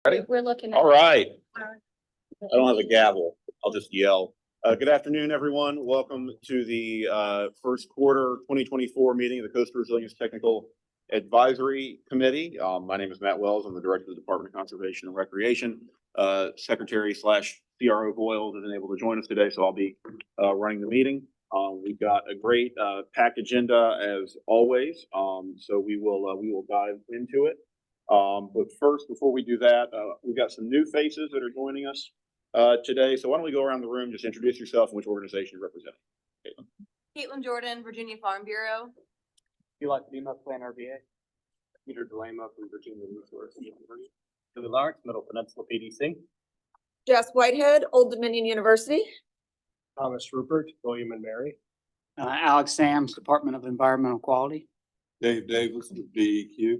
Ready? We're looking at. All right. I don't have a gavel. I'll just yell. Good afternoon, everyone. Welcome to the first quarter 2024 meeting of the Coastal Resilience Technical Advisory Committee. My name is Matt Wells. I'm the Director of the Department of Conservation and Recreation. Secretary / CRO Boyle isn't able to join us today, so I'll be running the meeting. We've got a great packed agenda as always, so we will dive into it. But first, before we do that, we've got some new faces that are joining us today. So why don't we go around the room, just introduce yourself and which organization you represent. Caitlin Jordan, Virginia Farm Bureau. Eli Lima, Plan RVA. Peter DeLama from Virginia Resources. Billy Lawrence, Middle Peninsula PDC. Jess Whitehead, Old Dominion University. Thomas Rupert, William and Mary. Alex Sams, Department of Environmental Quality. Dave Davis with DEQ.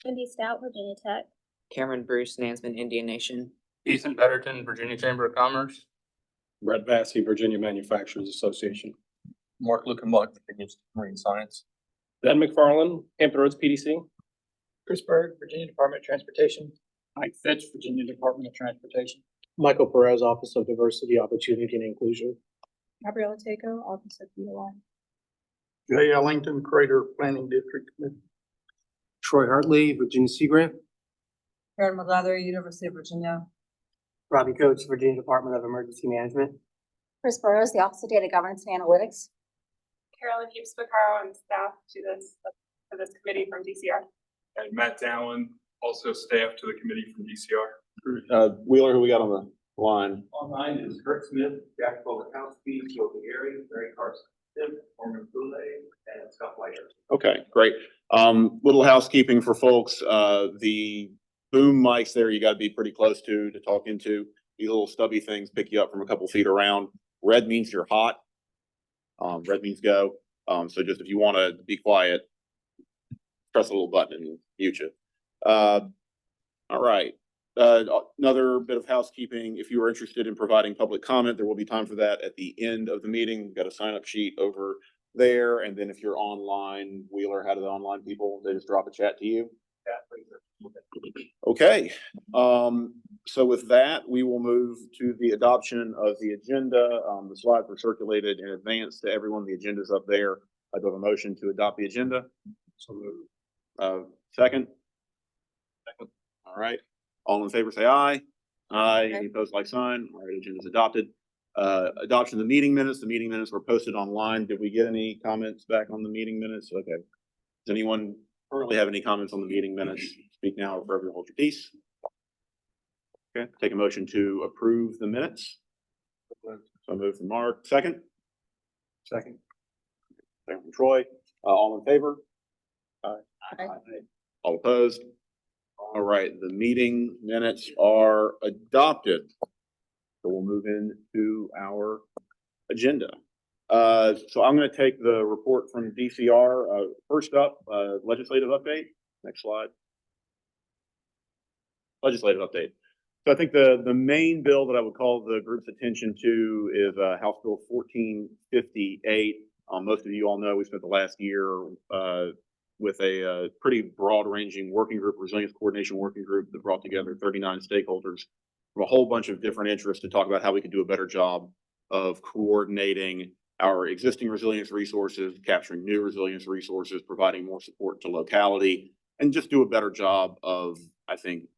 Cindy Stout, Virginia Tech. Cameron Bruce, Nansman Indian Nation. Ethan Betterton, Virginia Chamber of Commerce. Brett Vassy, Virginia Manufacturers Association. Mark Lukenbach, Virginia Marine Science. Ben McFarland, Hampton Roads PDC. Chris Berg, Virginia Department of Transportation. Mike Fitch, Virginia Department of Transportation. Michael Perez, Office of Diversity, Opportunity and Inclusion. Gabriella Taco, Office of DOI. Jay Ellington, Crater Planning District Committee. Troy Hartley, Virginia Sea Grant. Karen McLeather, University of Virginia. Robbie Coates, Virginia Department of Emergency Management. Chris Burrows, the Office of Data Governance and Analytics. Carolyn Hughes Picaro and staff to this committee from DCR. And Matt Dallin, also staff to the committee from DCR. Wheeler, who we got on the line? Online is Kurt Smith, Jack Polakowski, Joe Gary, Barry Carson, Tim, Norman Boulay, and Scott Whitehead. Okay, great. Little housekeeping for folks. The boom mics there, you got to be pretty close to talk into. These little stubby things pick you up from a couple feet around. Red means you're hot. Red means go. So just if you want to be quiet, press a little button and mute you. All right. Another bit of housekeeping. If you are interested in providing public comment, there will be time for that at the end of the meeting. We've got a sign-up sheet over there. And then if you're online, Wheeler, how do the online people, they just drop a chat to you? Okay. So with that, we will move to the adoption of the agenda. The slides were circulated in advance to everyone. The agenda's up there. I do have a motion to adopt the agenda. So moved. Second? Second. All right. All in favor, say aye. Aye. Any opposed, like sign. All right, agenda is adopted. Adoption of the meeting minutes. The meeting minutes were posted online. Did we get any comments back on the meeting minutes? Okay. Does anyone currently have any comments on the meeting minutes? Speak now or forever hold your peace. Okay, take a motion to approve the minutes. So move from Mark. Second? Second. Second from Troy. All in favor? Aye. Aye. All opposed? All right, the meeting minutes are adopted. So we'll move into our agenda. So I'm going to take the report from DCR. First up, legislative update. Next slide. Legislative update. So I think the main bill that I would call the group's attention to is House Bill 1458. Most of you all know we spent the last year with a pretty broad-ranging working group, resilience coordination working group that brought together 39 stakeholders from a whole bunch of different interests to talk about how we could do a better job of coordinating our existing resilience resources, capturing new resilience resources, providing more support to locality, and just do a better job of, I think,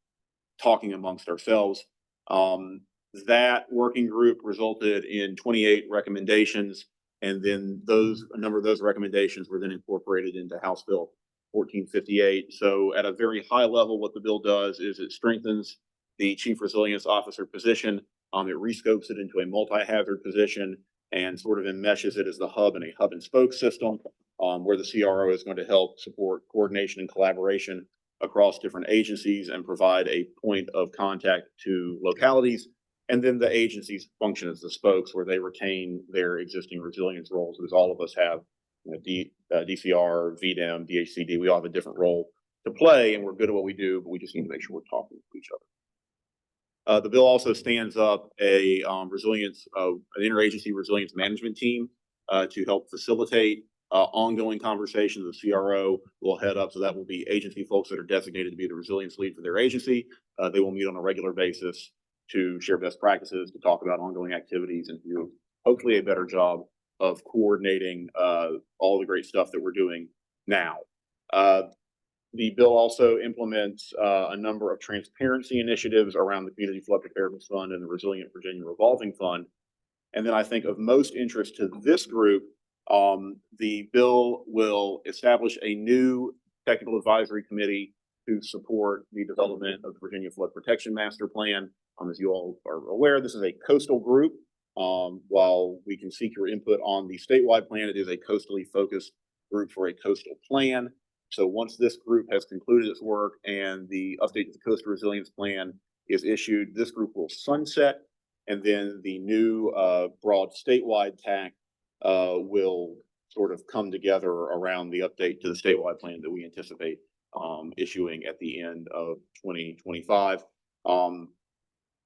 talking amongst ourselves. That working group resulted in 28 recommendations, and then a number of those recommendations were then incorporated into House Bill 1458. So at a very high level, what the bill does is it strengthens the Chief Resilience Officer position. It rescopes it into a multi-hazard position and sort of enmeshes it as the hub in a hub and spoke system, where the CRO is going to help support coordination and collaboration across different agencies and provide a point of contact to localities. And then the agencies function as the spokes where they retain their existing resilience roles, because all of us have DCR, VDEM, DHCD, we all have a different role to play, and we're good at what we do, but we just need to make sure we're talking to each other. The bill also stands up an interagency resilience management team to help facilitate ongoing conversations. The CRO will head up, so that will be agency folks that are designated to be the resilience lead for their agency, They will meet on a regular basis to share best practices, to talk about ongoing activities, and do hopefully a better job of coordinating all the great stuff that we're doing now. The bill also implements a number of transparency initiatives around the Community Flood Preparedness Fund and the Resilient Virginia Revolving Fund. And then I think of most interest to this group, the bill will establish a new technical advisory committee to support the development of the Virginia Flood Protection Master Plan. As you all are aware, this is a coastal group. While we can seek your input on the statewide plan, it is a coastally focused group for a coastal plan. So once this group has concluded its work and the update to the Coastal Resilience Plan is issued, this group will sunset, and then the new broad statewide TAC will sort of come together around the update to the statewide plan that we anticipate issuing at the end of 2025.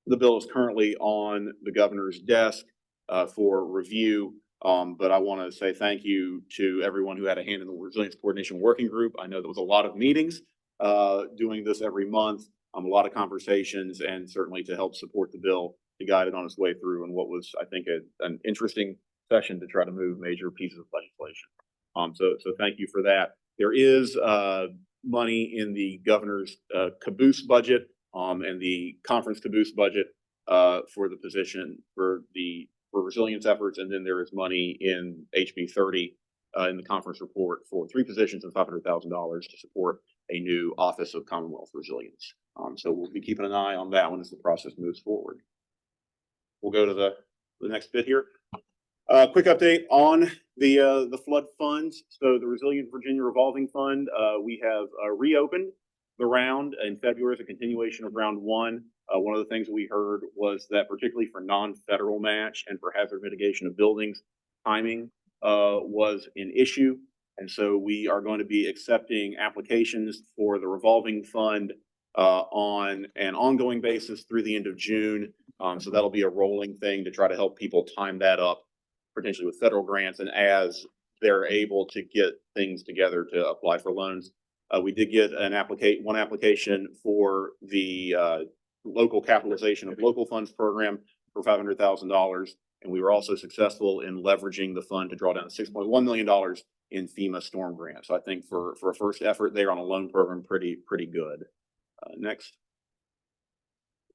The bill is currently on the governor's desk for review. But I want to say thank you to everyone who had a hand in the Resilience Coordination Working Group. I know there was a lot of meetings doing this every month, a lot of conversations, and certainly to help support the bill, to guide it on its way through, and what was, I think, an interesting session to try to move major pieces of legislation. So thank you for that. There is money in the governor's caboose budget and the conference caboose budget for the position for resilience efforts, and then there is money in HB 30 in the conference report for 3 positions and $500,000 to support a new Office of Commonwealth Resilience. So we'll be keeping an eye on that one as the process moves forward. We'll go to the next bit here. Quick update on the flood funds. So the Resilient Virginia Revolving Fund, we have reopened the round in February as a continuation of round 1. One of the things that we heard was that particularly for non-federal match and for hazard mitigation of buildings, timing was an issue. And so we are going to be accepting applications for the revolving fund on an ongoing basis through the end of June. So that'll be a rolling thing to try to help people time that up, potentially with federal grants, and as they're able to get things together to apply for loans. We did get one application for the local capitalization of local funds program for $500,000. And we were also successful in leveraging the fund to draw down $6.1 million in FEMA storm grants. So I think for a first effort there on a loan program, pretty good. Next.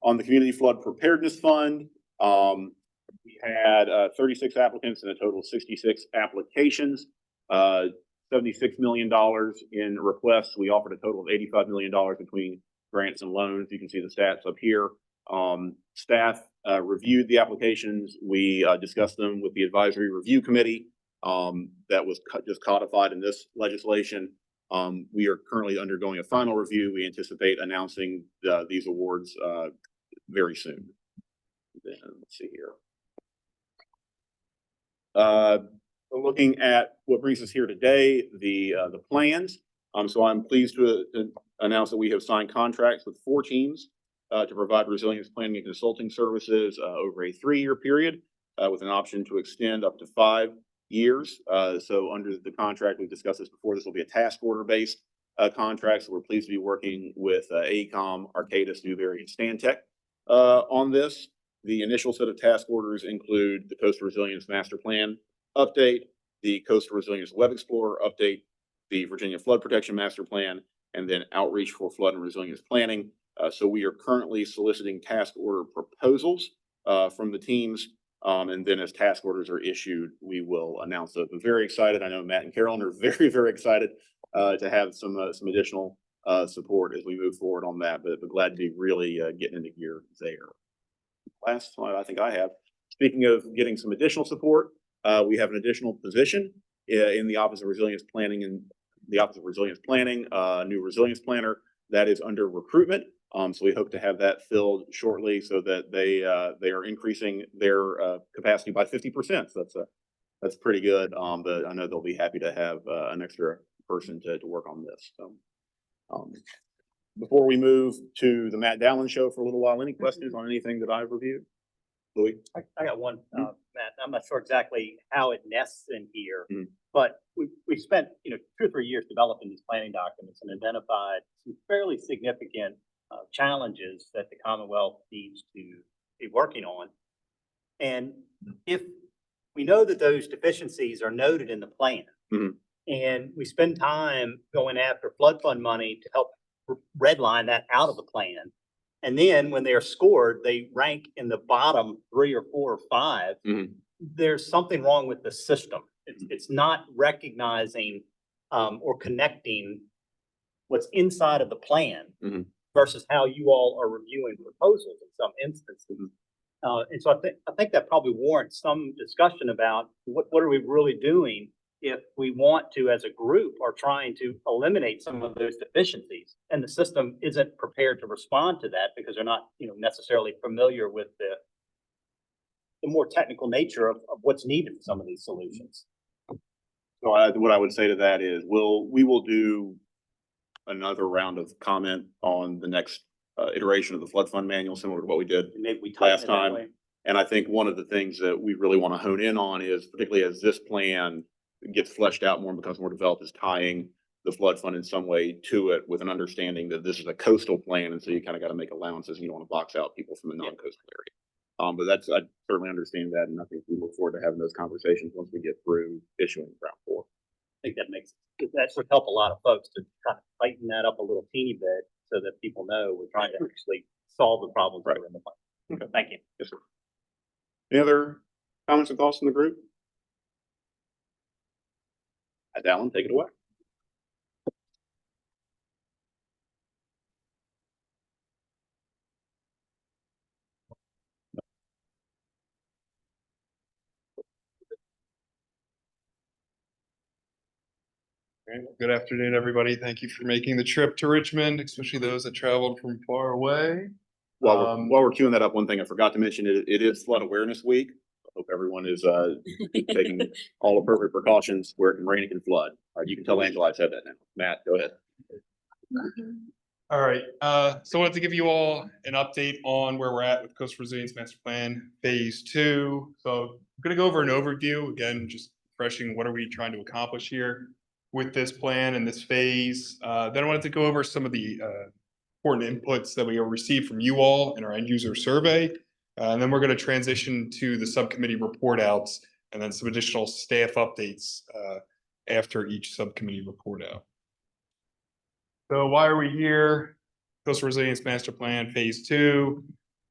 On the Community Flood Preparedness Fund, we had 36 applicants and a total of 66 applications, $76 million in requests. We offered a total of $85 million between grants and loans. You can see the stats up here. Staff reviewed the applications. We discussed them with the Advisory Review Committee that was just codified in this legislation. We are currently undergoing a final review. We anticipate announcing these awards very soon. Then let's see here. Looking at what brings us here today, the plans. So I'm pleased to announce that we have signed contracts with 4 teams to provide resilience planning and consulting services over a 3-year period with an option to extend up to 5 years. So under the contract, we've discussed this before, this will be a task order based contract. So we're pleased to be working with AECOM, Arcadis, Newberry, and Stantec on this. The initial set of task orders include the Coastal Resilience Master Plan update, the Coastal Resilience Web Explorer update, the Virginia Flood Protection Master Plan, and then outreach for flood and resilience planning. So we are currently soliciting task order proposals from the teams. And then as task orders are issued, we will announce those. I'm very excited. I know Matt and Carolyn are very, very excited to have some additional support as we move forward on that, but glad to be really getting into gear there. Last slide I think I have. Speaking of getting some additional support, we have an additional position in the Office of Resilience Planning and the Office of Resilience Planning, new resilience planner that is under recruitment. So we hope to have that filled shortly so that they are increasing their capacity by 50%. So that's pretty good. But I know they'll be happy to have an extra person to work on this. So before we move to the Matt Dallin show for a little while, any questions on anything that I've reviewed? Louis? I got one, Matt. I'm not sure exactly how it nests in here, but we spent 2 or 3 years developing these planning documents and identified some fairly significant challenges that the Commonwealth needs to be working on. And if we know that those deficiencies are noted in the plan, Mhm. and we spend time going after flood fund money to help redline that out of the plan, and then when they're scored, they rank in the bottom 3 or 4 or 5, Mhm. there's something wrong with the system. It's not recognizing or connecting what's inside of the plan Mhm. versus how you all are reviewing proposals in some instances. And so I think that probably warrants some discussion about what are we really doing if we want to, as a group, are trying to eliminate some of those deficiencies, and the system isn't prepared to respond to that because they're not, necessarily familiar with the more technical nature of what's needed for some of these solutions. So what I would say to that is we will do another round of comment on the next iteration of the flood fund manual, similar to what we did And maybe we last tighten it that time. way. And I think one of the things that we really want to hone in on is, particularly as this plan gets fleshed out more and becomes more developed, is tying the flood fund in some way to it with an understanding that this is a coastal plan. And so you kind of got to make allowances and you don't want to box out people from the non-coastal area. But I certainly understand that. And I think we look forward to having those conversations once we get through issuing round 4. I think that would help a lot of folks to kind of tighten that up a little teeny bit so that people know we're trying to actually solve the problems that are in the plan. Okay. Thank you. Yes, sir. Any other comments and thoughts from the group? Alan, take it away. Good afternoon, everybody. Thank you for making the trip to Richmond, especially those that traveled from far away. While we're queuing that up, one thing I forgot to mention, it is Flood Awareness Week. I hope everyone is taking all appropriate precautions where it can rain, it can flood. All right, you can tell Angela I said that now. Matt, go ahead. All right, so I wanted to give you all an update on where we're at with Coastal Resilience Master Plan Phase 2. So I'm gonna go over an overview, again, just refreshing what are we trying to accomplish here with this plan and this phase. Then I wanted to go over some of the important inputs that we received from you all in our end user survey. And then we're going to transition to the subcommittee report outs and then some additional staff updates after each subcommittee report out. So why are we here? Coastal Resilience Master Plan Phase 2.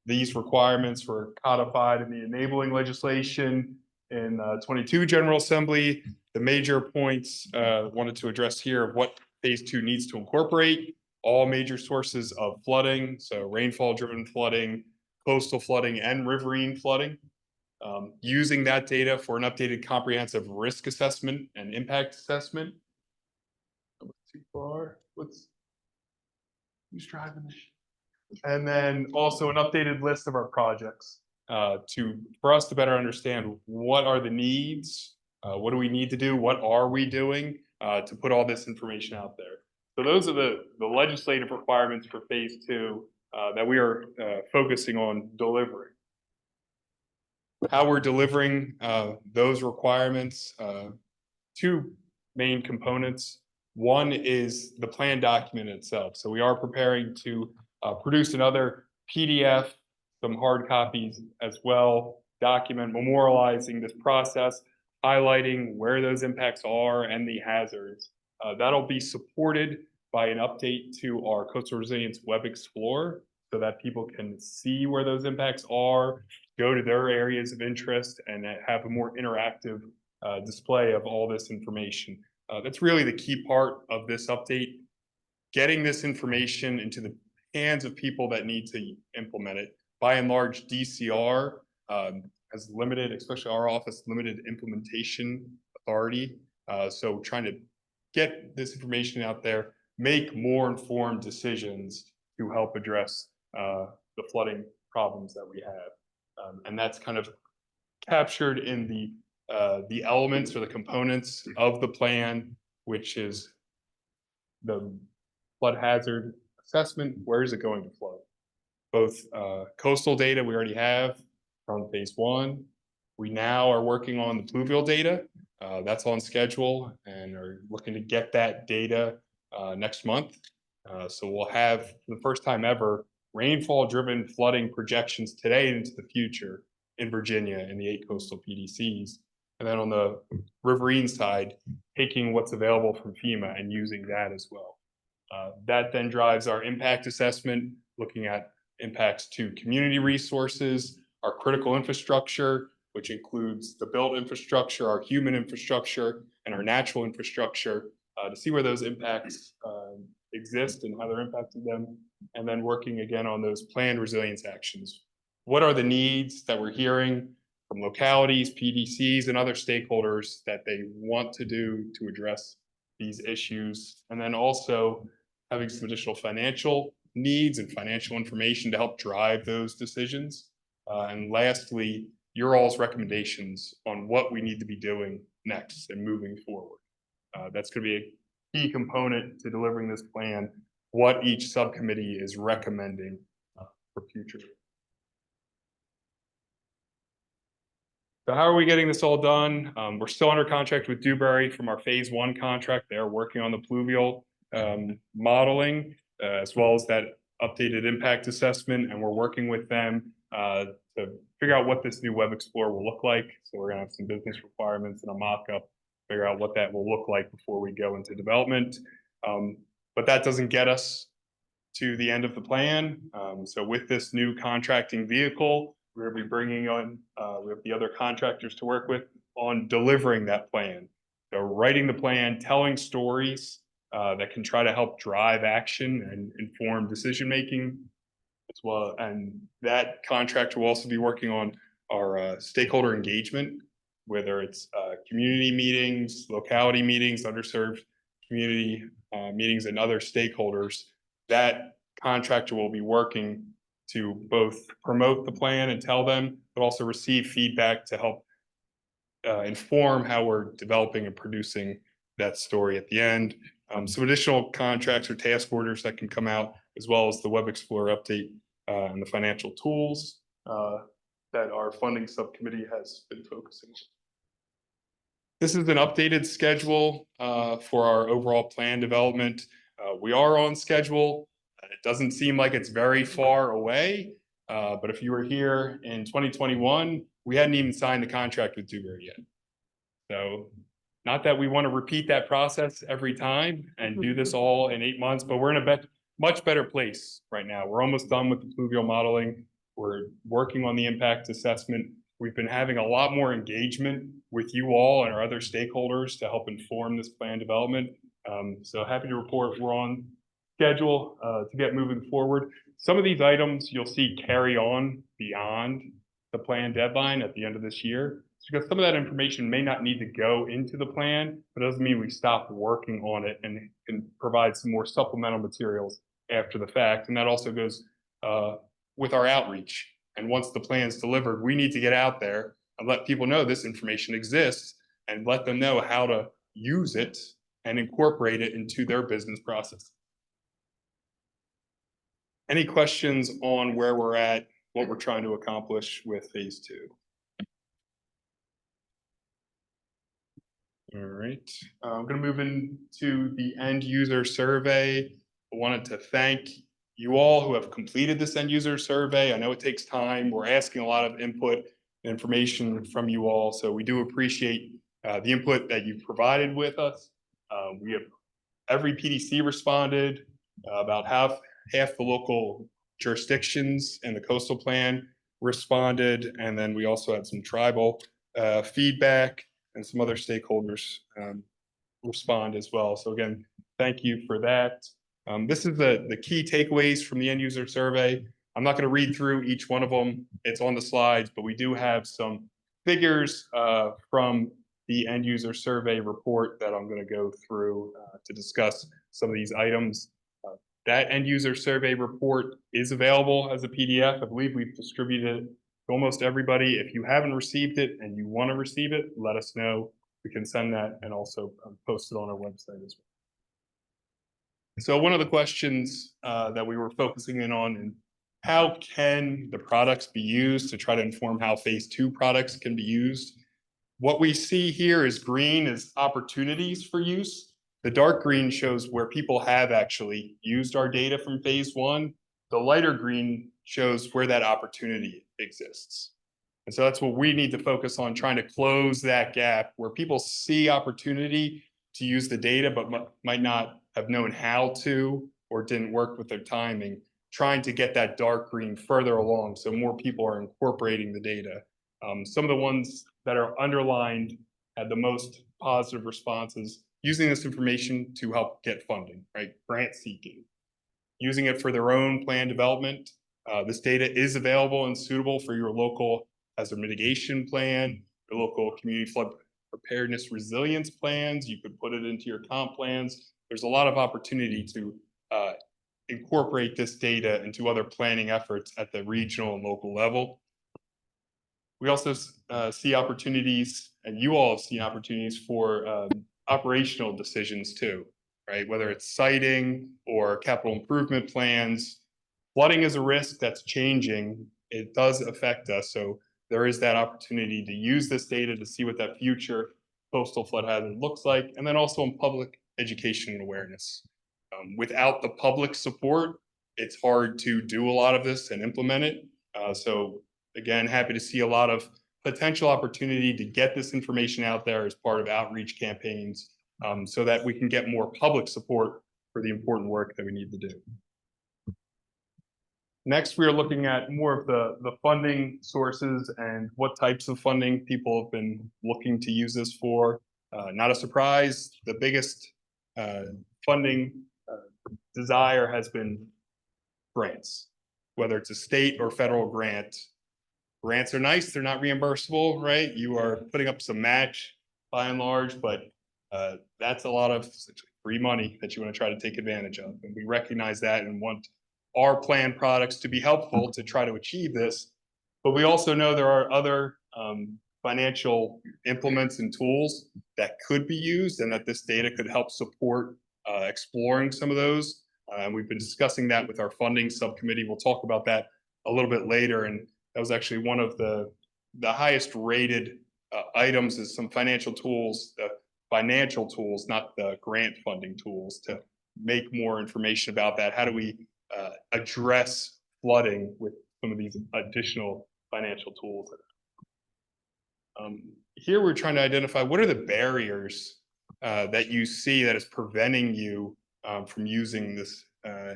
These requirements were codified in the enabling legislation in 22 General Assembly. The major points wanted to address here of what Phase 2 needs to incorporate: all major sources of flooding, so rainfall-driven flooding, coastal flooding, and riverine flooding. Using that data for an updated comprehensive risk assessment and impact assessment. Too far. Who's driving this? And then also an updated list of our projects for us to better understand what are the needs, what do we need to do, what are we doing to put all this information out there. So those are the legislative requirements for Phase 2 that we are focusing on delivering. How we're delivering those requirements, 2 main components. One is the plan document itself. So we are preparing to produce another PDF, some hard copies as well, document memorializing this process, highlighting where those impacts are and the hazards. That'll be supported by an update to our Coastal Resilience Web Explorer so that people can see where those impacts are, go to their areas of interest, and have a more interactive display of all this information. That's really the key part of this update, getting this information into the hands of people that need to implement it. By and large, DCR has limited, especially our office, limited implementation authority. So trying to get this information out there, make more informed decisions to help address the flooding problems that we have. And that's kind of captured in the elements or the components of the plan, which is the flood hazard assessment. Where is it going to flood? Both coastal data we already have from Phase 1. We now are working on the pluvial data. That's on schedule and are looking to get that data next month. So we'll have, for the first time ever, rainfall-driven flooding projections today and into the future in Virginia in the 8 coastal PDCs. And then on the riverine side, taking what's available from FEMA and using that as well. That then drives our impact assessment, looking at impacts to community resources, our critical infrastructure, which includes the built infrastructure, our human infrastructure, and our natural infrastructure, to see where those impacts exist and how they're impacting them, and then working again on those planned resilience actions. What are the needs that we're hearing from localities, PDCs, and other stakeholders that they want to do to address these issues? And then also having some additional financial needs and financial information to help drive those decisions. And lastly, your all's recommendations on what we need to be doing next and moving forward. That's going to be a key component to delivering this plan, what each subcommittee is recommending for future. So how are we getting this all done? We're still under contract with Dewberry from our phase 1 contract. They're working on the pluvial modeling, as well as that updated impact assessment, and we're working with them to figure out what this new Web Explorer will look like. So we're gonna have some business requirements and a mock-up, figure out what that will look like before we go into development. But that doesn't get us to the end of the plan. So with this new contracting vehicle, we're gonna be bringing on, we have the other contractors to work with on delivering that plan. So writing the plan, telling stories that can try to help drive action and inform decision-making as well. And that contractor will also be working on our stakeholder engagement, whether it's community meetings, locality meetings, underserved community meetings, and other stakeholders. That contractor will be working to both promote the plan and tell them, but also receive feedback to help inform how we're developing and producing that story at the end. Some additional contracts or task orders that can come out, as well as the Web Explorer update and the financial tools that our funding subcommittee has been focusing on. This is an updated schedule for our overall plan development. We are on schedule. It doesn't seem like it's very far away, but if you were here in 2021, we hadn't even signed the contract with Dewberry yet. So not that we want to repeat that process every time and do this all in 8 months, but we're in a much better place right now. We're almost done with the pluvial modeling. We're working on the impact assessment. We've been having a lot more engagement with you all and our other stakeholders to help inform this plan development. So happy to report we're on schedule to get moving forward. Some of these items you'll see carry on beyond the plan deadline at the end of this year. It's because some of that information may not need to go into the plan, but it doesn't mean we stop working on it and can provide some more supplemental materials after the fact. And that also goes with our outreach. And once the plan's delivered, we need to get out there and let people know this information exists and let them know how to use it and incorporate it into their business process. Any questions on where we're at, what we're trying to accomplish with phase 2? All right, I'm going to move into the end user survey. I wanted to thank you all who have completed this end user survey. I know it takes time. We're asking a lot of input and information from you all, so we do appreciate the input that you've provided with us. We have every PDC responded, about half the local jurisdictions in the coastal plan responded, and then we also had some tribal feedback and some other stakeholders respond as well. So again, thank you for that. This is the key takeaways from the end user survey. I'm not going to read through each one of them. It's on the slides, but we do have some figures from the end user survey report that I'm going to go through to discuss some of these items. That end user survey report is available as a PDF. I believe we've distributed it to almost everybody. If you haven't received it and you want to receive it, let us know. We can send that and also post it on our website as well. So one of the questions that we were focusing in on, and how can the products be used to try to inform how phase 2 products can be used? What we see here is green is opportunities for use. The dark green shows where people have actually used our data from phase one. The lighter green shows where that opportunity exists. And so that's what we need to focus on, trying to close that gap where people see opportunity to use the data, but might not have known how to, or didn't work with their timing, trying to get that dark green further along so more people are incorporating the data. Some of the ones that are underlined had the most positive responses, using this information to help get funding, right? Grant seeking, using it for their own plan development. This data is available and suitable for your local hazard mitigation plan, your local community flood preparedness resilience plans. You could put it into your comp plans. There's a lot of opportunity to incorporate this data into other planning efforts at the regional and local level. We also see opportunities, and you all have seen opportunities for operational decisions too, right? Whether it's siting or capital improvement plans. Flooding is a risk that's changing. It does affect us. So there is that opportunity to use this data to see what that future coastal flood hazard looks like, and then also in public education and awareness. Without the public support, it's hard to do a lot of this and implement it. So again, happy to see a lot of potential opportunity to get this information out there as part of outreach campaigns, so that we can get more public support for the important work that we need to do. Next, we are looking at more of the funding sources and what types of funding people have been looking to use this for. Not a surprise, the biggest funding desire has been grants, whether it's a state or federal grant. Grants are nice, they're not reimbursable, right? You are putting up some match by and large, but that's a lot of free money that you want to try to take advantage of. And we recognize that and want our plan products to be helpful to try to achieve this. But we also know there are other financial implements and tools that could be used, and that this data could help support exploring some of those. We've been discussing that with our funding subcommittee. We'll talk about that a little bit later. And that was actually one of the highest rated items, is some financial tools, not the grant funding tools, to make more information about that. How do we address flooding with some of these additional financial tools? Here we're trying to identify what are the barriers that you see that is preventing you from using this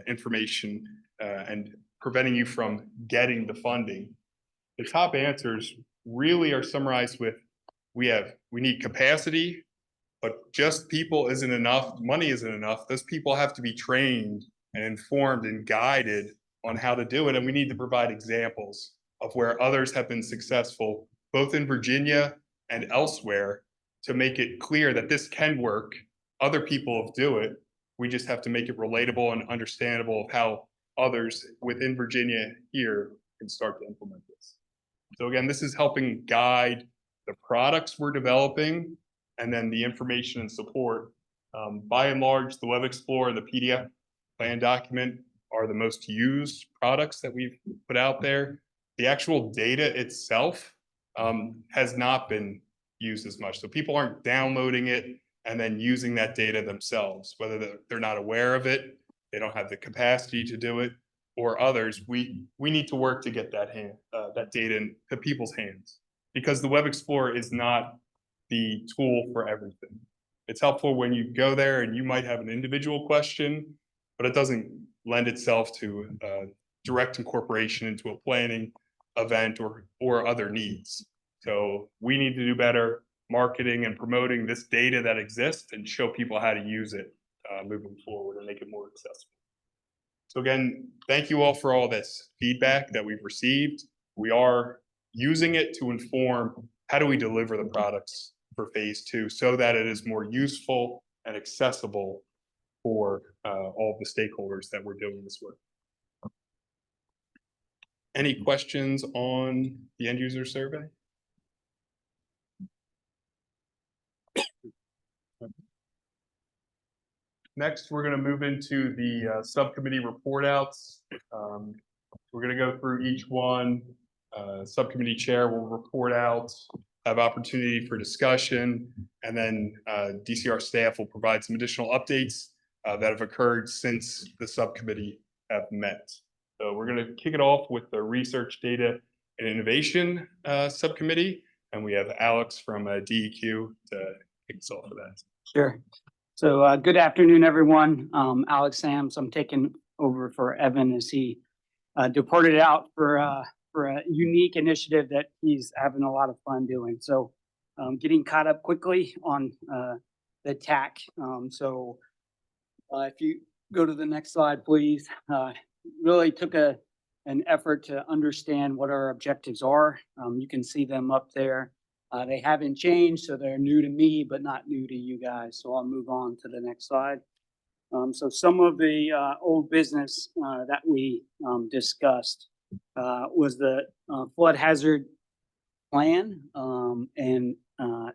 information and preventing you from getting the funding. The top answers really are summarized with, we need capacity, but just people isn't enough, money isn't enough. Those people have to be trained and informed and guided on how to do it. And we need to provide examples of where others have been successful, both in Virginia and elsewhere, to make it clear that this can work. Other people do it. We just have to make it relatable and understandable of how others within Virginia here can start to implement this. So again, this is helping guide the products we're developing, and then the information and support. By and large, the Web Explorer and the PDF plan document are the most used products that we've put out there. The actual data itself has not been used as much. So people aren't downloading it and then using that data themselves, whether they're not aware of it, they don't have the capacity to do it, or others. We need to work to get that data into people's hands, because the Web Explorer is not the tool for everything. It's helpful when you go there and you might have an individual question, but it doesn't lend itself to direct incorporation into a planning event or other needs. So we need to do better marketing and promoting this data that exists and show people how to use it moving forward and make it more accessible. So again, thank you all for all this feedback that we've received. We are using it to inform how do we deliver the products for phase two so that it is more useful and accessible for all the stakeholders that we're doing this with. Any questions on the end user survey? Next, we're going to move into the subcommittee report outs. We're going to go through each one. Subcommittee chair will report out have opportunity for discussion, and then DCR staff will provide some additional updates that have occurred since the subcommittee have met. So we're going to kick it off with the Research, Data, and Innovation Subcommittee, and we have Alex from DEQ to kick us off with that. Sure. So good afternoon, everyone. Alex Sams, I'm taking over for Evan as he departed out for a unique initiative that he's having a lot of fun doing. So getting caught up quickly on the TAC. If you go to the next slide, please. Really took an effort to understand what our objectives are. You can see them up there. They haven't changed, so they're new to me, but not new to you guys. So I'll move on to the next slide. So some of the old business that we discussed was the flood hazard plan. And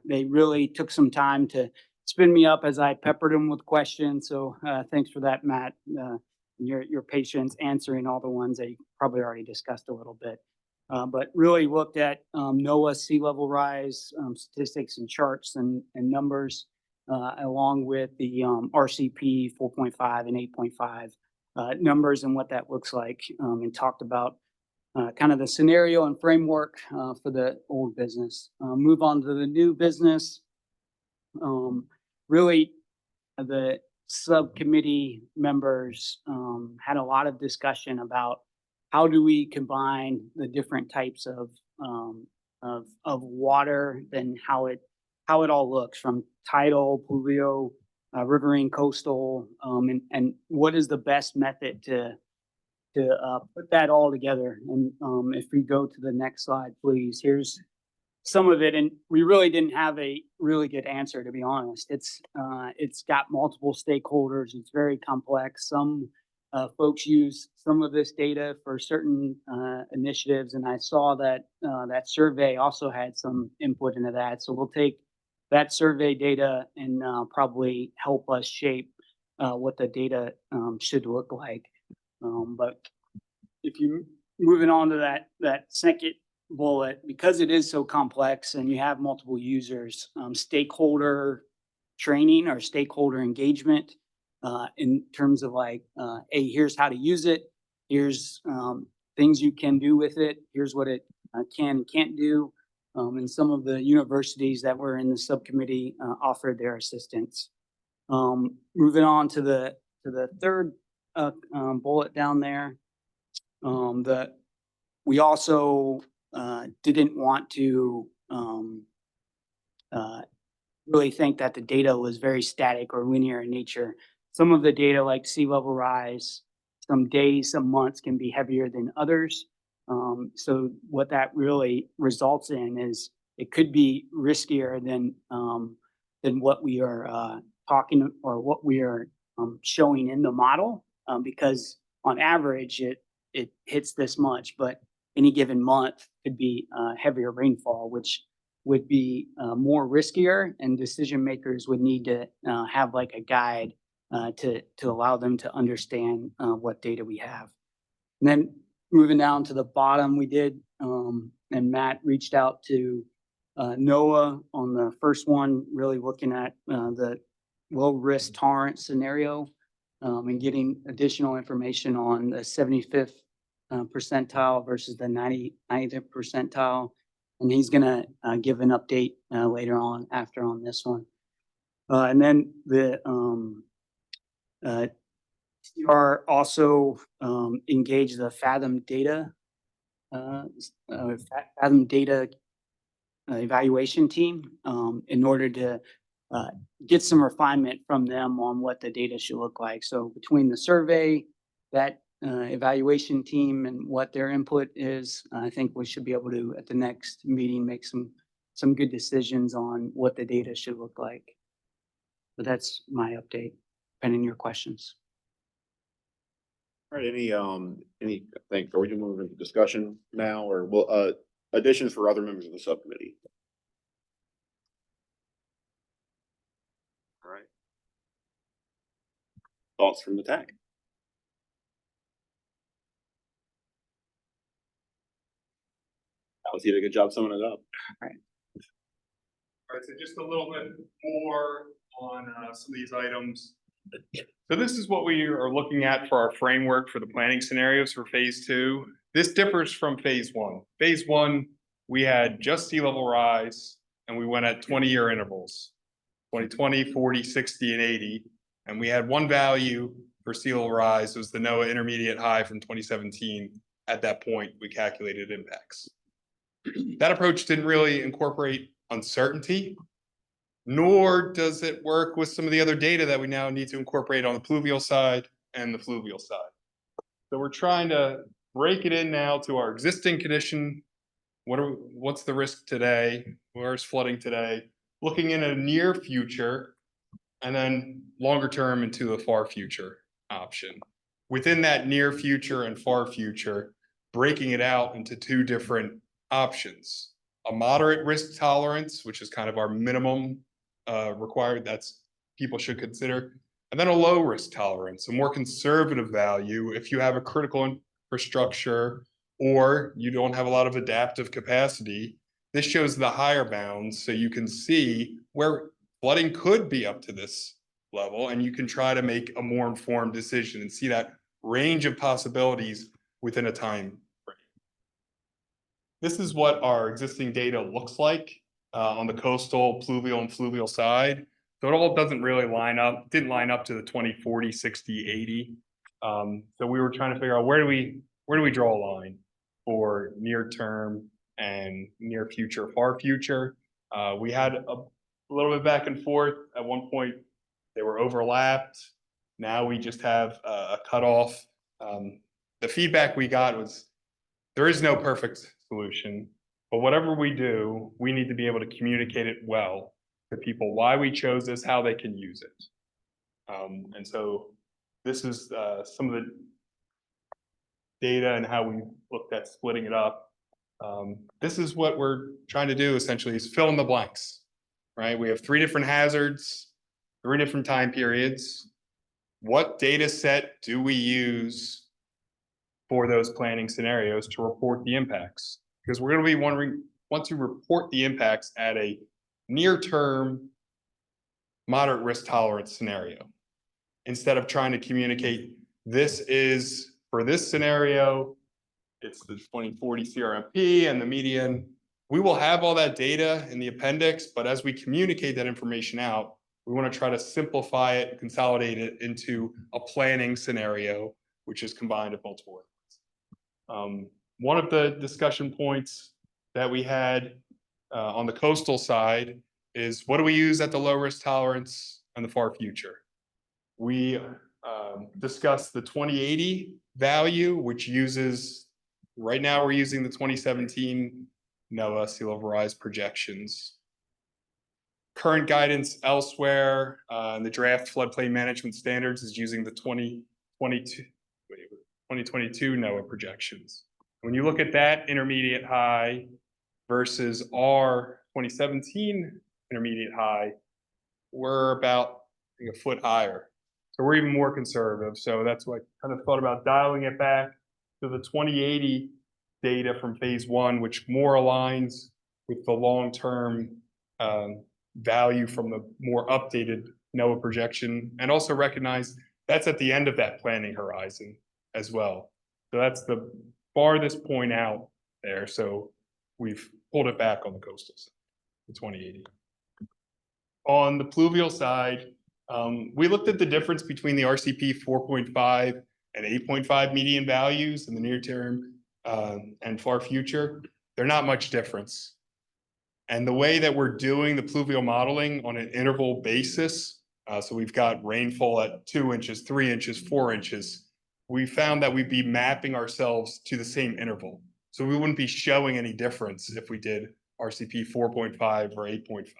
they really took some time to spin me up as I peppered them with questions. So thanks for that, Matt. Your patience answering all the ones that you probably already discussed a little bit. But really looked at NOAA sea level rise statistics and charts and numbers, along with the RCP 4.5 and 8.5 numbers and what that looks like, and talked about kind of the scenario and framework for the old business. Move on to the new business. Really, the subcommittee members had a lot of discussion about how do we combine the different types of water, then how it all looks from tidal, pluvio, riverine, coastal, and what is the best method to put that all together. And if we go to the next slide, please, here's some of it. And we really didn't have a really good answer, to be honest. It's got multiple stakeholders. It's very complex. Some folks use some of this data for certain initiatives, and I saw that that survey also had some input into that. So we'll take that survey data and probably help us shape what the data should look like. But if you moving on to that second bullet, because it is so complex and you have multiple users, stakeholder training or stakeholder engagement in terms of like, hey, here's how to use it. Here's things you can do with it. Here's what it can and can't do. And some of the universities that were in the subcommittee offered their assistance. Moving on to the third bullet down there, we also didn't want to really think that the data was very static or linear in nature. Some of the data, like sea level rise, some days, some months can be heavier than others. So what that really results in is it could be riskier than what we are talking or what we are showing in the model, because on average it hits this much, but any given month could be heavier rainfall, which would be more riskier, and decision makers would need to have like a guide to allow them to understand what data we have. And then moving down to the bottom, we did, and Matt reached out to NOAA on the first one, really looking at the low risk tolerance scenario and getting additional information on the 75th percentile versus the 90th percentile. And he's gonna give an update later on on this one. And then the CR also engaged the Fathom data evaluation team in order to get some refinement from them on what the data should look like. So between the survey, that evaluation team, and what their input is, I think we should be able to, at the next meeting, make some good decisions on what the data should look like. But that's my update, pending your questions. All right, thanks. Are we doing moving into discussion now, or will additions for other members of the subcommittee? All right. Thoughts from the TAC? Alice, you did a good job summing it up. Right. All right, so just a little bit more on some of these items. So this is what we are looking at for our framework for the planning scenarios for phase two. This differs from phase one. Phase one, we had just sea level rise and we went at 20-year intervals, 2020, 40, 60, and 80. And we had one value for sea level rise, was the NOAA intermediate high from 2017. At that point, we calculated impacts. That approach didn't really incorporate uncertainty, nor does it work with some of the other data that we now need to incorporate on the pluvial side and the fluvial side. So we're trying to break it in now to our existing condition. What's the risk today? Where's flooding today? Looking in a near future, and then longer term into the far future option. Within that near future and far future, breaking it out into two different options. A moderate risk tolerance, which is kind of our minimum required, that's people should consider. And then a low risk tolerance, a more conservative value if you have a critical infrastructure or you don't have a lot of adaptive capacity. This shows the higher bounds so you can see where flooding could be up to this level, and you can try to make a more informed decision and see that range of possibilities within a time frame. This is what our existing data looks like on the coastal, pluvial, and fluvial side. So it all doesn't really line up, didn't line up to the 20, 40, 60, 80. So we were trying to figure out where do we draw a line for near term and near future, far future. We had a little bit back and forth. At one point, they were overlapped. Now we just have a cutoff. The feedback we got was there is no perfect solution, but whatever we do, we need to be able to communicate it well to people, why we chose this, how they can use it. And so this is some of the data and how we looked at splitting it up. This is what we're trying to do essentially, is fill in the blanks, right? We have 3 different hazards, 3 different time periods. What data set do we use for those planning scenarios to report the impacts? Because we're going to be wondering, once you report the impacts at a near-term moderate risk tolerance scenario, instead of trying to communicate, this is for this scenario, it's the 2040 CRMP and the median. We will have all that data in the appendix, but as we communicate that information out, we want to try to simplify it, consolidate it into a planning scenario, which is combined of multiple inputs. One of the discussion points that we had on the coastal side is, what do we use at the low risk tolerance and the far future? We discussed the 2080 value, which uses, right now we're using the 2017 NOAA sea level rise projections. Current guidance elsewhere in the draft floodplain management standards is using the 2022 NOAA projections. When you look at that intermediate high versus our 2017 intermediate high, we're about a foot higher. So we're even more conservative. So that's why I kind of thought about dialing it back to the 2080 data from phase 1, which more aligns with the long-term value from the more updated NOAA projection, and also recognize that's at the end of that planning horizon as well. So that's the farthest point out there. So we've pulled it back on the coastal side, the 2080. On the pluvial side, we looked at the difference between the RCP 4.5 and 8.5 median values in the near term and far future. They're not much difference. And the way that we're doing the pluvial modeling on an interval basis, so we've got rainfall at 2 inches, 3 inches, 4 inches, we found that we'd be mapping ourselves to the same interval. So we wouldn't be showing any difference if we did RCP 4.5 or 8.5.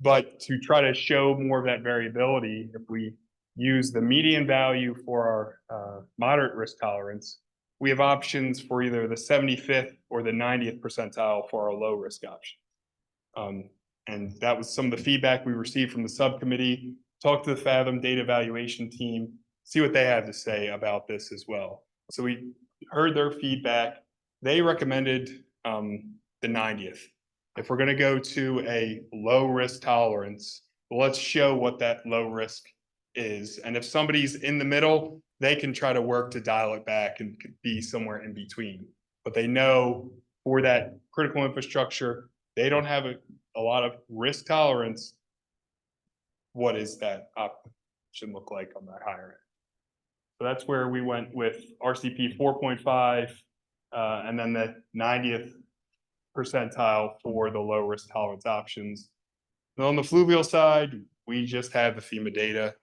But to try to show more of that variability, if we use the median value for our moderate risk tolerance, we have options for either the 75th or the 90th percentile for our low risk option. And that was some of the feedback we received from the subcommittee. Talk to the Fathom data evaluation team, see what they have to say about this as well. So we heard their feedback. They recommended the 90th. If we're gonna go to a low risk tolerance, let's show what that low risk is. And if somebody's in the middle, they can try to work to dial it back and be somewhere in between. But they know for that critical infrastructure, they don't have a lot of risk tolerance. What is that should look like on that higher end? So that's where we went with RCP 4.5, and then the 90th percentile for the low risk tolerance options. And on the fluvial side, we just have the FEMA data.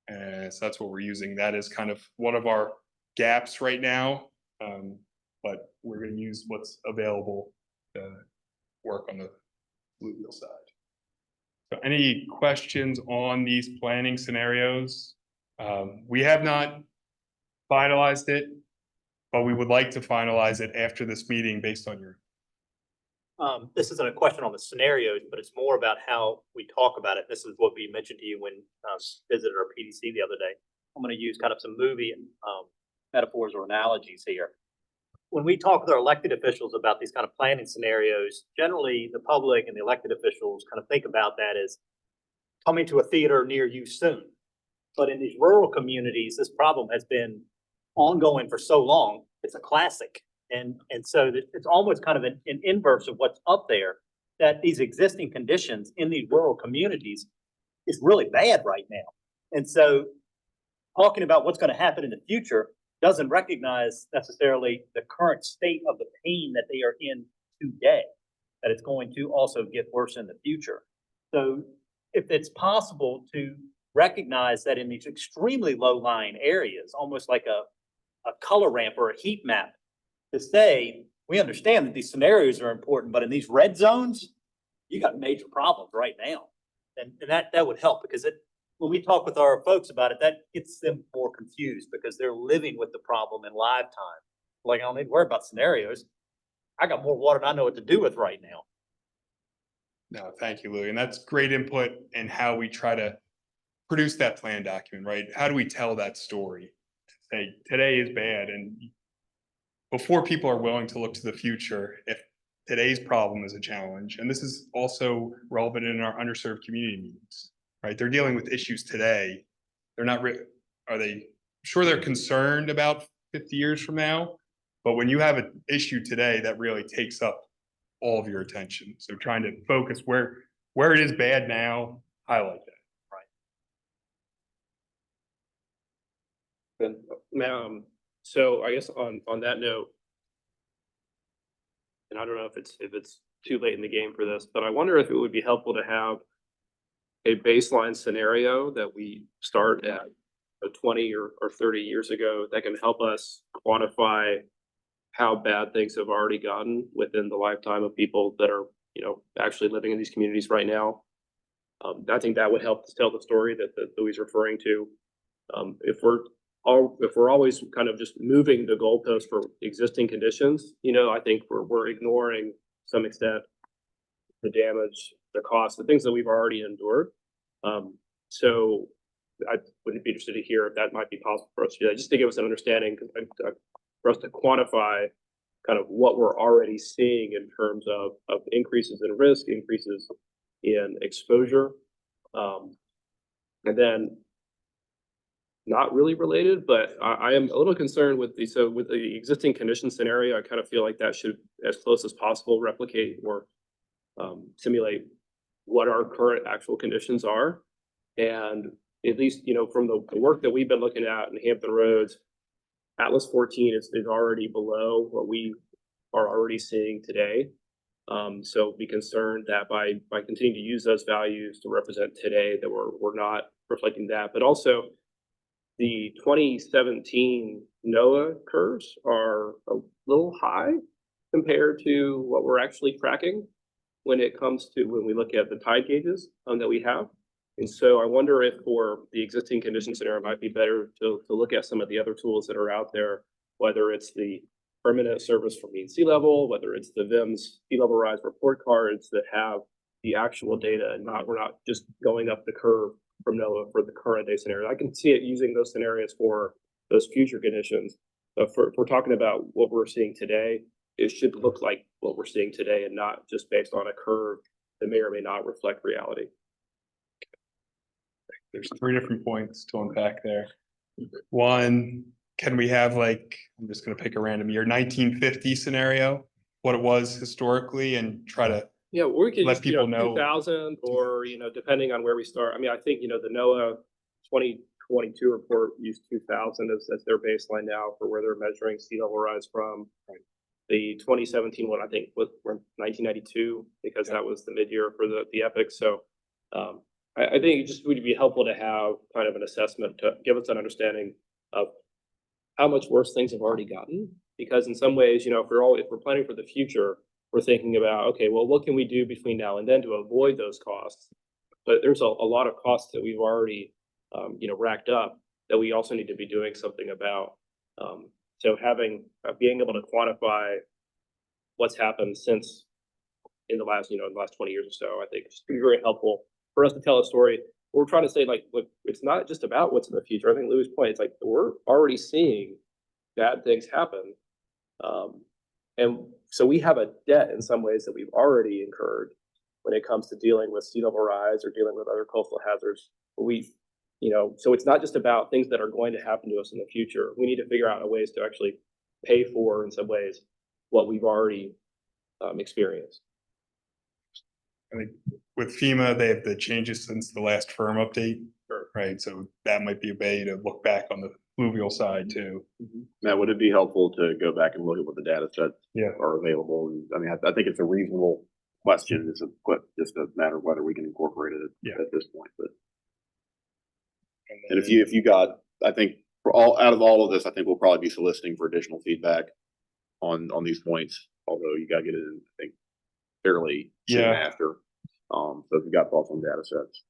So that's what we're using. That is kind of one of our gaps right now. But we're going to use what's available to work on the fluvial side. So any questions on these planning scenarios? We have not finalized it, but we would like to finalize it after this meeting based on your. This isn't a question on the scenarios, but it's more about how we talk about it. This is what we mentioned to you when visited our PDC the other day. I'm going to use kind of some movie metaphors or analogies here. When we talk with our elected officials about these kind of planning scenarios, generally the public and the elected officials kind of think about that as coming to a theater near you soon. But in these rural communities, this problem has been ongoing for so long. It's a classic. And so it's almost kind of an inverse of what's up there, that these existing conditions in these rural communities is really bad right now. And so talking about what's going to happen in the future doesn't recognize necessarily the current state of the pain that they are in today, that it's going to also get worse in the future. So if it's possible to recognize that in these extremely low-lying areas, almost like a color ramp or a heat map, to say, we understand that these scenarios are important, but in these red zones, you got major problems right now. And that would help, because when we talk with our folks about it, that gets them more confused because they're living with the problem in live time. Like, I don't need to worry about scenarios. I got more water than I know what to do with right now. No, thank you, Louis. And that's great input in how we try to produce that plan document, right? How do we tell that story? Say today is bad, and before people are willing to look to the future, if today's problem is a challenge, and this is also relevant in our underserved community meetings, right? They're dealing with issues today. They're not, sure they're concerned about 50 years from now, but when you have an issue today, that really takes up all of your attention. So trying to focus where it is bad now, highlight that. So I guess on that note, and I don't know if it's too late in the game for this, but I wonder if it would be helpful to have a baseline scenario that we start at 20 or 30 years ago that can help us quantify how bad things have already gotten within the lifetime of people that are, actually living in these communities right now. I think that would help to tell the story that Louis is referring to. If we're always kind of just moving the goalpost for existing conditions, I think we're ignoring to some extent the damage, the cost, the things that we've already endured. So I would be interested to hear if that might be possible for us to do that, just to give us an understanding, for us to quantify kind of what we're already seeing in terms of increases in risk, increases in exposure. And then, not really related, but I am a little concerned with the existing condition scenario. I kind of feel like that should, as close as possible, replicate or simulate what our current actual conditions are. And at least, from the work that we've been looking at in Hampton Roads, Atlas 14 is already below what we are already seeing today. So be concerned that by continuing to use those values to represent today, that we're not reflecting that. But also, the 2017 NOAA curves are a little high compared to what we're actually tracking when we look at the tide gauges that we have. And so I wonder if for the existing condition scenario, it might be better to look at some of the other tools that are out there, whether it's the permanent service for mean sea level, whether it's the VIMS sea level rise report cards that have the actual data, and we're not just going up the curve from NOAA for the current day scenario. I can see it using those scenarios for those future conditions. But if we're talking about what we're seeing today, it should look like what we're seeing today and not just based on a curve that may or may not reflect reality. There's three different points to unpack there. One, can we have like, I'm just gonna pick a random year, 1950 scenario, what it was historically and try to, Yeah, or we could Let just, people know. 2000 or, depending on where we start. I mean, I think, the NOAA 2022 report used 2000 as their baseline now for where they're measuring sea level rise from. The 2017 one, I think, was from 1992, because that was the mid-year for the epic. So I think it just would be helpful to have kind of an assessment to give us an understanding of how much worse things have already gotten. Because in some ways, if we're planning for the future, we're thinking about, okay, well, what can we do between now and then to avoid those costs? But there's a lot of costs that we've already, racked up that we also need to be doing something about. So being able to quantify what's happened since in the last 20 years or so, I think it's very helpful for us to tell a story. We're trying to say, like, look, it's not just about what's in the future. I think Louis' point, it's like, we're already seeing bad things happen. And so we have a debt in some ways that we've already incurred when it comes to dealing with sea level rise or dealing with other coastal hazards. So it's not just about things that are going to happen to us in the future. We need to figure out ways to actually pay for, in some ways, what we've already experienced. I think with FEMA, they have the changes since the last firm update, right? So that might be a way to look back on the fluvial side too. Matt, would it be helpful to go back and look at what the data sets are available? And I mean, I think it's a reasonable question. It's just a matter of whether we can incorporate it at this point. But and if you got, I think out of all of this, I think we'll probably be soliciting for additional feedback on these points. Although you gotta get it in, I think, fairly soon after. So if you got thoughts on data sets.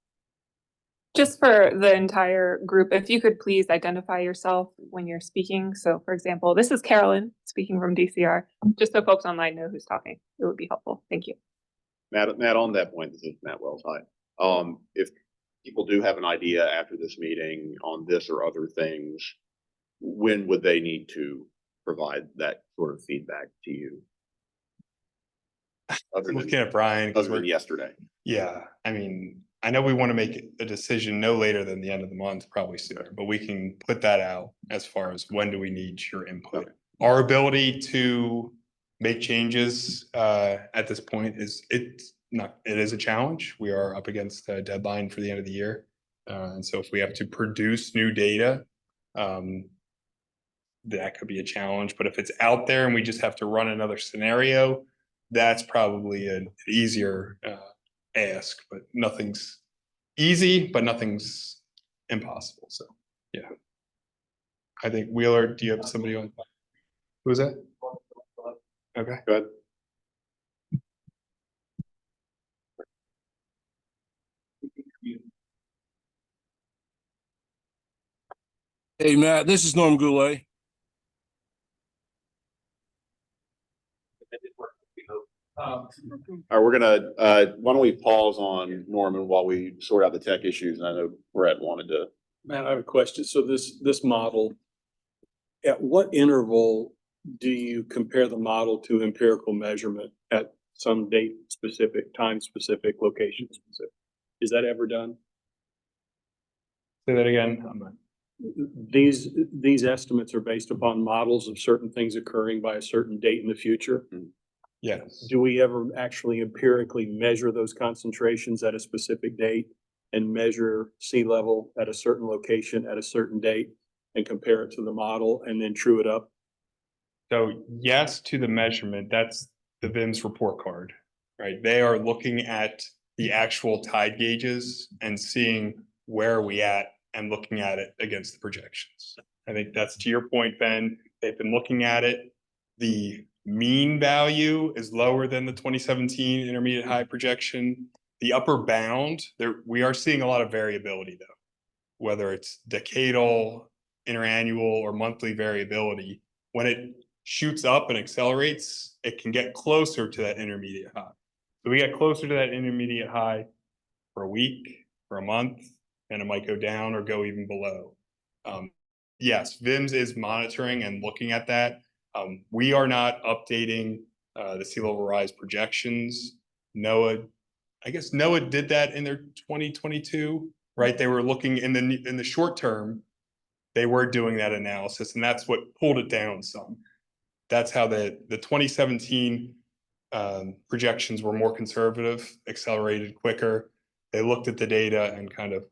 Just for the entire group, if you could please identify yourself when you're speaking. So for example, this is Carolyn speaking from DCR, just so folks online know who's talking. It would be helpful. Thank you. Matt, on that point, this is Matt Wells. Hi. If people do have an idea after this meeting on this or other things, when would they need to provide that sort of feedback to you? I'm looking at Brian. Other than yesterday. Yeah, I mean, I know we want to make a decision no later than the end of the month, probably sooner, but we can put that out as far as when do we need your input. Okay. Our ability to make changes at this point it is a challenge. We are up against a deadline for the end of the year. And so if we have to produce new data, that could be a challenge. But if it's out there and we just have to run another scenario, that's probably an easier ask, but nothing's easy, but nothing's impossible. So yeah. I think Wheeler, do you have somebody on? Who is that? Okay. Go ahead. Hey, Matt, this is Norm Goulet. All right, we're gonna, why don't we pause on Norman while we sort out the tech issues? And I know Brett wanted to. Matt, I have a question. So this model, at what interval do you compare the model to empirical measurement at some date specific, time specific, location specific? Is that ever done? Say that again. These estimates are based upon models of certain things occurring by a certain date in the future. Yes. Do we ever actually empirically measure those concentrations at a specific date and measure sea level at a certain location at a certain date and compare it to the model and then true it up? So yes, to the measurement, that's the VIMS report card, right? They are looking at the actual tide gauges and seeing where are we at and looking at it against the projections. I think that's to your point, Ben. They've been looking at it. The mean value is lower than the 2017 intermediate high projection. The upper bound, we are seeing a lot of variability though, whether it's decadal, interannual, or monthly variability. When it shoots up and accelerates, it can get closer to that intermediate high. So we get closer to that intermediate high for a week, for a month, and it might go down or go even below. Yes, VIMS is monitoring and looking at that. We are not updating the sea level rise projections. NOAA, I guess NOAA did that in their 2022, right? They were looking in the short term, they were doing that analysis, and that's what pulled it down some. That's how the 2017 projections were more conservative, accelerated quicker. They looked at the data and kind of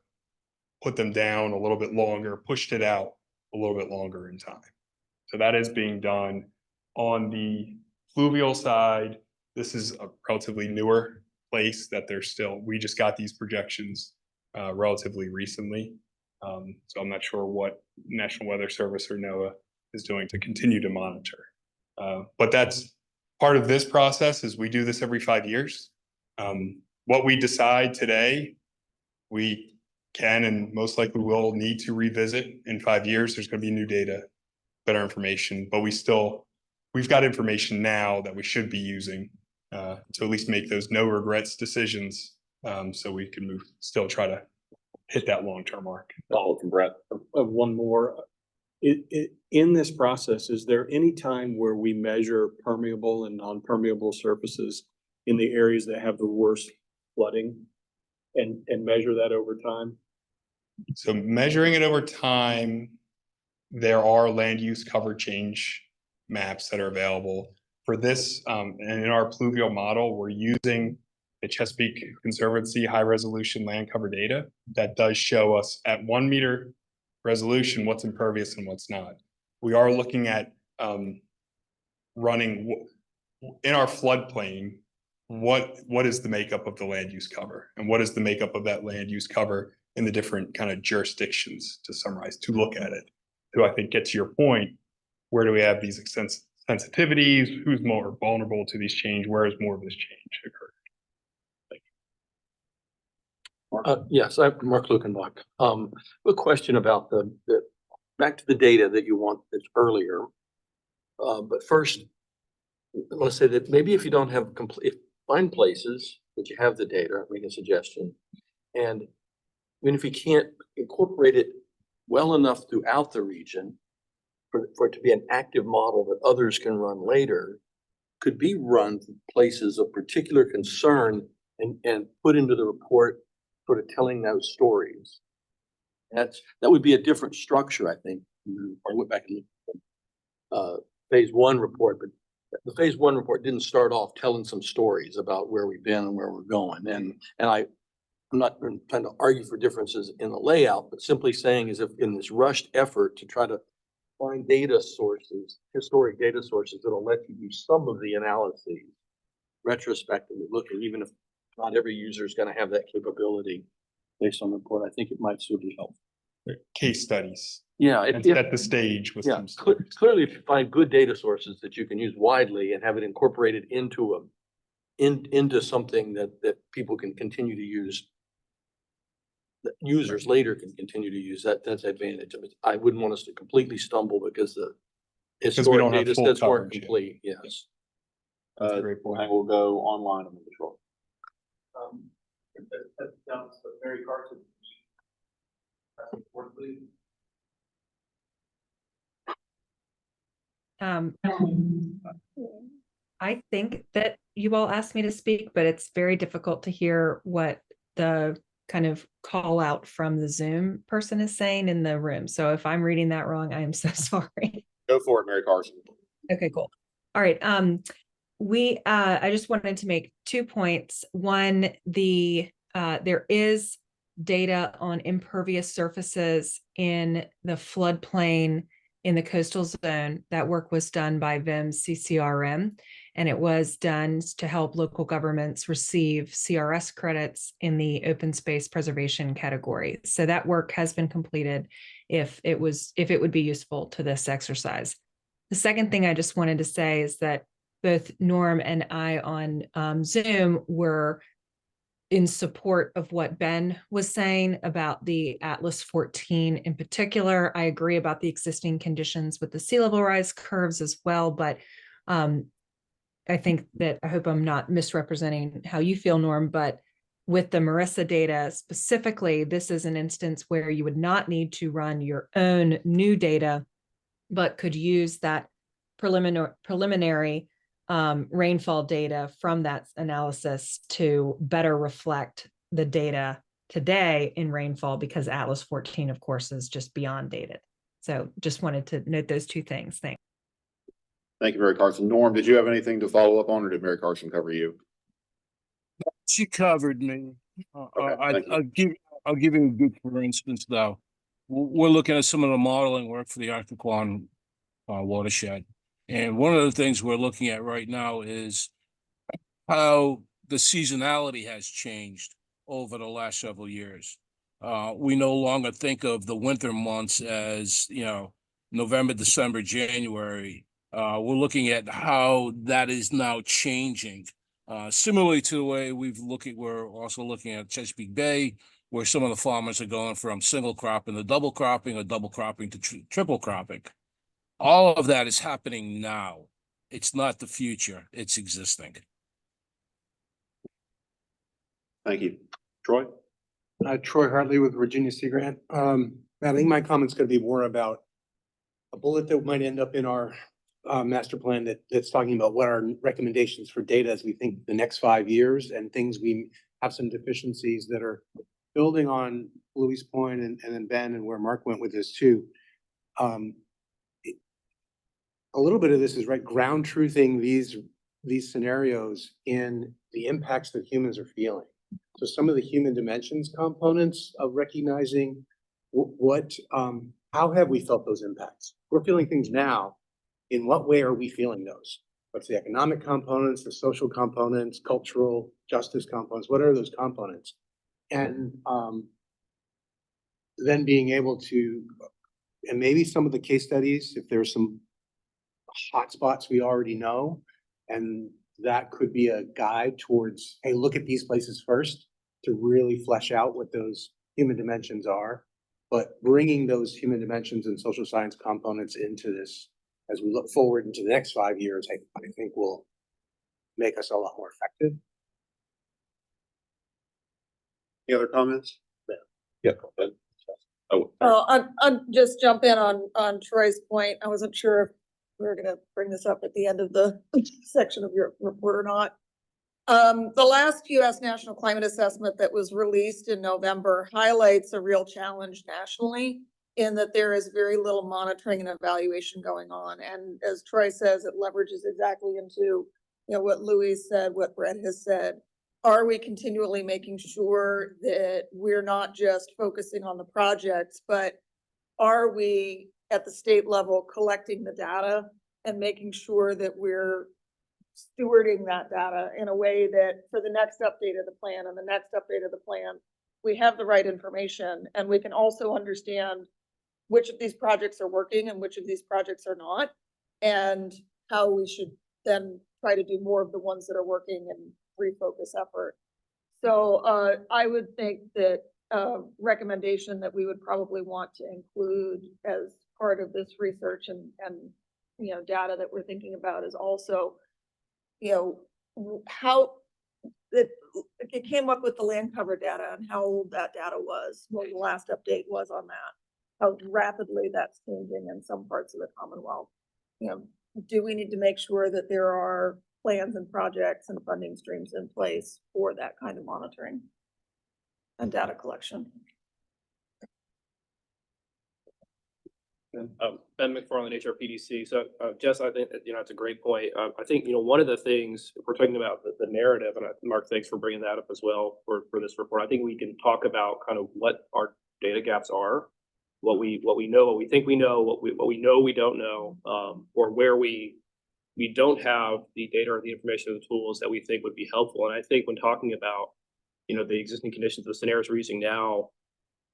put them down a little bit longer, pushed it out a little bit longer in time. So that is being done. On the fluvial side, this is a relatively newer place that we just got these projections relatively recently. So I'm not sure what National Weather Service or NOAA is doing to continue to monitor. But that's part of this process is we do this every 5 years. What we decide today, we can and most likely will need to revisit in 5 years. There's going to be new data, better information, but we've got information now that we should be using to at least make those no regrets decisions. So we can still try to hit that long-term mark. Follow from Brett. One more. In this process, is there any time where we measure permeable and non-permeable surfaces in the areas that have the worst flooding and measure that over time? So measuring it over time, there are land use cover change maps that are available for this. And in our pluvial model, we're using the Chesapeake Conservancy high resolution land cover data that does show us at 1 meter resolution what's impervious and what's not. We are looking at running in our floodplain, what is the makeup of the land use cover and what is the makeup of that land use cover in the different kind of jurisdictions, to summarize, to look at it, to I think get to your point, where do we have these sensitivities, who's more vulnerable to these change, where is more of this change occurred? Yes, I'm Mark Lukenbach. A question about the back to the data that you want that's earlier. But first, I want to say that maybe if you don't have find places that you have the data, make a suggestion. And even if you can't incorporate it well enough throughout the region for it to be an active model that others can run later, could be run to places of particular concern and put into the report, sort of telling those stories. That would be a different structure, I think. I went back and looked at the phase 1 report, but the phase 1 report didn't start off telling some stories about where we've been and where we're going. And I'm not trying to argue for differences in the layout, but simply saying is if in this rushed effort to try to find data sources, historic data sources that'll let you do some of the analyses retrospectively looking, even if not every user is going to have that capability based on the report, I think it might still be helpful. Case studies. Yeah. At the stage with some stories. Clearly, if you find good data sources that you can use widely and have it incorporated into something that people can continue to use, that users later can continue to use, that's advantage of it. I wouldn't want us to completely stumble because the historic data sets weren't complete. Yes. That's a great point. I will go online on the control. Mary Carson. I think that you all asked me to speak, but it's very difficult to hear what the kind of call out from the Zoom person is saying in the room. So if I'm reading that wrong, I am so sorry. Go for it, Mary Carson. Okay, cool. All right. I just wanted to make 2 points. One, there is data on impervious surfaces in the floodplain in the coastal zone. That work was done by VIMS CCRM, and it was done to help local governments receive CRS credits in the open space preservation category. So that work has been completed if it would be useful to this exercise. The second thing I just wanted to say is that both Norm and I on Zoom were in support of what Ben was saying about the Atlas 14 in particular. I agree about the existing conditions with the sea level rise curves as well, but I think that I hope I'm not misrepresenting how you feel, Norm, but with the Marissa data specifically, this is an instance where you would not need to run your own new data, but could use that preliminary rainfall data from that analysis to better reflect the data today in rainfall, because Atlas 14, of course, is just beyond dated. So just wanted to note those two things. Thanks. Thank you, Mary Carson. Norm, did you have anything to follow up on, or did Mary Carson cover you? She covered me. thank you. I'll give you a good, for instance, though. We're looking at some of the modeling work for the Occoquan watershed. And one of the things we're looking at right now is how the seasonality has changed over the last several years. We no longer think of the winter months as, November, December, January. We're looking at how that is now changing. Similarly to the way we're also looking at Chesapeake Bay, where some of the farmers are going from single cropping to double cropping, or double cropping to triple cropping. All of that is happening now. It's not the future, it's existing. Thank you. Troy? Troy Hartley with Virginia Sea Grant. I think my comment's gonna be more about a bullet that might end up in our master plan that's talking about what our recommendations for data as we think the next 5 years, and things we have some deficiencies that are building on Louis' point and then Ben and where Mark went with this too. A little bit of this is ground truthing these scenarios in the impacts that humans are feeling. So some of the human dimensions components of recognizing how have we felt those impacts? We're feeling things now. In what way are we feeling those? What's the economic components, the social components, cultural justice components? What are those components? And then being able to, and maybe some of the case studies, if there's some hotspots we already know, and that could be a guide towards, hey, look at these places first to really flesh out what those human dimensions are. But bringing those human dimensions and social science components into this as we look forward into the next 5 years, I think will make us a lot more effective. Any other comments? Yeah. I'll just jump in on Troy's point. I wasn't sure if we were gonna bring this up at the end of the section of your report or not. The last US National Climate Assessment that was released in November highlights a real challenge nationally, in that there is very little monitoring and evaluation going on. And as Troy says, it leverages exactly into what Louis said, what Brett has said. Are we continually making sure that we're not just focusing on the projects, but are we at the state level collecting the data and making sure that we're stewarding that data in a way that for the next update of the plan and the next update of the plan, we have the right information, and we can also understand which of these projects are working and which of these projects are not, and how we should then try to do more of the ones that are working and refocus effort. So I would think that recommendation that we would probably want to include as part of this research and data that we're thinking about is also, how it came up with the land cover data and how old that data was, what the last update was on that, how rapidly that's changing in some parts of the Commonwealth. Do we need to make sure that there are plans and projects and funding streams in place for that kind of monitoring and data collection? Ben McFarland, HRPDC. So Jess, I think it's a great point. I think one of the things, if we're talking about the narrative, and Mark, thanks for bringing that up as well for this report. I think we can talk about kind of what our data gaps are, what we know, what we think we know, what we know we don't know, or where we don't have the data or the information or the tools that we think would be helpful. And I think when talking about the existing conditions, the scenarios we're using now,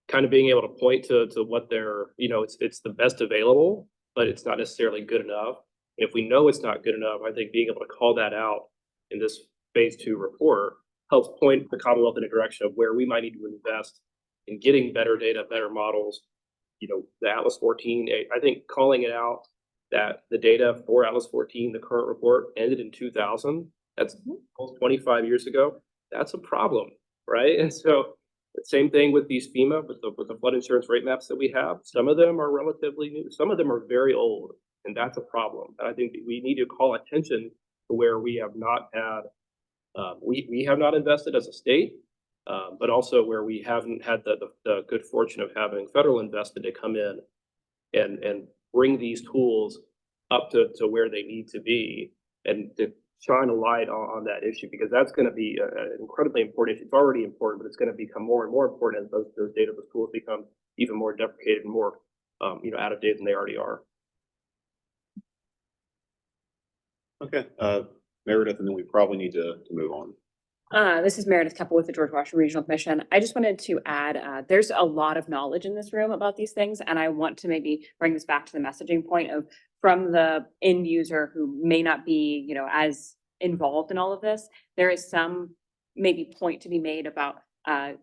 kind of being able to point to what they're, it's the best available, but it's not necessarily good enough. And if we know it's not good enough, I think being able to call that out in this phase 2 report helps point the Commonwealth in a direction of where we might need to invest in getting better data, better models. The Atlas 14, I think calling it out that the data for Atlas 14, the current report, ended in 2000. That's almost 25 years ago. That's a problem, right? And so the same thing with these FEMA, with the flood insurance rate maps that we have. Some of them are relatively new. Some of them are very old. And that's a problem. And I think that we need to call attention to where we have not had, we have not invested as a state, but also where we haven't had the good fortune of having federal investment to come in and bring these tools up to where they need to be and to shine a light on that issue, because that's going to be incredibly important. It's already important, but it's going to become more and more important as those data, those tools become even more deprecated and more, out of date than they already are. Okay, Meredith, and then we probably need to move on. This is Meredith Keppel with the George Washington Regional Commission. I just wanted to add, there's a lot of knowledge in this room about these things, and I want to maybe bring this back to the messaging point of from the end user who may not be, as involved in all of this. There is some maybe point to be made about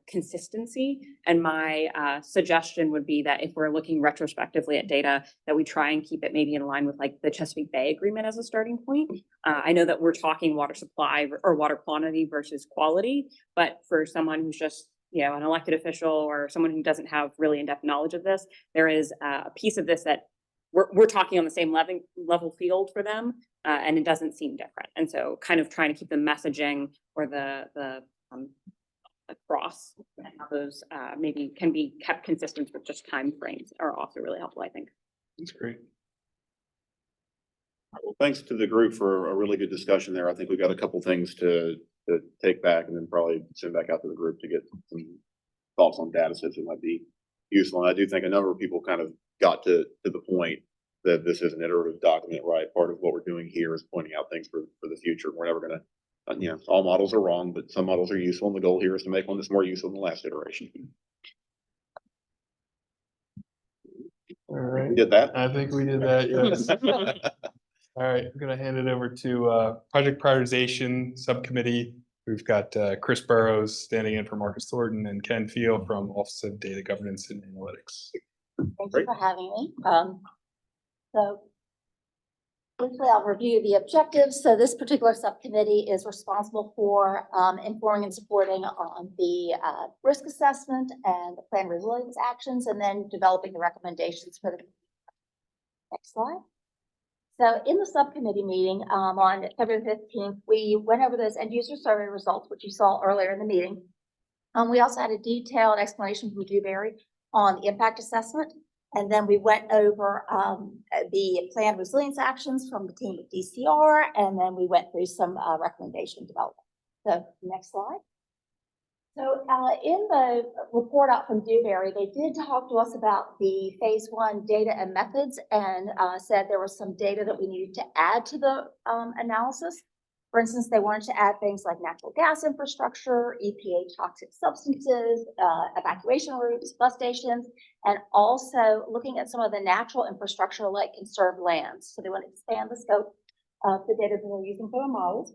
consistency. And my suggestion would be that if we're looking retrospectively at data, that we try and keep it maybe in line with like the Chesapeake Bay Agreement as a starting point. I know that we're talking water supply or water quantity versus quality, but for someone who's just, an elected official or someone who doesn't have really in-depth knowledge of this, there is a piece of this that we're talking on the same level field for them, and it doesn't seem different. And so kind of trying to keep the messaging or the across and how those maybe can be kept consistent with just time frames are also really helpful, I think. That's great. Well, thanks to the group for a really good discussion there. I think we've got a couple things to take back and then probably send back out to the group to get some thoughts on data sets that might be useful. And I do think a number of people kind of got to the point that this is an iterative document, right? Part of what we're doing here is pointing out things for the future. We're never going to, all models are wrong, but some models are useful. And the goal here is to make one that's more useful than the last iteration. All right. We did that. I think we did that, yes. All right, I'm gonna hand it over to Project Prioritization Subcommittee. We've got Chris Burrows standing in for Marcus Thornton and Ken Field from Office of Data Governance and Analytics. Thank you for having me. So briefly, I'll review the objectives. So this particular subcommittee is responsible for informing and supporting on the risk assessment and the plan resilience actions, and then developing the recommendations for the next slide. So in the subcommittee meeting on February 15th, we went over those end user survey results, which you saw earlier in the meeting. We also had a detailed explanation from Dewberry on the impact assessment. And then we went over the plan resilience actions from the team at DCR, and then we went through some recommendation development. So next slide. So in the report out from Dewberry, they did talk to us about the phase 1 data and methods, and said there was some data that we needed to add to the analysis. For instance, they wanted to add things like natural gas infrastructure, EPA toxic substances, evacuation routes, bus stations, and also looking at some of the natural infrastructure like conserved lands. So they want to expand the scope of the data that we're using for the models.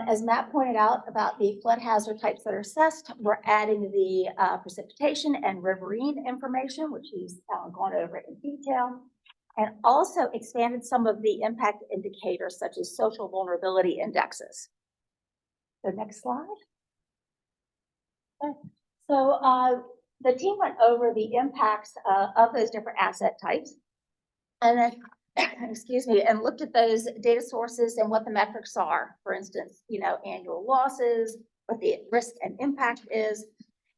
As Matt pointed out about the flood hazard types that are assessed, we're adding the precipitation and riverine information, which he's gone over in detail, and also expanded some of the impact indicators such as social vulnerability indexes. So next slide. Okay. So the team went over the impacts of those different asset types, and then excuse me, and looked at those data sources and what the metrics are. For instance, annual losses, what the risk and impact is.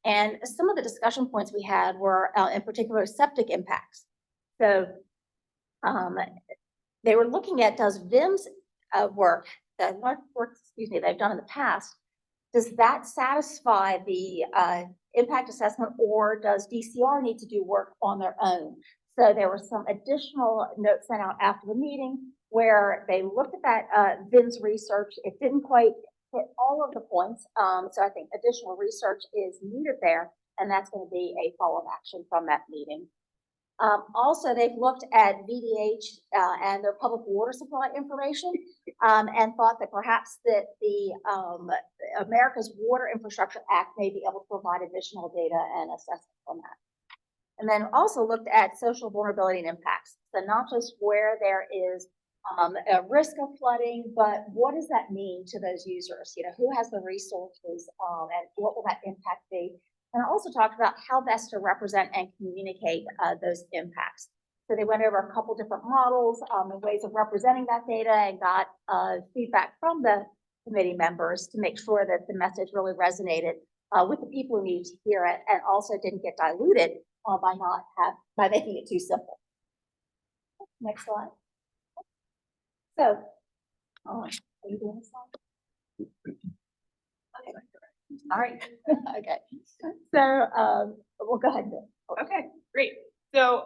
And some of the discussion points we had were in particular septic impacts. So they were looking at, does VIM's work they've done in the past, does that satisfy the impact assessment, or does DCR need to do work on their own? So there were some additional notes sent out after the meeting where they looked at that VIM's research. It didn't quite hit all of the points. So I think additional research is needed there, and that's going to be a follow-up action from that meeting. Also, they've looked at VDH and their public water supply information, and thought that perhaps that the America's Water Infrastructure Act may be able to provide additional data and assessment on that. And then also looked at social vulnerability and impacts. So not just where there is a risk of flooding, but what does that mean to those users? Who has the resources, and what will that impact be? And I also talked about how best to represent and communicate those impacts. So they went over a couple different models, and ways of representing that data and got, feedback from the committee members to make sure that the message really resonated, with the people who needed to hear it and also didn't get diluted, by making it too simple. Next slide. So, are you doing this slide? Okay. All right. Okay. So, we'll go ahead. Okay, great. So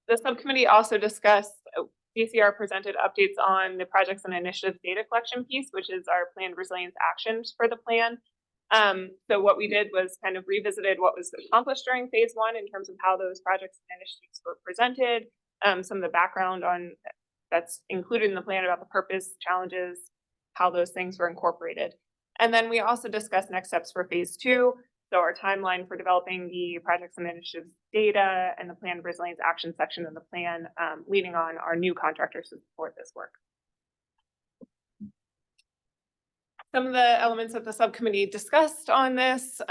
the subcommittee also discussed, DCR presented updates on the projects and initiatives data collection piece, which is our planned resilience actions for the plan. So what we did was kind of revisited what was accomplished during phase one in terms of how those projects and initiatives were presented, some of the background on that's included in the plan about the purpose, challenges, how those things were incorporated. And then we also discussed next steps for phase two. So our timeline for developing the projects and initiatives data and the planned resilience action section of the plan, leading on our new contractors to support this work. Some of the elements that the subcommittee discussed on this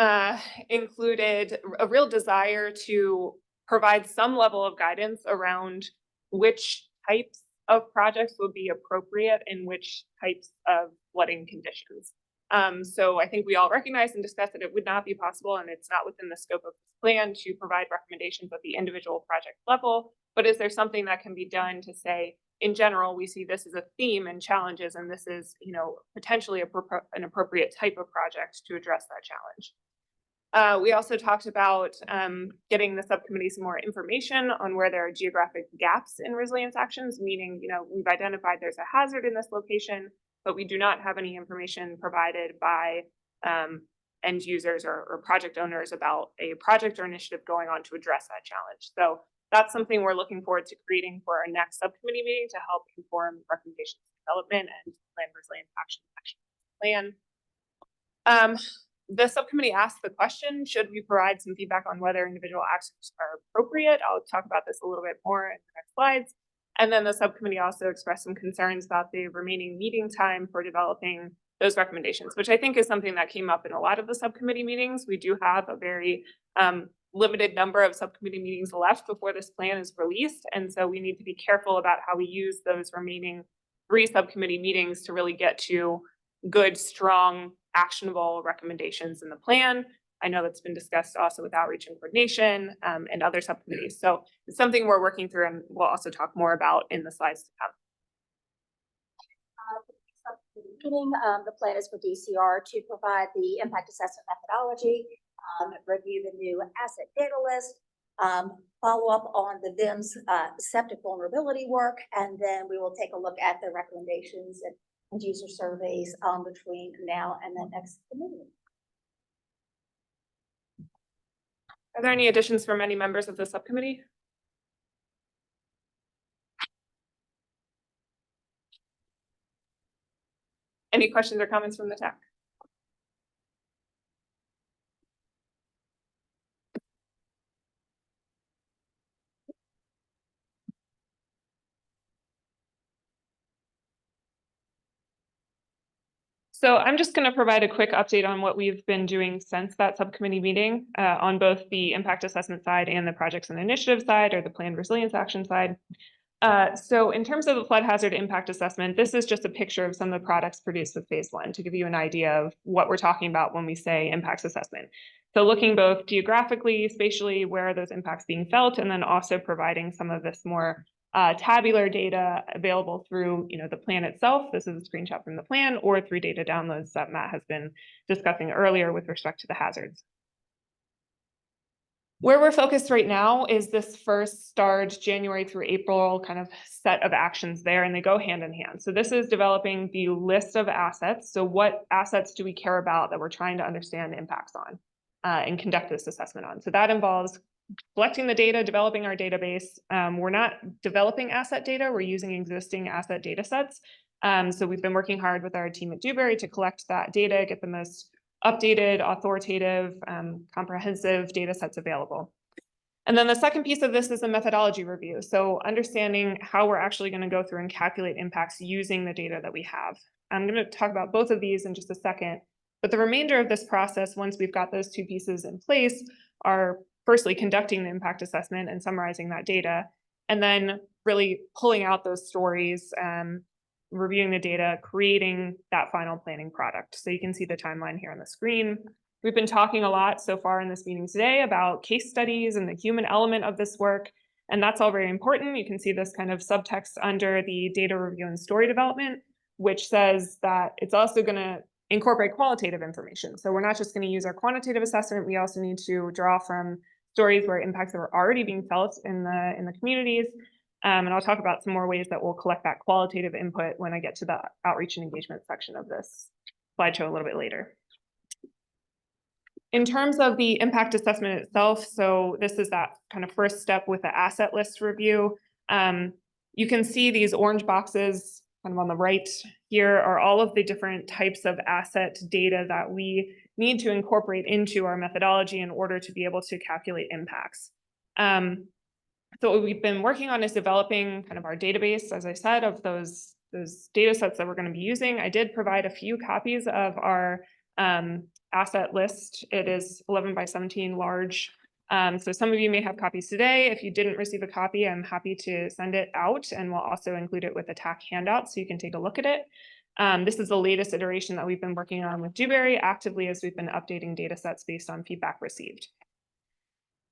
included a real desire to provide some level of guidance around which types of projects would be appropriate in which types of flooding conditions. So I think we all recognize and discuss that it would not be possible, and it's not within the scope of this plan to provide recommendations at the individual project level. But is there something that can be done to say, in general, we see this as a theme and challenges, and this is, potentially an appropriate type of project to address that challenge. We also talked about getting the subcommittee some more information on where there are geographic gaps in resilience actions, meaning, we've identified there's a hazard in this location, but we do not have any information provided by end users or project owners about a project or initiative going on to address that challenge. So that's something we're looking forward to creating for our next subcommittee meeting to help inform recommendations development and plan resilience action plan. The subcommittee asked the question, should we provide some feedback on whether individual actions are appropriate? I'll talk about this a little bit more in the next slides. And then the subcommittee also expressed some concerns about the remaining meeting time for developing those recommendations, which I think is something that came up in a lot of the subcommittee meetings. We do have a very limited number of subcommittee meetings left before this plan is released. And so we need to be careful about how we use those remaining 3 subcommittee meetings to really get to good, strong, actionable recommendations in the plan. I know that's been discussed also with outreach and coordination and other subcommittees. So it's something we're working through, and we'll also talk more about in the slides to come. Meeting, the plan is for DCR to provide the impact assessment methodology, review the new asset data list, follow up on the VIMS septic vulnerability work, and then we will take a look at the recommendations and user surveys between now and the next meeting. Are there any additions from any members of the subcommittee? Any questions or comments from the TAC? So I'm just going to provide a quick update on what we've been doing since that subcommittee meeting on both the impact assessment side and the projects and initiative side, or the planned resilience action side. So in terms of the flood hazard impact assessment, this is just a picture of some of the products produced with phase one to give you an idea of what we're talking about when we say impacts assessment. So looking both geographically, spatially, where are those impacts being felt, and then also providing some of this more tabular data available through the plan itself. This is a screenshot from the plan, or through data downloads that Matt has been discussing earlier with respect to the hazards. Where we're focused right now is this first starred January through April kind of set of actions there, and they go hand in hand. So this is developing the list of assets. So what assets do we care about that we're trying to understand impacts on and conduct this assessment on? So that involves collecting the data, developing our database. We're not developing asset data, we're using existing asset data sets. So we've been working hard with our team at Dewberry to collect that data, get the most updated, authoritative, comprehensive data sets available. And then the second piece of this is a methodology review. So understanding how we're actually going to go through and calculate impacts using the data that we have. I'm going to talk about both of these in just a second, but the remainder of this process, once we've got those 2 pieces in place, are firstly conducting the impact assessment and summarizing that data, and then really pulling out those stories, reviewing the data, creating that final planning product. So you can see the timeline here on the screen. We've been talking a lot so far in this meeting today about case studies and the human element of this work, and that's all very important. You can see this kind of subtext under the data review and story development, which says that it's also going to incorporate qualitative information. So we're not just going to use our quantitative assessment, we also need to draw from stories where impacts are already being felt in the communities. And I'll talk about some more ways that we'll collect that qualitative input when I get to the outreach and engagement section of this slideshow a little bit later. In terms of the impact assessment itself, so this is that kind of first step with the asset list review. You can see these orange boxes kind of on the right here are all of the different types of asset data that we need to incorporate into our methodology in order to be able to calculate impacts. So what we've been working on is developing kind of our database, as I said, of those data sets that we're going to be using. I did provide a few copies of our asset list. It is 11 by 17 large. So some of you may have copies today. If you didn't receive a copy, I'm happy to send it out, and we'll also include it with a TAC handout so you can take a look at it. This is the latest iteration that we've been working on with Dewberry actively as we've been updating data sets based on feedback received.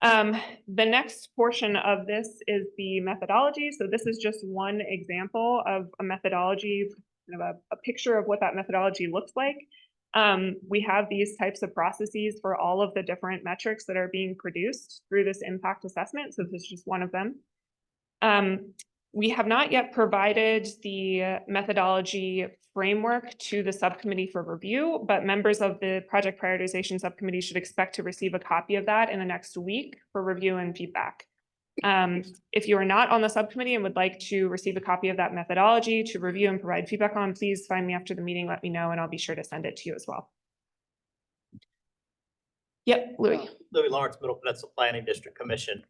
The next portion of this is the methodology. So this is just one example of a methodology, kind of a picture of what that methodology looks like. We have these types of processes for all of the different metrics that are being produced through this impact assessment. So this is just one of them. We have not yet provided the methodology framework to the subcommittee for review, but members of the project prioritization subcommittee should expect to receive a copy of that in the next week for review and feedback. If you are not on the subcommittee and would like to receive a copy of that methodology to review and provide feedback on, please find me after the meeting, let me know, and I'll be sure to send it to you as well. Yep, Louis. Louis Lawrence, Middle Peninsula Planning District Commission.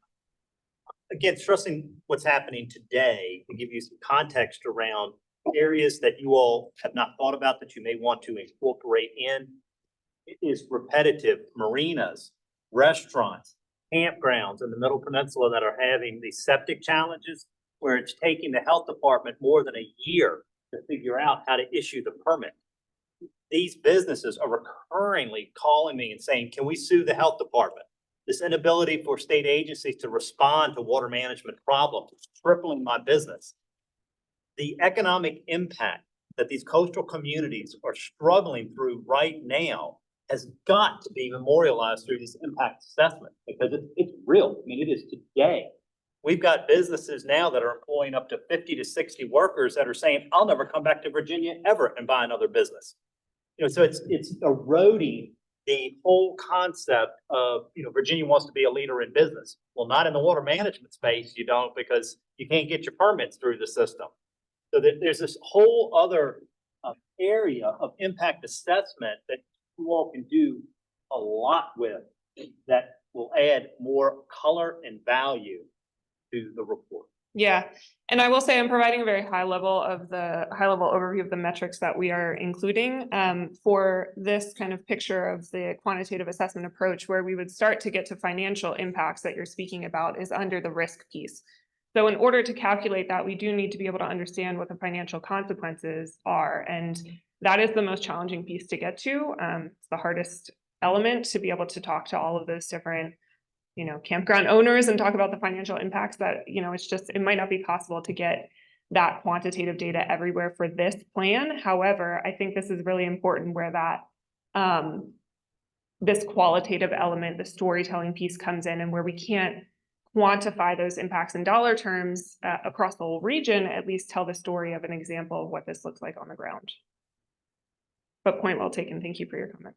Again, stressing what's happening today to give you some context around areas that you all have not thought about that you may want to incorporate in. It is repetitive marinas, restaurants, campgrounds in the Middle Peninsula that are having these septic challenges where it's taking the health department more than a year to figure out how to issue the permit. These businesses are recurringly calling me and saying, can we sue the health department? This inability for state agencies to respond to water management problems is crippling my business. The economic impact that these coastal communities are struggling through right now has got to be memorialized through this impact assessment because it's real. I mean, it is today. We've got businesses now that are employing up to 50 to 60 workers that are saying, I'll never come back to Virginia ever and buy another business. You know, so it's eroding the whole concept of, Virginia wants to be a leader in business. Well, not in the water management space, you don't, because you can't get your permits through the system. So there's this whole other area of impact assessment that you all can do a lot with that will add more color and value to the report. Yeah, and I will say I'm providing a very high level overview of the metrics that we are including for this kind of picture of the quantitative assessment approach, where we would start to get to financial impacts that you're speaking about is under the risk piece. So in order to calculate that, we do need to be able to understand what the financial consequences are. And that is the most challenging piece to get to. It's the hardest element to be able to talk to all of those different campground owners and talk about the financial impacts that, it might not be possible to get that quantitative data everywhere for this plan. However, I think this is really important where that this qualitative element, the storytelling piece comes in, and where we can't quantify those impacts in dollar terms across the whole region, at least tell the story of an example of what this looks like on the ground. But point well taken. Thank you for your comment.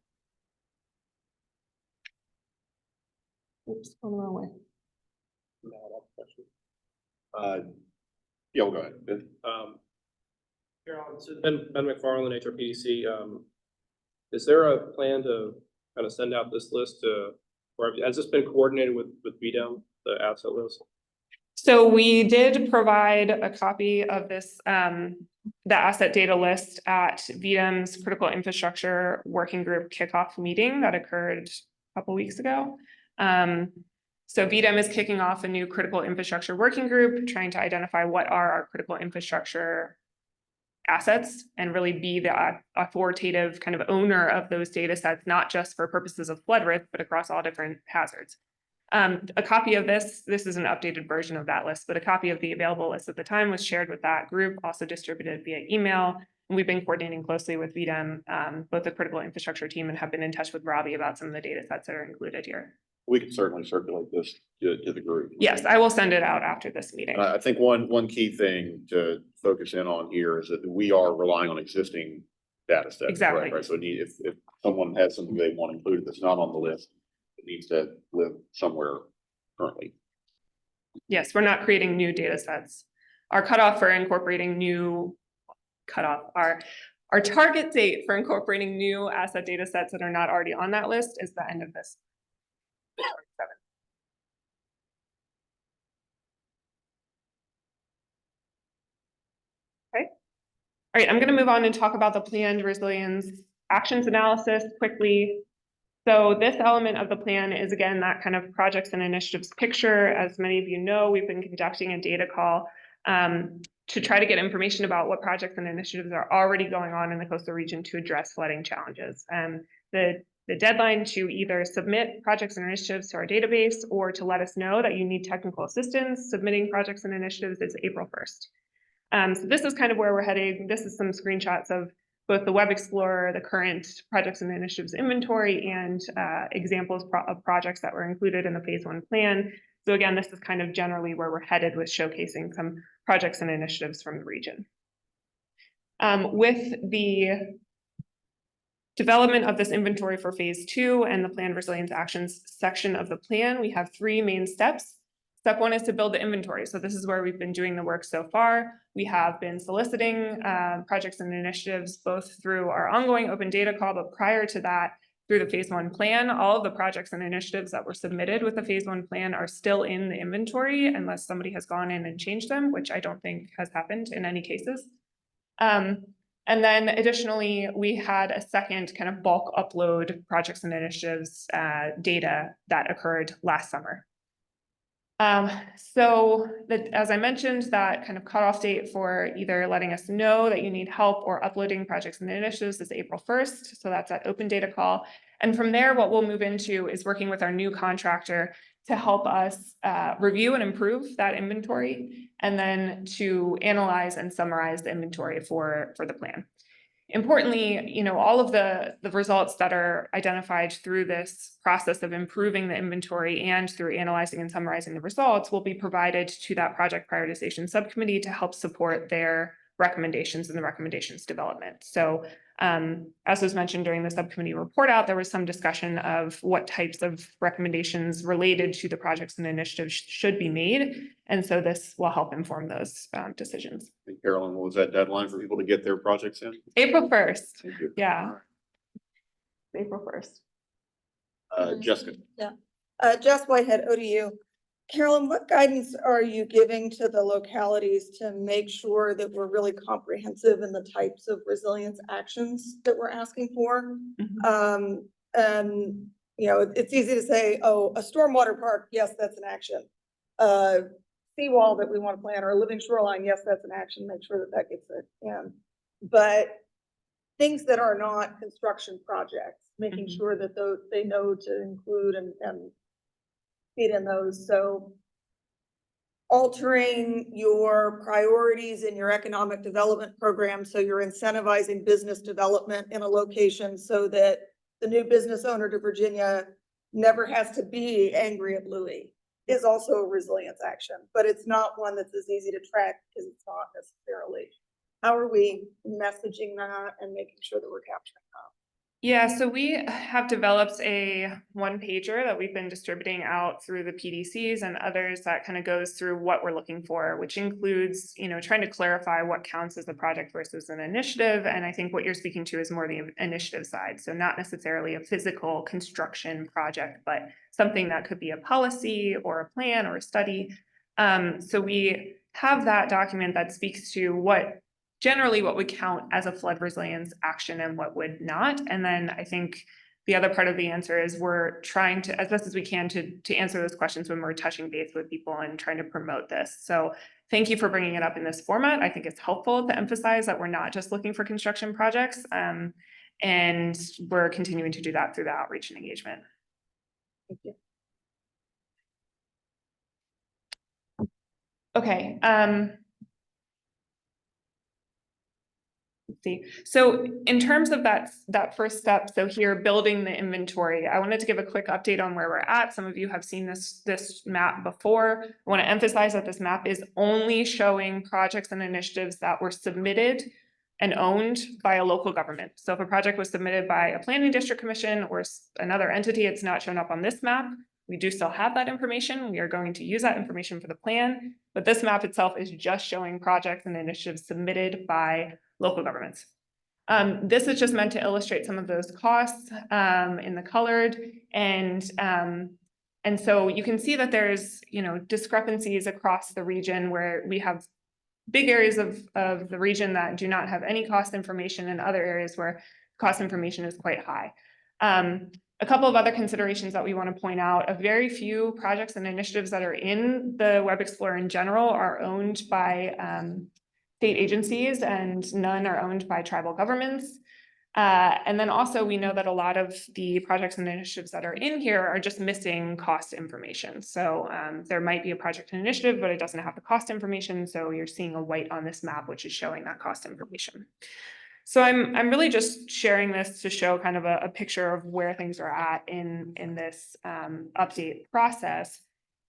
Oops, going the wrong way. Yeah, we'll go ahead. Ben. Carolyn, so Ben McFarland, HRPDC. Is there a plan to kind of send out this list to, or has this been coordinated with VDEM, the asset list? So we did provide a copy of this, the asset data list at VDEM's Critical Infrastructure Working Group kickoff meeting that occurred a couple weeks ago. So VDEM is kicking off a new critical infrastructure working group, trying to identify what are our critical infrastructure assets and really be the authoritative kind of owner of those data sets, not just for purposes of flood risk, but across all different hazards. A copy of this is an updated version of that list, but a copy of the available list at the time was shared with that group, also distributed via email. And we've been coordinating closely with VDEM, both the critical infrastructure team, and have been in touch with Robbie about some of the data sets that are included here. We can certainly circulate this to the group. Yes, I will send it out after this meeting. And I think one key thing to focus in on here is that we are relying on existing data sets. Exactly. Right? So if someone has something they want included that's not on the list, it needs to live somewhere currently. Yes, we're not creating new data sets. Our cutoff for incorporating new our target date for incorporating new asset data sets that are not already on that list is the end of this. Okay. All right, I'm going to move on and talk about the planned resilience actions analysis quickly. So this element of the plan is, again, that kind of projects and initiatives picture. As many of you know, we've been conducting a data call to try to get information about what projects and initiatives are already going on in the coastal region to address flooding challenges. And the deadline to either submit projects and initiatives to our database or to let us know that you need technical assistance submitting projects and initiatives is April 1st. So this is kind of where we're heading. This is some screenshots of both the Web Explorer, the current projects and initiatives inventory, and examples of projects that were included in the phase 1 plan. So again, this is kind of generally where we're headed with showcasing some projects and initiatives from the region. With the development of this inventory for phase 2 and the planned resilience actions section of the plan, we have 3 main steps. Step 1 is to build the inventory. So this is where we've been doing the work so far. We have been soliciting projects and initiatives both through our ongoing open data call, but prior to that, through the phase 1 plan, all of the projects and initiatives that were submitted with the phase 1 plan are still in the inventory unless somebody has gone in and changed them, which I don't think has happened in any cases. And then additionally, we had a second kind of bulk upload projects and initiatives data that occurred last summer. As I mentioned, that kind of cutoff date for either letting us know that you need help or uploading projects and initiatives is April 1st. So that's that open data call. And from there, what we'll move into is working with our new contractor to help us review and improve that inventory, and then to analyze and summarize the inventory for the plan. Importantly, all of the results that are identified through this process of improving the inventory and through analyzing and summarizing the results will be provided to that project prioritization subcommittee to help support their recommendations and the recommendations development. So as was mentioned during the subcommittee report out, there was some discussion of what types of recommendations related to the projects and initiatives should be made. And so this will help inform those decisions. And Carolyn, what was that deadline for people to get their projects in? April 1st. Thank you. Yeah. April 1st. Jessica. Yeah. Jess Whitehead, ODU. Carolyn, what guidance are you giving to the localities to make sure that we're really comprehensive in the types of resilience actions that we're asking for? And it's easy to say, oh, a stormwater park, yes, that's an action. Seawall that we want to plan, or a living shoreline, yes, that's an action. Make sure that that gets it in. But things that are not construction projects, making sure that those they know to include and feed in those. So altering your priorities in your economic development program, so you're incentivizing business development in a location so that the new business owner to Virginia never has to be angry at Louis, is also a resilience action, but it's not one that's as easy to track because it's not necessarily. How are we messaging that and making sure that we're capturing that? Yeah, so we have developed a one-pager that we've been distributing out through the PDCs and others that kind of goes through what we're looking for, which includes, trying to clarify what counts as a project versus an initiative. And I think what you're speaking to is more the initiative side. So not necessarily a physical construction project, but something that could be a policy or a plan or a study. So we have that document that speaks to what would count as a flood resilience action and what would not. And then I think the other part of the answer is we're trying to, as best as we can, to answer those questions when we're touching base with people and trying to promote this. So thank you for bringing it up in this format. I think it's helpful to emphasize that we're not just looking for construction projects. And we're continuing to do that through the outreach and engagement. Thank you. Okay. Let's see. So in terms of that first step, so here building the inventory, I wanted to give a quick update on where we're at. Some of you have seen this map before. I want to emphasize that this map is only showing projects and initiatives that were submitted and owned by a local government. So if a project was submitted by a planning district commission or another entity, it's not shown up on this map. We do still have that information. We are going to use that information for the plan, but this map itself is just showing projects and initiatives submitted by local governments. This is just meant to illustrate some of those costs in the colored, and so you can see that there's discrepancies across the region where we have big areas of the region that do not have any cost information and other areas where cost information is quite high. A couple of other considerations that we want to point out, a very few projects and initiatives that are in the Web Explorer in general are owned by state agencies, and none are owned by tribal governments. And then also we know that a lot of the projects and initiatives that are in here are just missing cost information. So there might be a project and initiative, but it doesn't have the cost information. So you're seeing a white on this map, which is showing that cost information. So I'm really just sharing this to show kind of a picture of where things are at in this update process,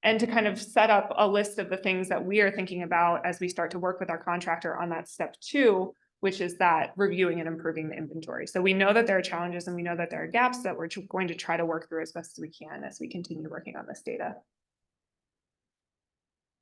and to kind of set up a list of the things that we are thinking about as we start to work with our contractor on that step 2, which is that reviewing and improving the inventory. So we know that there are challenges and we know that there are gaps that we're going to try to work through as best as we can as we continue working on this data.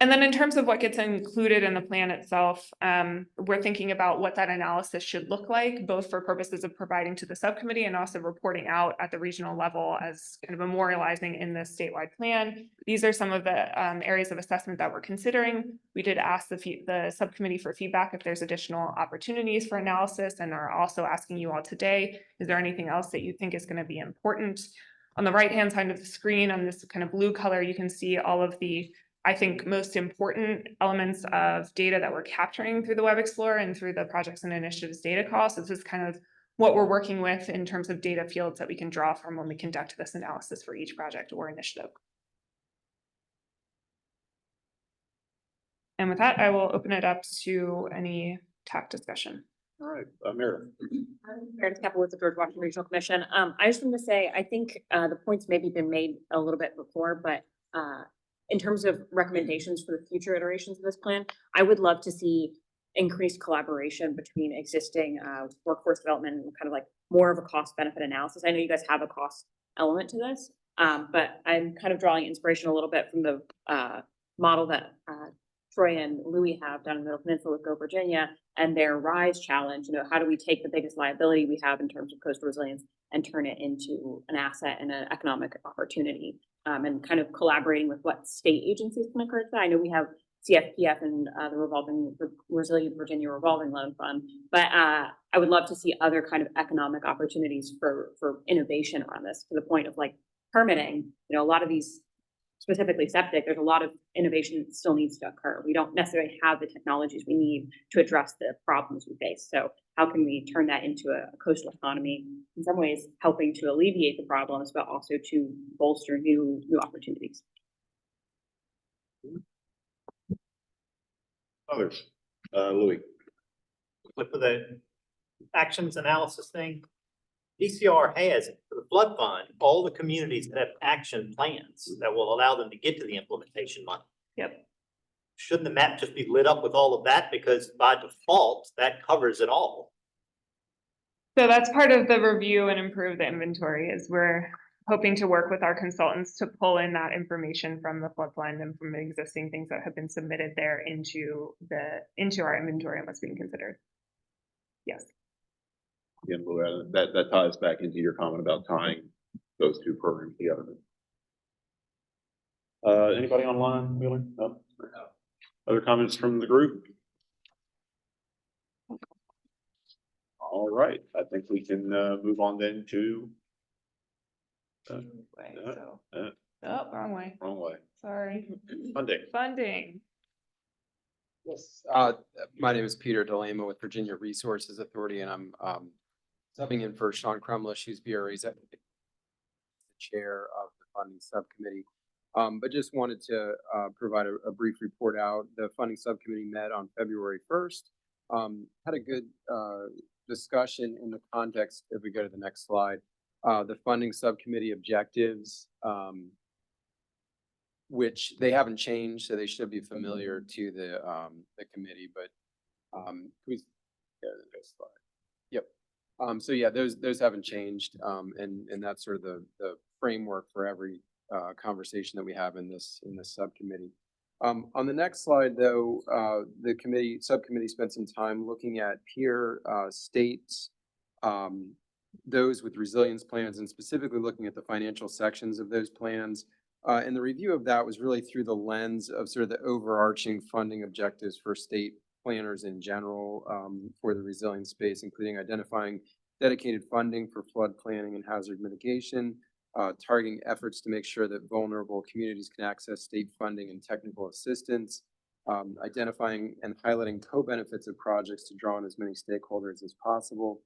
And then in terms of what gets included in the plan itself, we're thinking about what that analysis should look like, both for purposes of providing to the subcommittee and also reporting out at the regional level as kind of memorializing in this statewide plan. These are some of the areas of assessment that we're considering. We did ask the subcommittee for feedback if there's additional opportunities for analysis, and are also asking you all today, is there anything else that you think is going to be important? On the right-hand side of the screen, on this kind of blue color, you can see all of the, I think, most important elements of data that we're capturing through the Web Explorer and through the projects and initiatives data call. So this is kind of what we're working with in terms of data fields that we can draw from when we conduct this analysis for each project or initiative. And with that, I will open it up to any TAC discussion. All right, Meredith. Meredith Keppel with the George Washington Regional Commission. I just want to say, I think the points maybe been made a little bit before, but in terms of recommendations for the future iterations of this plan, I would love to see increased collaboration between existing workforce development and kind of like more of a cost benefit analysis. I know you guys have a cost element to this, but I'm kind of drawing inspiration a little bit from the model that Troy and Louis have down in the Middle Peninsula with Go Virginia and their RISE challenge. How do we take the biggest liability we have in terms of coastal resilience and turn it into an asset and an economic opportunity, and kind of collaborating with what state agencies can encourage that. I know we have CFPF and the Resilient Virginia Revolving Loan Fund, but I would love to see other kind of economic opportunities for innovation around this, to the point of like permitting. A lot of these, specifically septic, there's a lot of innovation that still needs to occur. We don't necessarily have the technologies we need to address the problems we face. So how can we turn that into a coastal economy, in some ways helping to alleviate the problems, but also to bolster new opportunities? Others, Louis. With the actions analysis thing, DCR has, for the flood fund, all the communities that have action plans that will allow them to get to the implementation money. Yep. Shouldn't the map just be lit up with all of that? Because by default, that covers it all. So that's part of the review and improve the inventory, is we're hoping to work with our consultants to pull in that information from the flood fund and from the existing things that have been submitted there into our inventory and what's being considered. Yes. Again, that ties back into your comment about tying those two programs together. Anybody online, Wheeler? No? Other comments from the group? All right, I think we can move on then to Way, uh, so, uh, oh, wrong way, Wrong way. sorry. Funding. Funding. Yes, my name is Peter DeLama with Virginia Resources Authority, and I'm subbing in for Sean Crumlish, who's VRA's chair of the funding subcommittee. But just wanted to provide a brief report out. The funding subcommittee met on February 1st. Had a good discussion in the context, if we go to the next slide, the funding subcommittee objectives, which they haven't changed, so they should be familiar to the committee, but can we go to the next slide? Yep. So yeah, those haven't changed. And that's sort of the framework for every conversation that we have in this subcommittee. On the next slide, though, the subcommittee spent some time looking at peer states, those with resilience plans, and specifically looking at the financial sections of those plans. And the review of that was really through the lens of sort of the overarching funding objectives for state planners in general, for the resilience space, including identifying dedicated funding for flood planning and hazard mitigation, targeting efforts to make sure that vulnerable communities can access state funding and technical assistance, identifying and highlighting co-benefits of projects to draw in as many stakeholders as possible,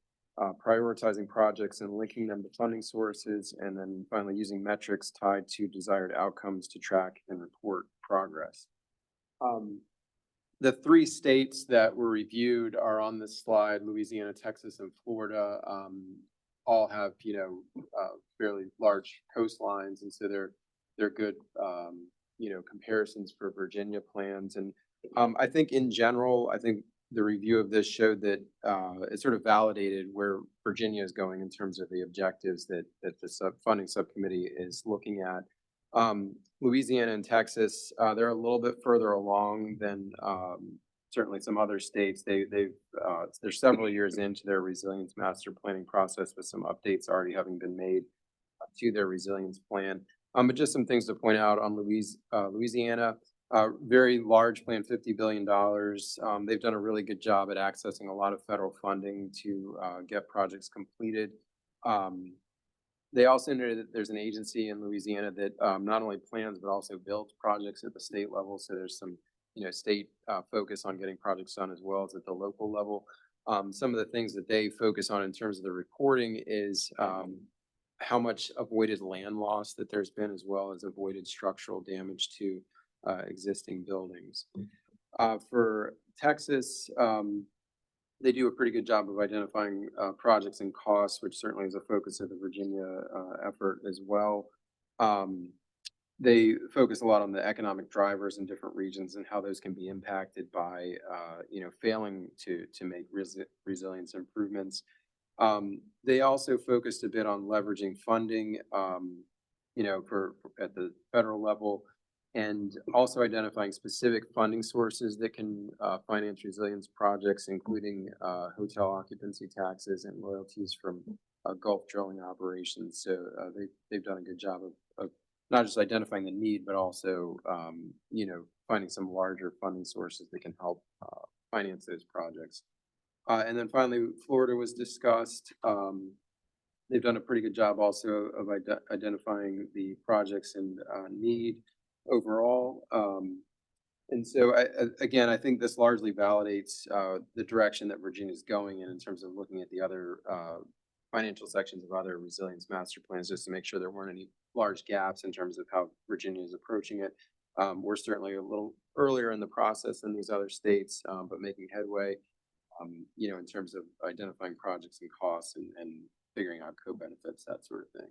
prioritizing projects and linking them to funding sources, and then finally using metrics tied to desired outcomes to track and report progress. The 3 states that were reviewed are on this slide: Louisiana, Texas, and Florida. All have, fairly large coastlines, and so they're good, comparisons for Virginia plans. And I think in general, I think the review of this showed that it sort of validated where Virginia is going in terms of the objectives that the funding subcommittee is looking at. Louisiana and Texas, they're a little bit further along than certainly some other states. They're several years into their resilience master planning process, with some updates already having been made to their resilience plan. But just some things to point out on Louisiana. Very large plan, $50 billion. They've done a really good job at accessing a lot of federal funding to get projects completed. They also noted that there's an agency in Louisiana that not only plans but also builds projects at the state level. So there's some, state focus on getting projects done as well as at the local level. Some of the things that they focus on in terms of the reporting is how much avoided land loss that there's been, as well as avoided structural damage to existing buildings. For Texas, they do a pretty good job of identifying projects and costs, which certainly is a focus of the Virginia effort as well. They focus a lot on the economic drivers in different regions and how those can be impacted by, failing to make resilience improvements. They also focused a bit on leveraging funding, for at the federal level, and also identifying specific funding sources that can finance resilience projects, including hotel occupancy taxes and royalties from Gulf drilling operations. So they've done a good job of not just identifying the need, but also, finding some larger funding sources that can help finance those projects. And then finally, Florida was discussed. They've done a pretty good job also of identifying the projects and need overall. And so again, I think this largely validates the direction that Virginia is going in terms of looking at the other financial sections of other resilience master plans, just to make sure there weren't any large gaps in terms of how Virginia is approaching it. We're certainly a little earlier in the process than these other states, but making headway, in terms of identifying projects and costs and figuring out co-benefits, that sort of thing.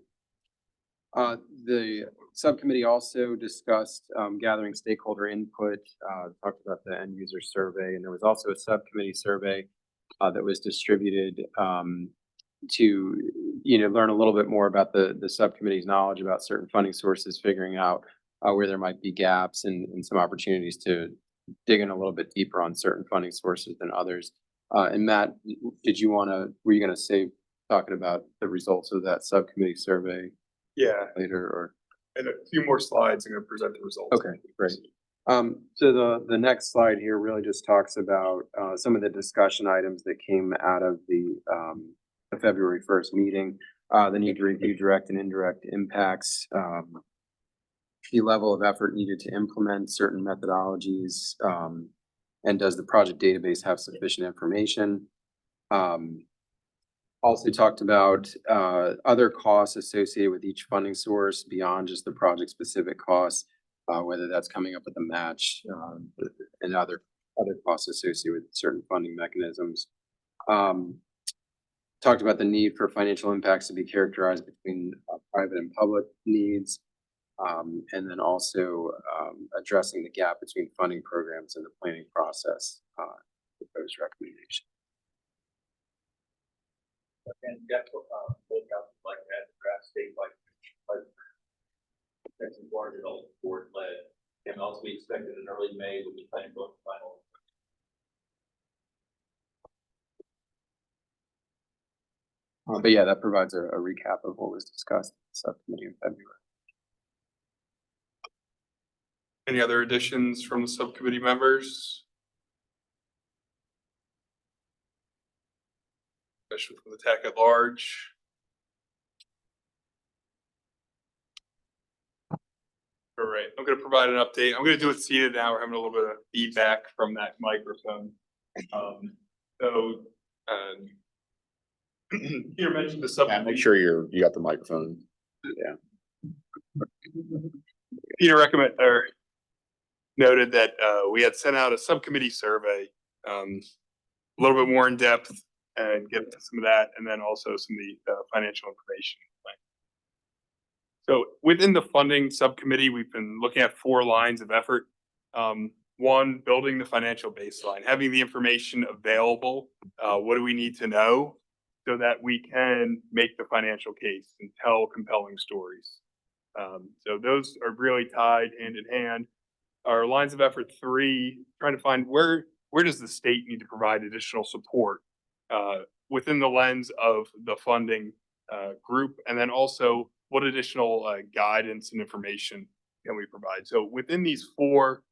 The subcommittee also discussed gathering stakeholder input, talked about the end user survey, and there was also a subcommittee survey that was distributed to learn a little bit more about the subcommittee's knowledge about certain funding sources, figuring out where there might be gaps and some opportunities to dig in a little bit deeper on certain funding sources than others. And Matt, were you gonna say, talking about the results of that subcommittee survey? Yeah, later, or? and a few more slides, I'm gonna present the results. Okay, great. So the next slide here really just talks about some of the discussion items that came out of the February 1st meeting. the need to review direct and indirect impacts, the level of effort needed to implement certain methodologies, and does the project database have sufficient information? Also talked about other costs associated with each funding source beyond just the project-specific costs, whether that's coming up with a match and other costs associated with certain funding mechanisms. Talked about the need for financial impacts to be characterized between private and public needs, and then also addressing the gap between funding programs and the planning process. Proposed recommendation. And that's what, like that draft state like that's important board led, and also be expected in early May with the planning book final. But yeah, that provides a recap of what was discussed in the subcommittee in February. Any other additions from the subcommittee members? Especially from the TAC at large. All right, I'm going to provide an update. I'm going to do it seated now. We're having a little bit of feedback from that microphone. Peter mentioned the subcommittee. Make sure you got the microphone. Yeah. Peter noted that we had sent out a subcommittee survey, a little bit more in depth, and get to some of that, and then also some of the financial information. So within the funding subcommittee, we've been looking at 4 lines of effort. One, building the financial baseline, having the information available. What do we need to know so that we can make the financial case and tell compelling stories? So those are really tied hand in hand. Our lines of effort 3, trying to find where does the state need to provide additional support within the lens of the funding group, and then also what additional guidance and information can we provide? So within these 4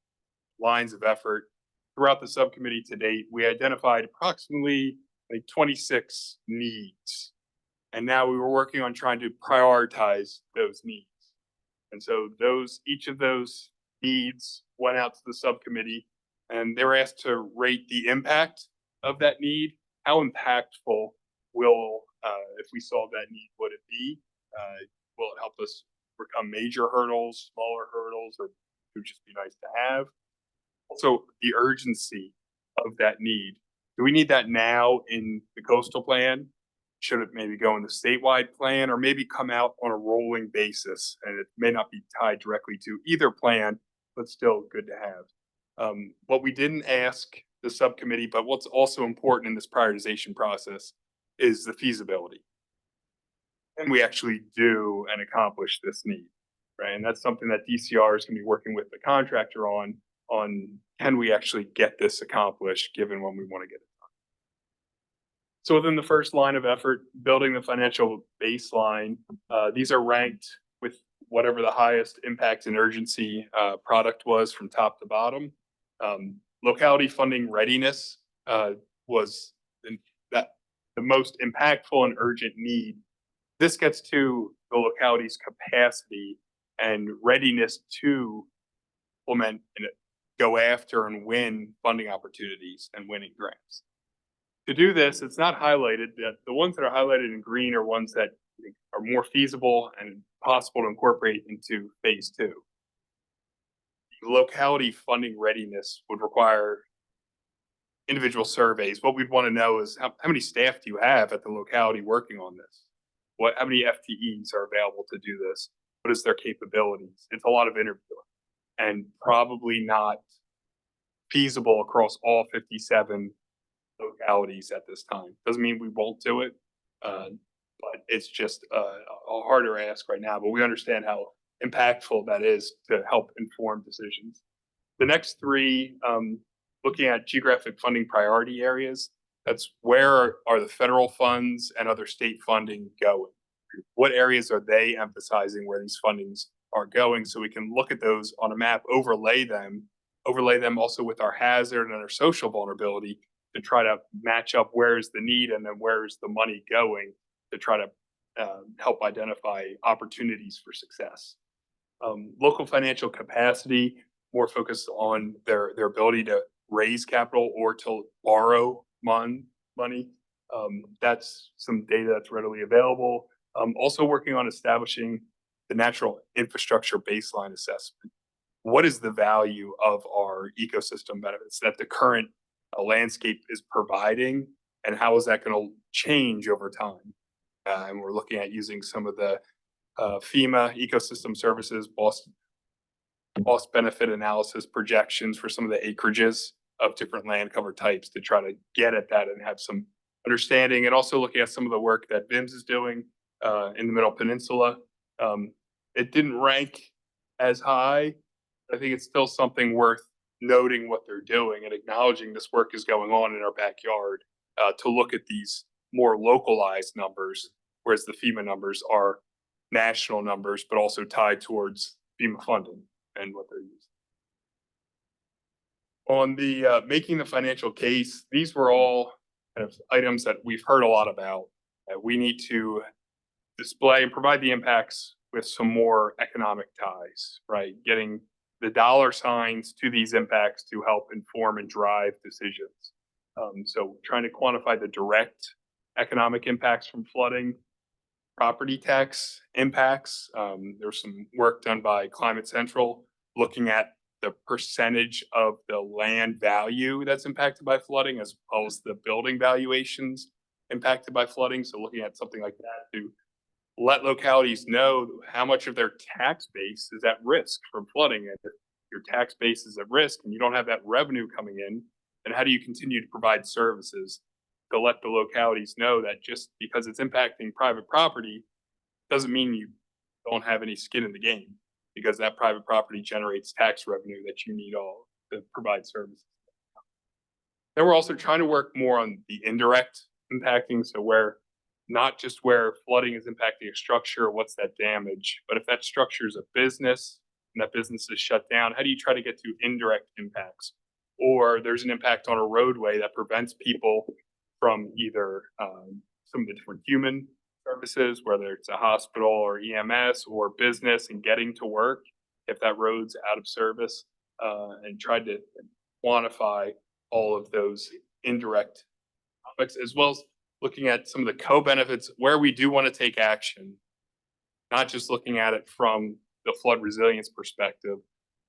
lines of effort throughout the subcommittee to date, we identified approximately 26 needs. And now we were working on trying to prioritize those needs. And so each of those needs went out to the subcommittee, and they were asked to rate the impact of that need. How impactful will, if we solve that need, would it be? Will it help us overcome major hurdles, smaller hurdles, or it would just be nice to have? Also, the urgency of that need. Do we need that now in the coastal plan? Should it maybe go in the statewide plan, or maybe come out on a rolling basis? And it may not be tied directly to either plan, but still good to have. What we didn't ask the subcommittee, but what's also important in this prioritization process is the feasibility. Can we actually do and accomplish this need, right? And that's something that DCR is going to be working with the contractor on can we actually get this accomplished given when we want to get it done. So within the first line of effort, building the financial baseline, these are ranked with whatever the highest impact and urgency product was from top to bottom. Locality funding readiness was the most impactful and urgent need. This gets to the locality's capacity and readiness to implement and go after and win funding opportunities and winning grants. To do this, it's not highlighted. The ones that are highlighted in green are ones that are more feasible and possible to incorporate into phase 2. Locality funding readiness would require individual surveys. What we'd want to know is how many staff do you have at the locality working on this? How many FTEs are available to do this? What is their capabilities? It's a lot of interviewing and probably not feasible across all 57 localities at this time. Doesn't mean we won't do it, but it's just a harder ask right now. But we understand how impactful that is to help inform decisions. The next 3, looking at geographic funding priority areas, that's where are the federal funds and other state funding going? What areas are they emphasizing where these fundings are going, so we can look at those on a map, overlay them also with our hazard and our social vulnerability to try to match up where is the need and then where is the money going to try to help identify opportunities for success. Local financial capacity, more focused on their ability to raise capital or to borrow money. That's some data that's readily available. Also working on establishing the natural infrastructure baseline assessment. What is the value of our ecosystem benefits that the current landscape is providing, and how is that going to change over time? And we're looking at using some of the FEMA ecosystem services, cost benefit analysis projections for some of the acreages of different land cover types to try to get at that and have some understanding, and also looking at some of the work that VIMS is doing in the Middle Peninsula. It didn't rank as high. I think it's still something worth noting what they're doing and acknowledging this work is going on in our backyard to look at these more localized numbers, whereas the FEMA numbers are national numbers, but also tied towards FEMA funding and what they're using. On the making the financial case, these were all kind of items that we've heard a lot about. We need to display and provide the impacts with some more economic ties, right? Getting the dollar signs to these impacts to help inform and drive decisions. So trying to quantify the direct economic impacts from flooding, property tax impacts. There's some work done by Climate Central looking at the percentage of the land value that's impacted by flooding, as well as the building valuations impacted by flooding. So looking at something like that to let localities know how much of their tax base is at risk from flooding. And if your tax base is at risk and you don't have that revenue coming in, then how do you continue to provide services to let the localities know that just because it's impacting private property doesn't mean you don't have any skin in the game, because that private property generates tax revenue that you need all to provide services. Then we're also trying to work more on the indirect impacting, so where not just where flooding is impacting a structure, what's that damage, but if that structure is a business and that business is shut down, how do you try to get to indirect impacts? Or there's an impact on a roadway that prevents people from either some of the different human services, whether it's a hospital or EMS or business, and getting to work if that road's out of service, and tried to quantify all of those indirect topics, as well as looking at some of the co-benefits where we do want to take action, not just looking at it from the flood resilience perspective,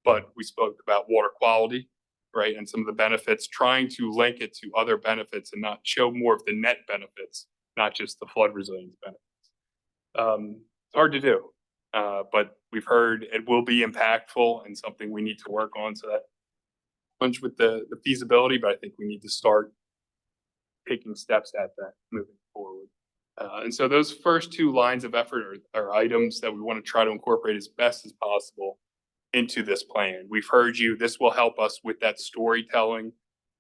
but we spoke about water quality, right? And some of the benefits, trying to link it to other benefits and not show more of the net benefits, not just the flood resilience benefits. It's hard to do, but we've heard it will be impactful and something we need to work on. So that punch with the feasibility, but I think we need to start taking steps at that moving forward. And so those first two lines of effort are items that we want to try to incorporate as best as possible into this plan. We've heard you. This will help us with that storytelling,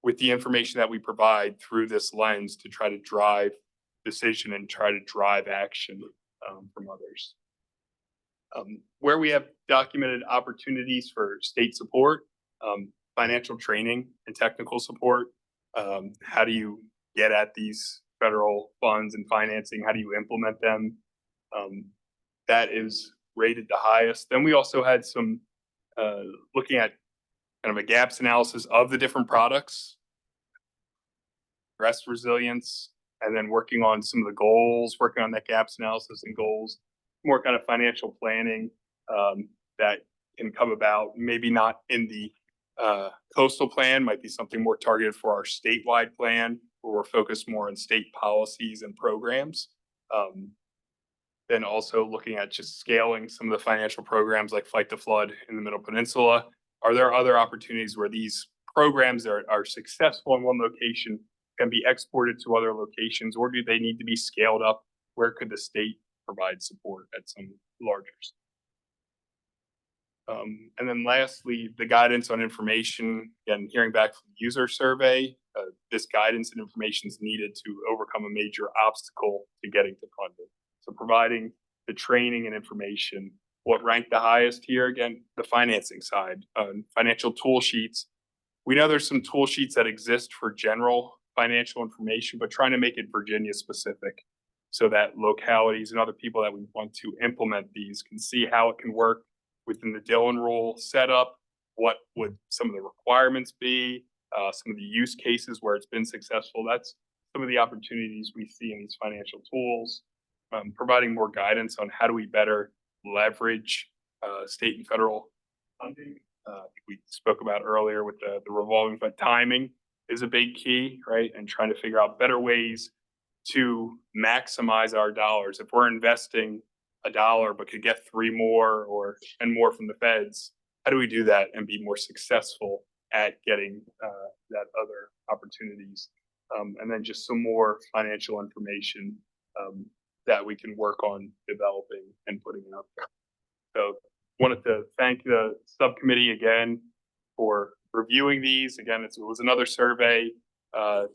with the information that we provide through this lens to try to drive decision and try to drive action from others. Where we have documented opportunities for state support, financial training and technical support. How do you get at these federal funds and financing? How do you implement them? That is rated the highest. Then we also had some looking at kind of a gaps analysis of the different products, rest resilience, and then working on some of the goals, working on that gaps analysis and goals, more kind of financial planning that can come about, maybe not in the coastal plan, might be something more targeted for our statewide plan, where we're focused more on state policies and programs. Then also looking at just scaling some of the financial programs like Fight the Flood in the Middle Peninsula. Are there other opportunities where these programs are successful in one location can be exported to other locations, or do they need to be scaled up? Where could the state provide support at some larger scale? And then lastly, the guidance on information, again, hearing back from the user survey, this guidance and information is needed to overcome a major obstacle to getting to funding. So providing the training and information. What ranked the highest here? Again, the financing side, financial tool sheets. We know there's some tool sheets that exist for general financial information, but trying to make it Virginia specific. so that localities and other people that we want to implement these can see how it can work within the Dillon rule setup. What would some of the requirements be? Some of the use cases where it's been successful. That's some of the opportunities we see in these financial tools. Providing more guidance on how do we better leverage state and federal funding. We spoke about earlier with the revolving, but timing is a big key, right? And trying to figure out better ways to maximize our dollars. If we're investing $1 but could get 3 more and more from the feds, how do we do that and be more successful at getting that other opportunities? And then just some more financial information that we can work on developing and putting out there. So wanted to thank the subcommittee again for reviewing these. Again, it was another survey.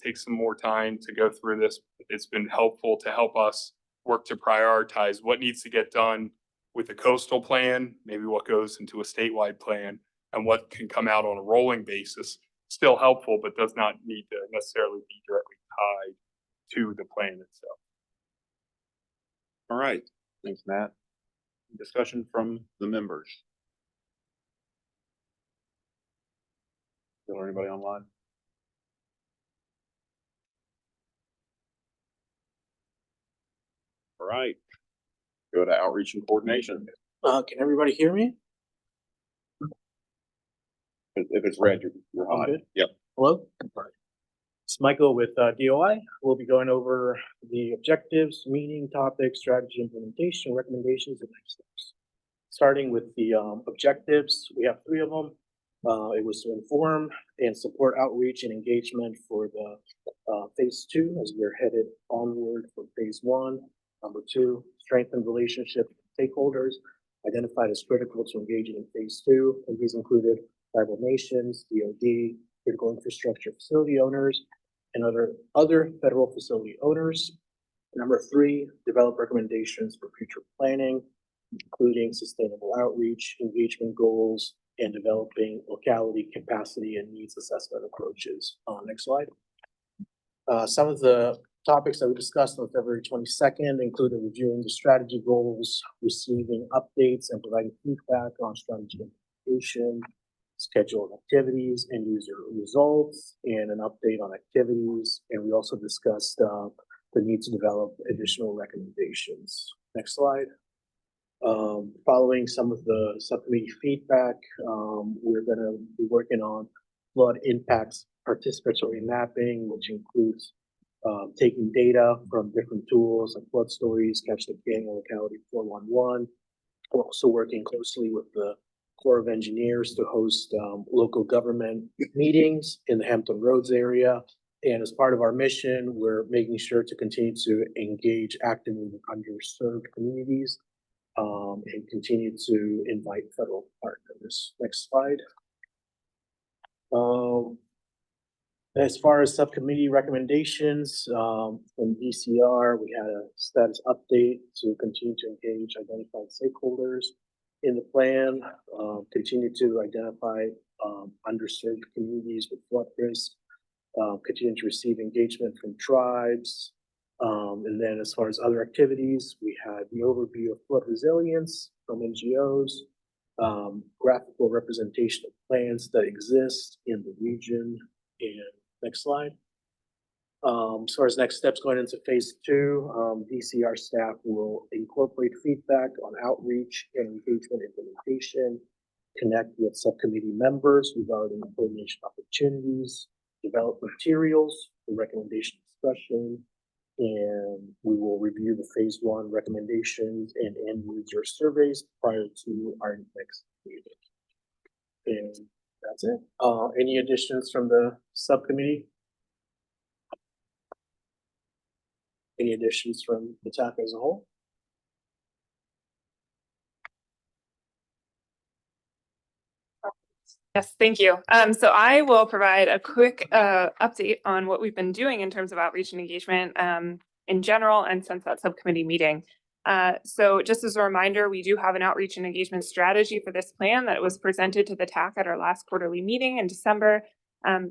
Take some more time to go through this. It's been helpful to help us work to prioritize what needs to get done with the coastal plan, maybe what goes into a statewide plan, and what can come out on a rolling basis. Still helpful, but does not need to necessarily be directly tied to the plan itself. All right, thanks, Matt. Discussion from the members. Is there anybody online? All right, go to outreach and coordination. Can everybody hear me? If it's red, you're on. Good. Yep. Hello? It's Michael with DOI. We'll be going over the objectives, meeting topics, strategy implementation, recommendations, and next steps. Starting with the objectives, we have 3 of them. It was to inform and support outreach and engagement for the phase 2 as we're headed onward for phase 1. Number 2, strengthen relationships with stakeholders identified as critical to engaging in phase 2. And these included tribal nations, DoD, critical infrastructure facility owners, and other federal facility owners. Number 3, develop recommendations for future planning, including sustainable outreach, engagement goals, and developing locality capacity and needs assessment approaches. Next slide. Some of the topics that we discussed on February 22nd included reviewing the strategy goals, receiving updates and providing feedback on strategy implementation, schedule of activities and user results, and an update on activities. And we also discussed the need to develop additional recommendations. Next slide. Following some of the subcommittee feedback, we're going to be working on flood impacts participatory mapping, which includes taking data from different tools like flood stories, Catch the King, and Locality 411. We're also working closely with the Corps of Engineers to host local government meetings in the Hampton Roads area. And as part of our mission, we're making sure to continue to engage actively with underserved communities and continue to invite federal partners. Next slide. As far as subcommittee recommendations from DCR, we had a status update to continue to engage identified stakeholders in the plan, continue to identify underserved communities with flood risk, continue to receive engagement from tribes. And then as far as other activities, we had the overview of flood resilience from NGOs, graphical representation of plans that exist in the region. And next slide. As far as next steps going into phase 2, DCR staff will incorporate feedback on outreach and engagement implementation, connect with subcommittee members regarding coordination opportunities, develop materials for recommendation discussion, and we will review the phase 1 recommendations and end user surveys prior to our next meeting. And that's it. Any additions from the subcommittee? Any additions from the TAC as a whole? Yes, thank you. So I will provide a quick update on what we've been doing in terms of outreach and engagement in general and since that subcommittee meeting. So just as a reminder, we do have an outreach and engagement strategy for this plan that was presented to the TAC at our last quarterly meeting in December.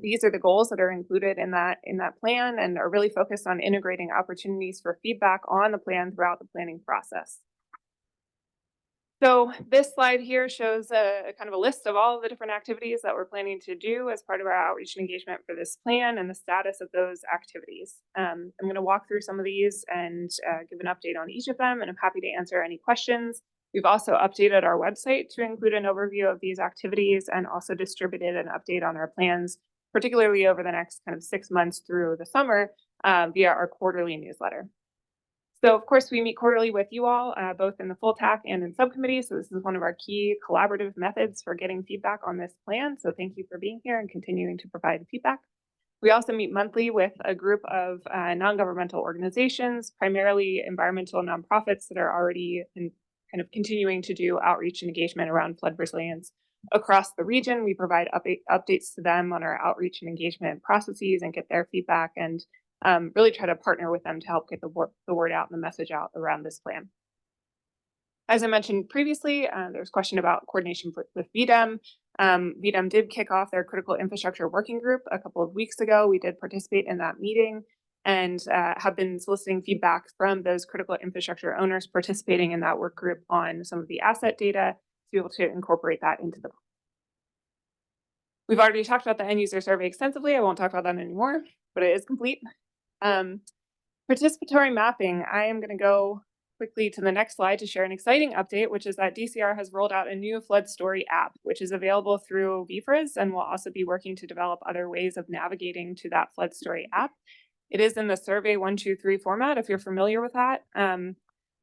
These are the goals that are included in that plan and are really focused on integrating opportunities for feedback on the plan throughout the planning process. So this slide here shows a kind of a list of all of the different activities that we're planning to do as part of our outreach and engagement for this plan and the status of those activities. I'm going to walk through some of these and give an update on each of them, and I'm happy to answer any questions. We've also updated our website to include an overview of these activities and also distributed an update on our plans, particularly over the next kind of 6 months through the summer via our quarterly newsletter. So of course, we meet quarterly with you all, both in the full TAC and in subcommittees. So this is one of our key collaborative methods for getting feedback on this plan. So thank you for being here and continuing to provide feedback. We also meet monthly with a group of non-governmental organizations, primarily environmental nonprofits that are already kind of continuing to do outreach and engagement around flood resilience across the region. We provide updates to them on our outreach and engagement processes and get their feedback, and really try to partner with them to help get the word out and the message out around this plan. As I mentioned previously, there's a question about coordination with VDEM. VDEM did kick off their critical infrastructure working group a couple of weeks ago. We did participate in that meeting and have been soliciting feedback from those critical infrastructure owners participating in that work group on some of the asset data to be able to incorporate that into the plan. We've already talked about the end user survey extensively. I won't talk about that anymore, but it is complete. Participatory mapping. I am going to go quickly to the next slide to share an exciting update, which is that DCR has rolled out a new Flood Story app, which is available through VFRS, and will also be working to develop other ways of navigating to that Flood Story app. It is in the Survey 123 format, if you're familiar with that.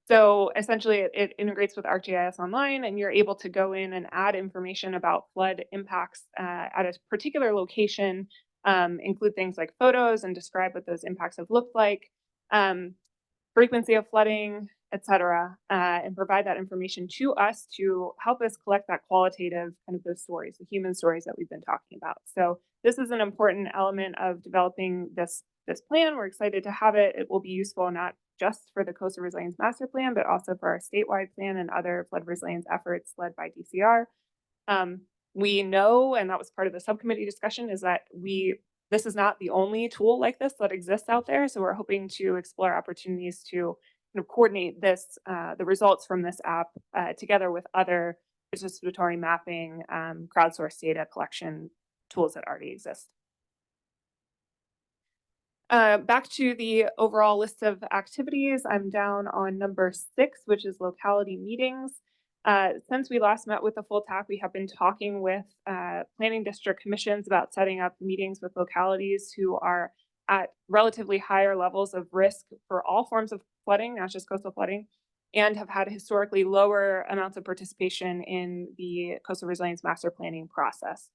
So essentially, it integrates with ArcGIS Online, and you're able to go in and add information about flood impacts at a particular location, include things like photos and describe what those impacts have looked like, frequency of flooding, etc., and provide that information to us to help us collect that qualitative kind of those stories, the human stories that we've been talking about. So this is an important element of developing this plan. We're excited to have it. It will be useful not just for the Coastal Resilience Master Plan, but also for our statewide plan and other flood resilience efforts led by DCR. We know, and that was part of the subcommittee discussion, is that this is not the only tool like this that exists out there. So we're hoping to explore opportunities to coordinate this, the results from this app together with other participatory mapping, crowdsourced data collection tools that already exist. Back to the overall list of activities, I'm down on number 6, which is locality meetings. Since we last met with the full TAC, we have been talking with planning district commissions about setting up meetings with localities who are at relatively higher levels of risk for all forms of flooding, not just coastal flooding, and have had historically lower amounts of participation in the Coastal Resilience Master Planning process.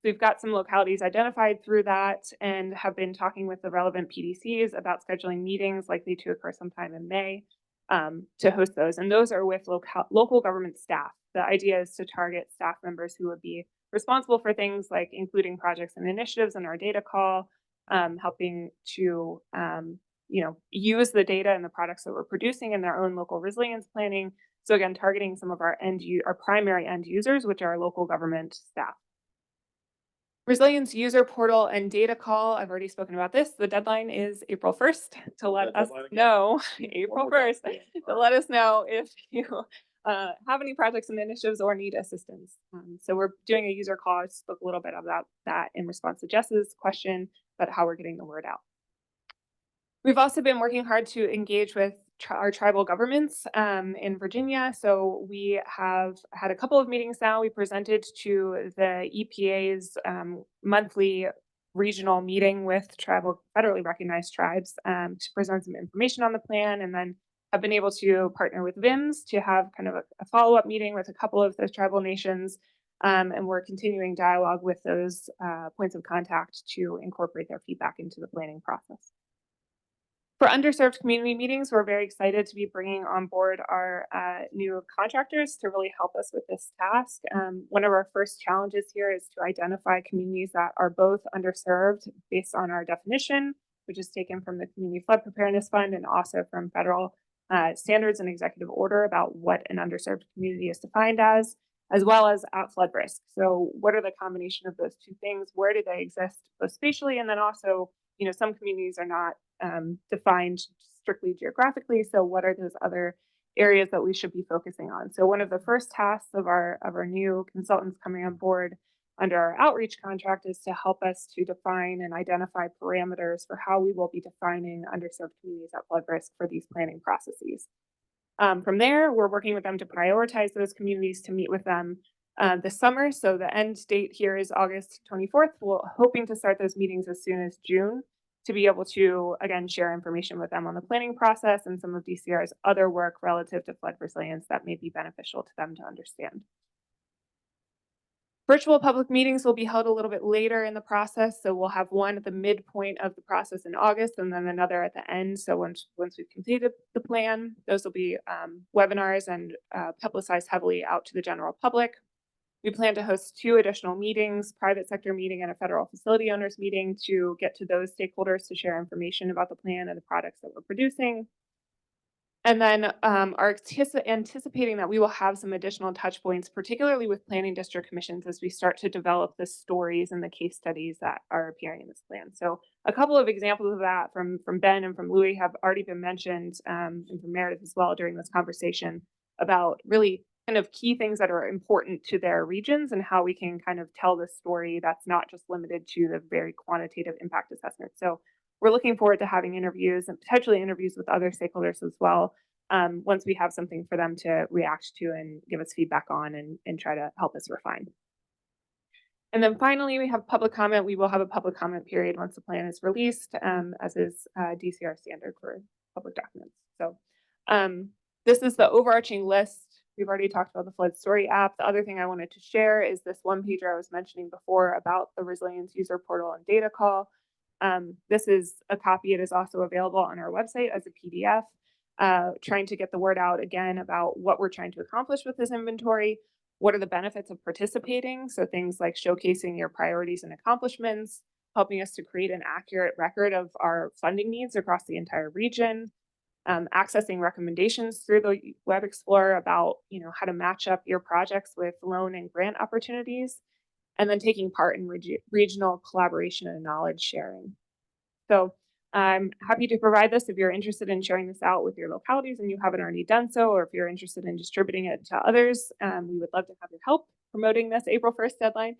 We've got some localities identified through that and have been talking with the relevant PDCs about scheduling meetings likely to occur sometime in May to host those. And those are with local government staff. The idea is to target staff members who would be responsible for things like including projects and initiatives in our data call, helping to use the data and the products that we're producing in their own local resilience planning. So again, targeting some of our primary end users, which are local government staff. Resilience user portal and data call. I've already spoken about this. The deadline is April 1st to let us know, April 1st, to let us know if you have any projects and initiatives or need assistance. So we're doing a user call. I spoke a little bit about that in response to Jess's question, but how we're getting the word out. We've also been working hard to engage with our tribal governments in Virginia. So we have had a couple of meetings now. We presented to the EPA's monthly regional meeting with tribal federally recognized tribes to present some information on the plan, and then have been able to partner with VIMS to have kind of a follow-up meeting with a couple of those tribal nations. And we're continuing dialogue with those points of contact to incorporate their feedback into the planning process. For underserved community meetings, we're very excited to be bringing on board our new contractors to really help us with this task. One of our first challenges here is to identify communities that are both underserved based on our definition, which is taken from the Community Flood Preparedness Fund and also from federal standards and executive order about what an underserved community is defined as. as well as at flood risk. So what are the combination of those two things? Where do they exist both spatially? And then also, some communities are not defined strictly geographically. So what are those other areas that we should be focusing on? So one of the first tasks of our new consultants coming on board under our outreach contract is to help us to define and identify parameters for how we will be defining underserved communities at flood risk for these planning processes. From there, we're working with them to prioritize those communities, to meet with them this summer. So the end date here is August 24th. We're hoping to start those meetings as soon as June to be able to, again, share information with them on the planning process and some of DCR's other work relative to flood resilience that may be beneficial to them to understand. Virtual public meetings will be held a little bit later in the process. So we'll have one at the midpoint of the process in August and then another at the end. So once we've completed the plan, those will be webinars and publicized heavily out to the general public. We plan to host 2 additional meetings, private sector meeting and a federal facility owners meeting, to get to those stakeholders to share information about the plan and the products that we're producing. And then are anticipating that we will have some additional touch points, particularly with planning district commissions, as we start to develop the stories and the case studies that are appearing in this plan. So a couple of examples of that from Ben and from Louis have already been mentioned, and from Meredith as well during this conversation, about really kind of key things that are important to their regions and how we can kind of tell this story that's not just limited to the very quantitative impact assessment. So we're looking forward to having interviews and potentially interviews with other stakeholders as well, once we have something for them to react to and give us feedback on and try to help us refine. And then finally, we have public comment. We will have a public comment period once the plan is released, as is DCR standard for public documents. So this is the overarching list. We've already talked about the Flood Story app. The other thing I wanted to share is this one pager I was mentioning before about the Resilience User Portal and Data Call. This is a copy. It is also available on our website as a PDF, trying to get the word out again about what we're trying to accomplish with this inventory. What are the benefits of participating? So things like showcasing your priorities and accomplishments, helping us to create an accurate record of our funding needs across the entire region, accessing recommendations through the Web Explorer about, how to match up your projects with loan and grant opportunities, and then taking part in regional collaboration and knowledge sharing. So I'm happy to provide this if you're interested in sharing this out with your localities and you haven't already done so, or if you're interested in distributing it to others. We would love to have your help promoting this April 1st deadline.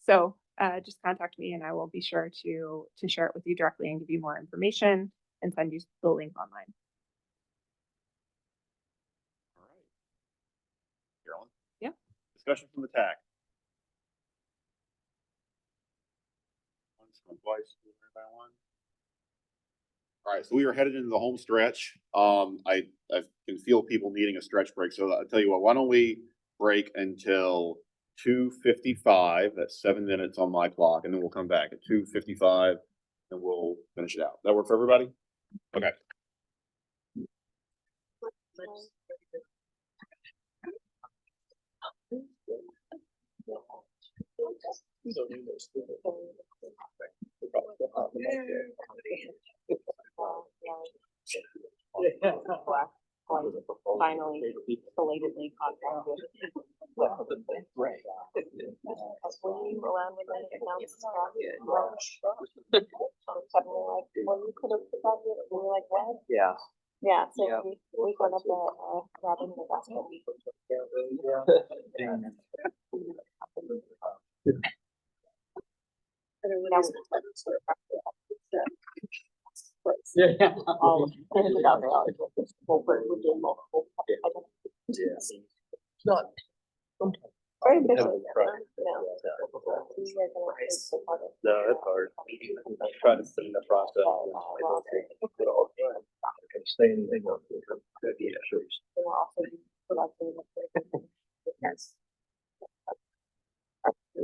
So just contact me and I will be sure to share it with you directly and give you more information and send you the link online. All right. Carolyn? Yeah. Discussion from the TAC. All right, so we are headed into the home stretch. I can feel people needing a stretch break. So I'll tell you what, why don't we break until 2:55? That's 7 minutes on my clock, and then we'll come back at 2:55 and we'll finish it out. That work for everybody? Okay. Finally, belatedly caught around with around when they announced suddenly like, well, you could have forgotten it, and we're like, what? Yeah. Yeah, so we got up the grabbing the basket. Yeah. Not. Very ambitious. No, that's hard. I try to sit in the process. Say anything else. Yeah, sure. Yes.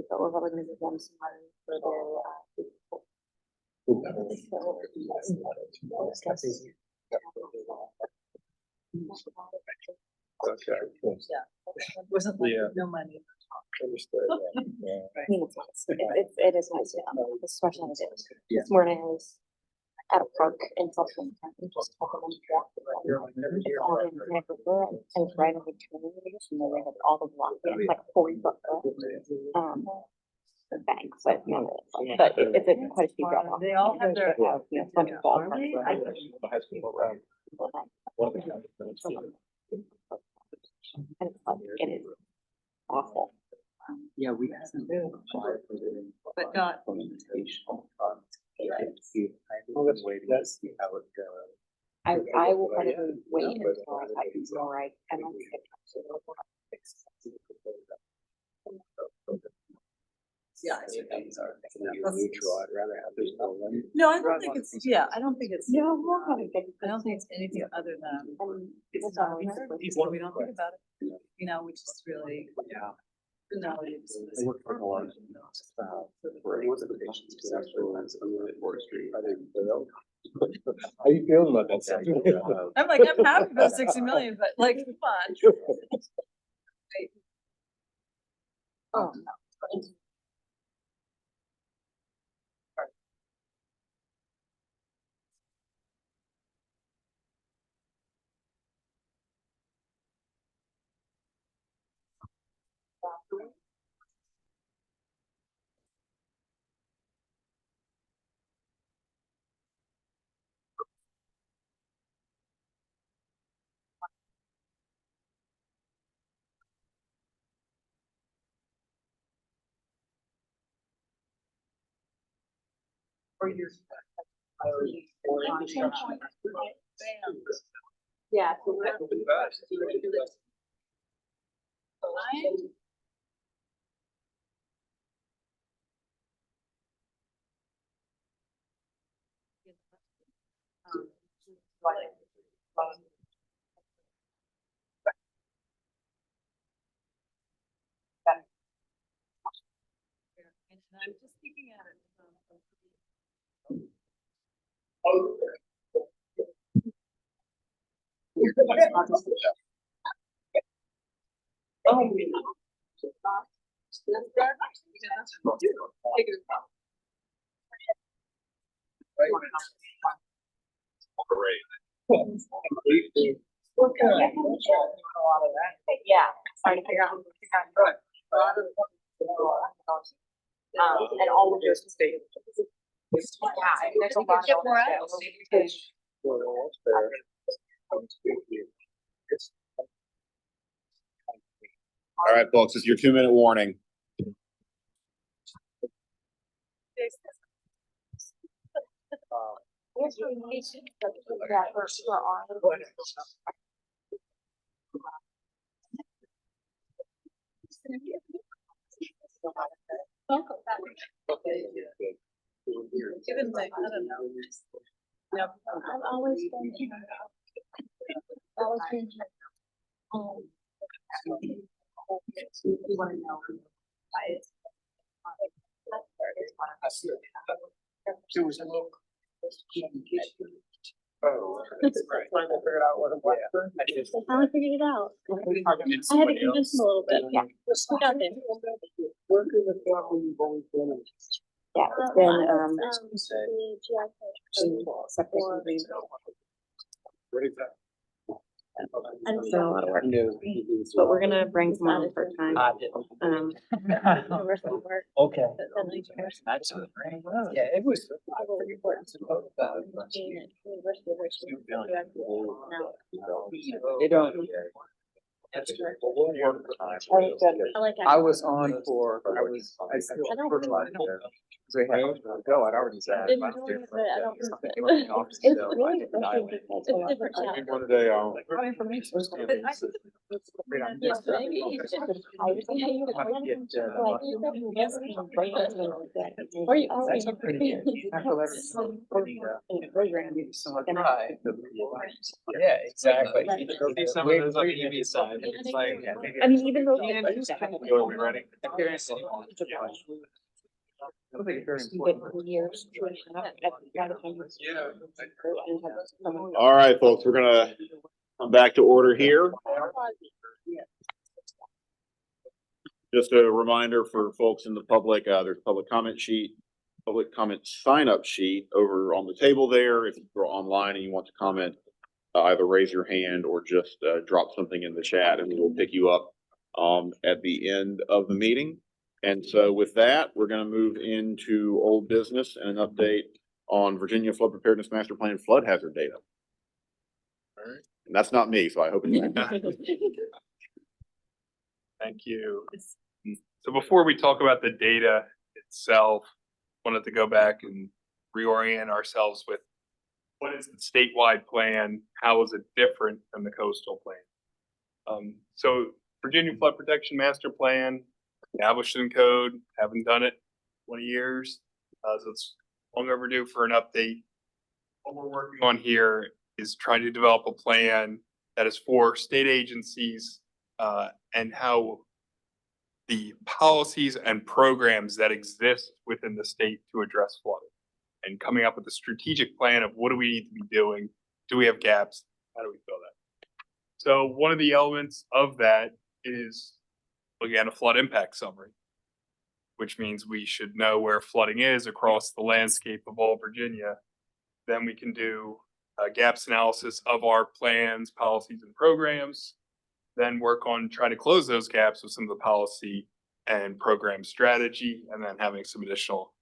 So we're probably gonna give them some money for their Okay. Yeah. Wasn't like no money. Understood. I mean, it's nice. It is nice, yeah, especially on the day. Yeah. This morning I was at a park in Southern County, just off of them. It's all in Vancouver, and it's right in between, and they have all the blocks, it's like 40 foot. The bank, but it's a quite a steep drop off. They all have their. You know, a bunch of ballparks. And it's like, it is awful. Yeah, we have some. But not. I will probably wait until I can feel right, and then get Yeah. Neutral, I'd rather have this. No, I don't think it's, yeah, I don't think it's. No, we'll have a good. I don't think it's anything other than. It's It's not, we don't think about it, you know, we just really. Yeah. No, it's. I work for a lot. How you feeling about that stuff? I'm like, I'm happy about 60 million, but like, come on. Oh, yeah. So we're- And I'm just looking at it. Yeah, trying to figure out. And all of your state. Yeah, there's a lot of. All right, folks, this is your 2-minute warning. Even like, I don't know. Yep. I've always been. Always been. You wanna know. There was a little. Oh. Finally figured out what it was. I finally figured it out. I had to convince him a little bit, yeah. We got there. Working with what we've always done. Yeah, it's been, What is that? it's been a lot of work, but we're gonna bring someone in for time. Okay. Yeah, it was. They don't. I was on for, I was. I'd already said. It's really frustrating because it's different challenges. One day I'll. Yes, maybe you should. Or you already. Yeah, exactly. Some of those on the EV side, it's like. I mean, even though. Are we ready? Years. All right, folks, we're gonna come back to order here. Just a reminder for folks in the public, there's a public comment sheet public comment sign-up sheet over on the table there. If you're online and you want to comment, either raise your hand or just drop something in the chat and we'll pick you up at the end of the meeting. And so with that, we're going to move into old business and an update on Virginia Flood Preparedness Master Plan flood hazard data. All right. And that's not me, so I hope it's Thank you. So before we talk about the data itself, wanted to go back and reorient ourselves with what is the statewide plan? How is it different than the coastal plan? So Virginia Flood Protection Master Plan, established in code, haven't done it 20 years. So it's long overdue for an update. What we're working on here is trying to develop a plan that is for state agencies and how the policies and programs that exist within the state to address flooding, and coming up with a strategic plan of what do we need to be doing? Do we have gaps? How do we fill that? So one of the elements of that is looking at a flood impact summary, which means we should know where flooding is across the landscape of all Virginia. Then we can do a gaps analysis of our plans, policies, and programs, then work on trying to close those gaps with some of the policy and program strategy, and then having some additional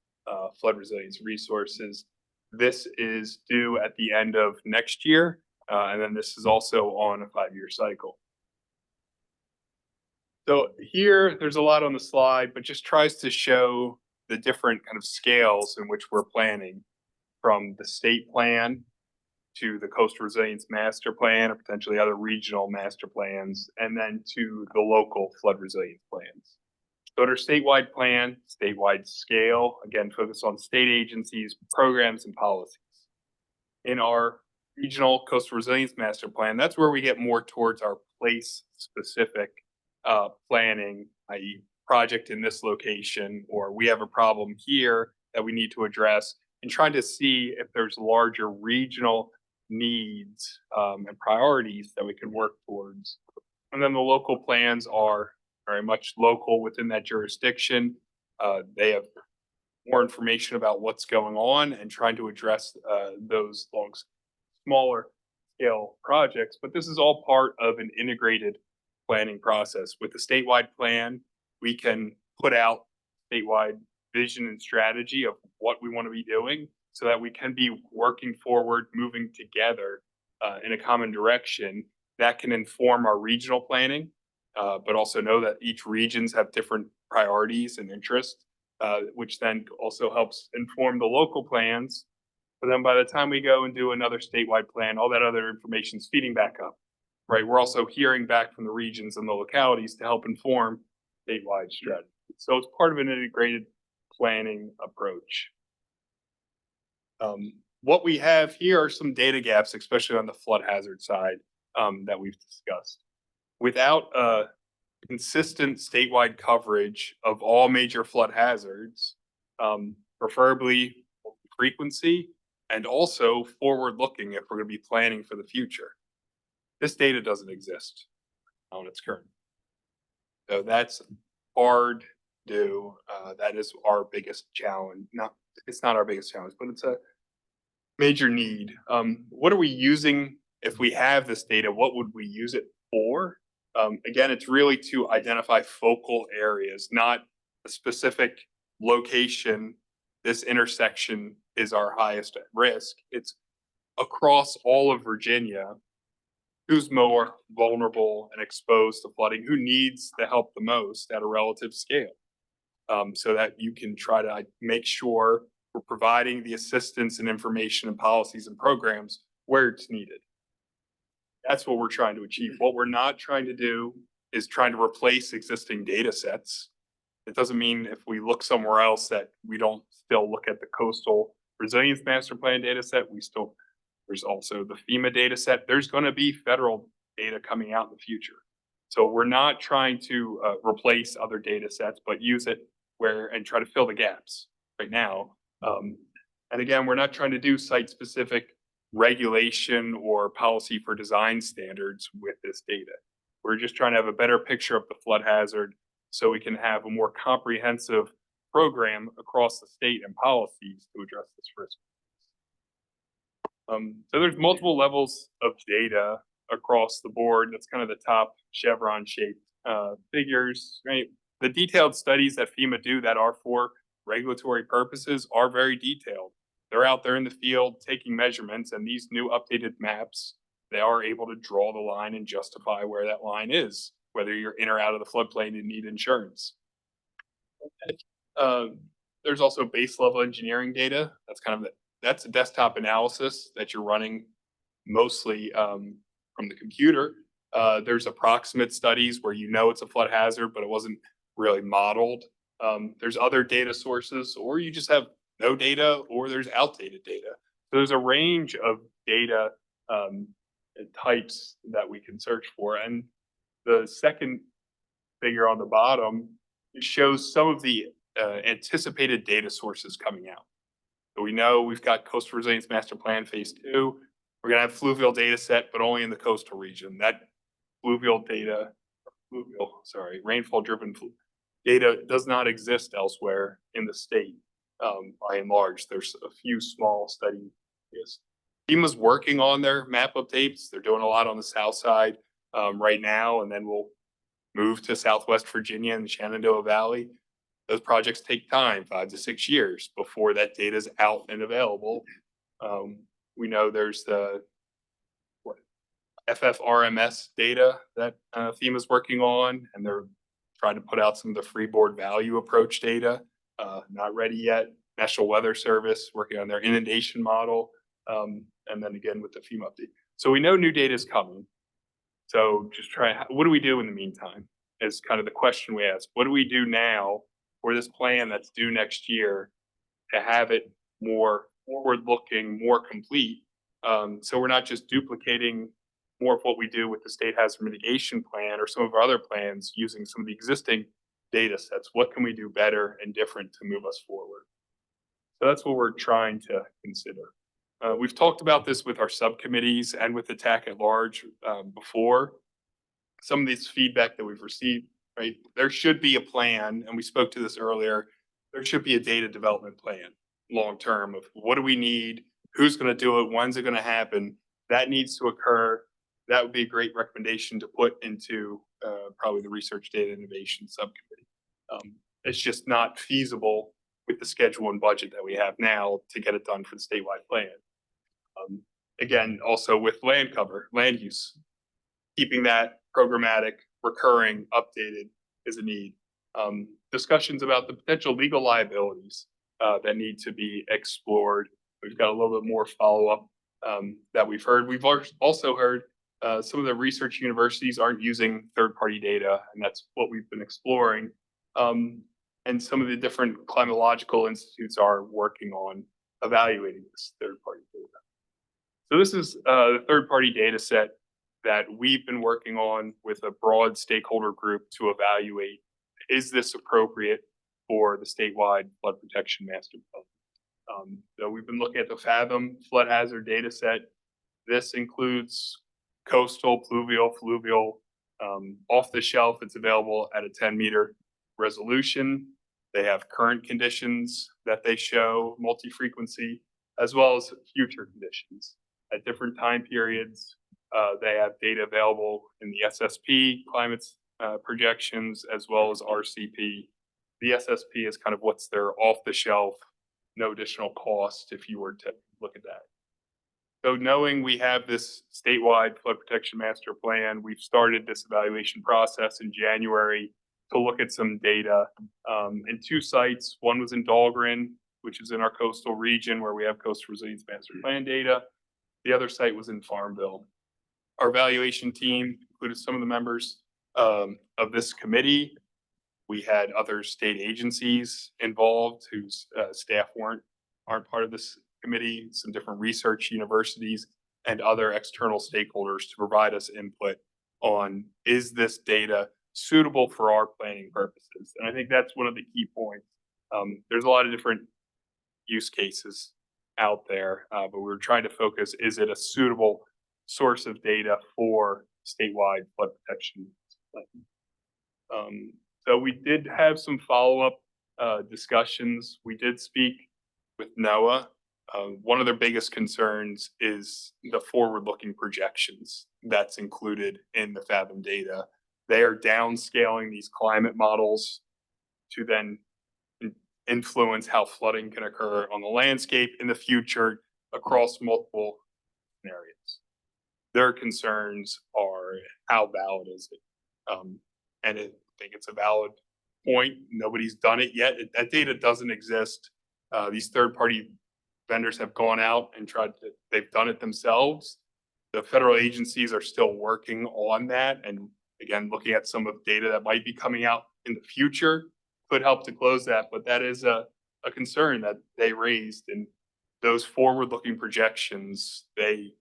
flood resilience resources. This is due at the end of next year, and then this is also on a 5-year cycle. So here, there's a lot on the slide, but just tries to show the different kind of scales in which we're planning, from the state plan to the Coastal Resilience Master Plan, or potentially other regional master plans, and then to the local flood resilience plans. So in our statewide plan, statewide scale, again, focus on state agencies, programs, and policies. In our regional Coastal Resilience Master Plan, that's where we get more towards our place-specific planning, i.e. project in this location, or we have a problem here that we need to address, and trying to see if there's larger regional needs and priorities that we can work towards. And then the local plans are very much local within that jurisdiction. They have more information about what's going on and trying to address those smaller scale projects. But this is all part of an integrated planning process. With the statewide plan, we can put out statewide vision and strategy of what we want to be doing, so that we can be working forward, moving together in a common direction that can inform our regional planning, but also know that each regions have different priorities and interests, which then also helps inform the local plans. But then by the time we go and do another statewide plan, all that other information is feeding back up, right? We're also hearing back from the regions and the localities to help inform statewide strategy. So it's part of an integrated planning approach. What we have here are some data gaps, especially on the flood hazard side, that we've discussed. Without a consistent statewide coverage of all major flood hazards, preferably frequency, and also forward-looking if we're going to be planning for the future. This data doesn't exist on its current. So that's hard to do. That is our biggest challenge. It's not our biggest challenge, but it's a major need. What are we using? If we have this data, what would we use it for? Again, it's really to identify focal areas, not a specific location. This intersection is our highest at risk. It's across all of Virginia. Who's more vulnerable and exposed to flooding? Who needs the help the most at a relative scale? So that you can try to make sure we're providing the assistance and information and policies and programs where it's needed. That's what we're trying to achieve. What we're not trying to do is trying to replace existing data sets. It doesn't mean if we look somewhere else that we don't still look at the Coastal Resilience Master Plan data set. There's also the FEMA data set. There's going to be federal data coming out in the future. So we're not trying to replace other data sets, but use it and try to fill the gaps right now. And again, we're not trying to do site-specific regulation or policy for design standards with this data. We're just trying to have a better picture of the flood hazard so we can have a more comprehensive program across the state and policies to address this risk. So there's multiple levels of data across the board. That's kind of the top chevron shaped figures, right? The detailed studies that FEMA do that are for regulatory purposes are very detailed. They're out there in the field taking measurements, and these new updated maps, they are able to draw the line and justify where that line is, whether you're in or out of the floodplain and need insurance. There's also base level engineering data. That's kind of that's a desktop analysis that you're running mostly from the computer. There's approximate studies where you know it's a flood hazard, but it wasn't really modeled. There's other data sources, or you just have no data, or there's outdated data. So there's a range of data types that we can search for. And the second figure on the bottom shows some of the anticipated data sources coming out. So we know we've got Coastal Resilience Master Plan Phase 2. We're gonna have fluvial data set, but only in the coastal region. That rainfall driven data does not exist elsewhere in the state. By and large, there's a few small studies. FEMA's working on their map updates. They're doing a lot on the south side right now, and then we'll move to Southwest Virginia and the Shenandoah Valley. Those projects take time, 5 to 6 years before that data is out and available. We know there's the FFRMS data that FEMA's working on, and they're trying to put out some of the freeboard value approach data. Not ready yet. National Weather Service working on their inundation model, and then again with the FEMA update. So we know new data is coming. So just what do we do in the meantime? Is kind of the question we ask. What do we do now for this plan that's due next year to have it more forward-looking, more complete? So we're not just duplicating more of what we do with the state hazard mitigation plan or some of our other plans using some of the existing data sets. What can we do better and different to move us forward? So that's what we're trying to consider. We've talked about this with our subcommittees and with the TAC at large before. Some of this feedback that we've received, right? There should be a plan, and we spoke to this earlier. There should be a data development plan long-term of what do we need, who's going to do it, when's it going to happen. That needs to occur. That would be a great recommendation to put into probably the Research Data Innovation Subcommittee. It's just not feasible with the schedule and budget that we have now to get it done for the statewide plan. Again, also with land cover, land use, keeping that programmatic, recurring, updated is a need. Discussions about the potential legal liabilities that need to be explored. We've got a little bit more follow-up that we've heard. We've also heard some of the research universities aren't using third-party data, and that's what we've been exploring. And some of the different climatological institutes are working on evaluating this third-party data. So this is the third-party data set that we've been working on with a broad stakeholder group to evaluate, is this appropriate for the statewide flood protection master plan? So we've been looking at the Fathom flood hazard data set. This includes coastal, pluvial, fluvial, off the shelf. It's available at a 10-meter resolution. They have current conditions that they show, multi-frequency, as well as future conditions at different time periods. They have data available in the SSP climate projections as well as RCP. The SSP is kind of what's their off-the-shelf, no additional cost if you were to look at that. So knowing we have this statewide flood protection master plan, we've started this evaluation process in January to look at some data in 2 sites. One was in Dahlgren, which is in our coastal region where we have Coastal Resilience Master Plan data. The other site was in Farmville. Our evaluation team included some of the members of this committee. We had other state agencies involved whose staff aren't part of this committee, some different research universities and other external stakeholders to provide us input on, is this data suitable for our planning purposes? And I think that's one of the key points. There's a lot of different use cases out there, but we're trying to focus, is it a suitable source of data for statewide flood protection? So we did have some follow-up discussions. We did speak with NOAA. One of their biggest concerns is the forward-looking projections that's included in the Fathom data. They are downscaling these climate models to then influence how flooding can occur on the landscape in the future across multiple scenarios. Their concerns are how valid is it? And I think it's a valid point. Nobody's done it yet. That data doesn't exist. These third-party vendors have gone out and they've done it themselves. The federal agencies are still working on that. And again, looking at some of the data that might be coming out in the future could help to close that. But that is a concern that they raised, and those forward-looking projections, they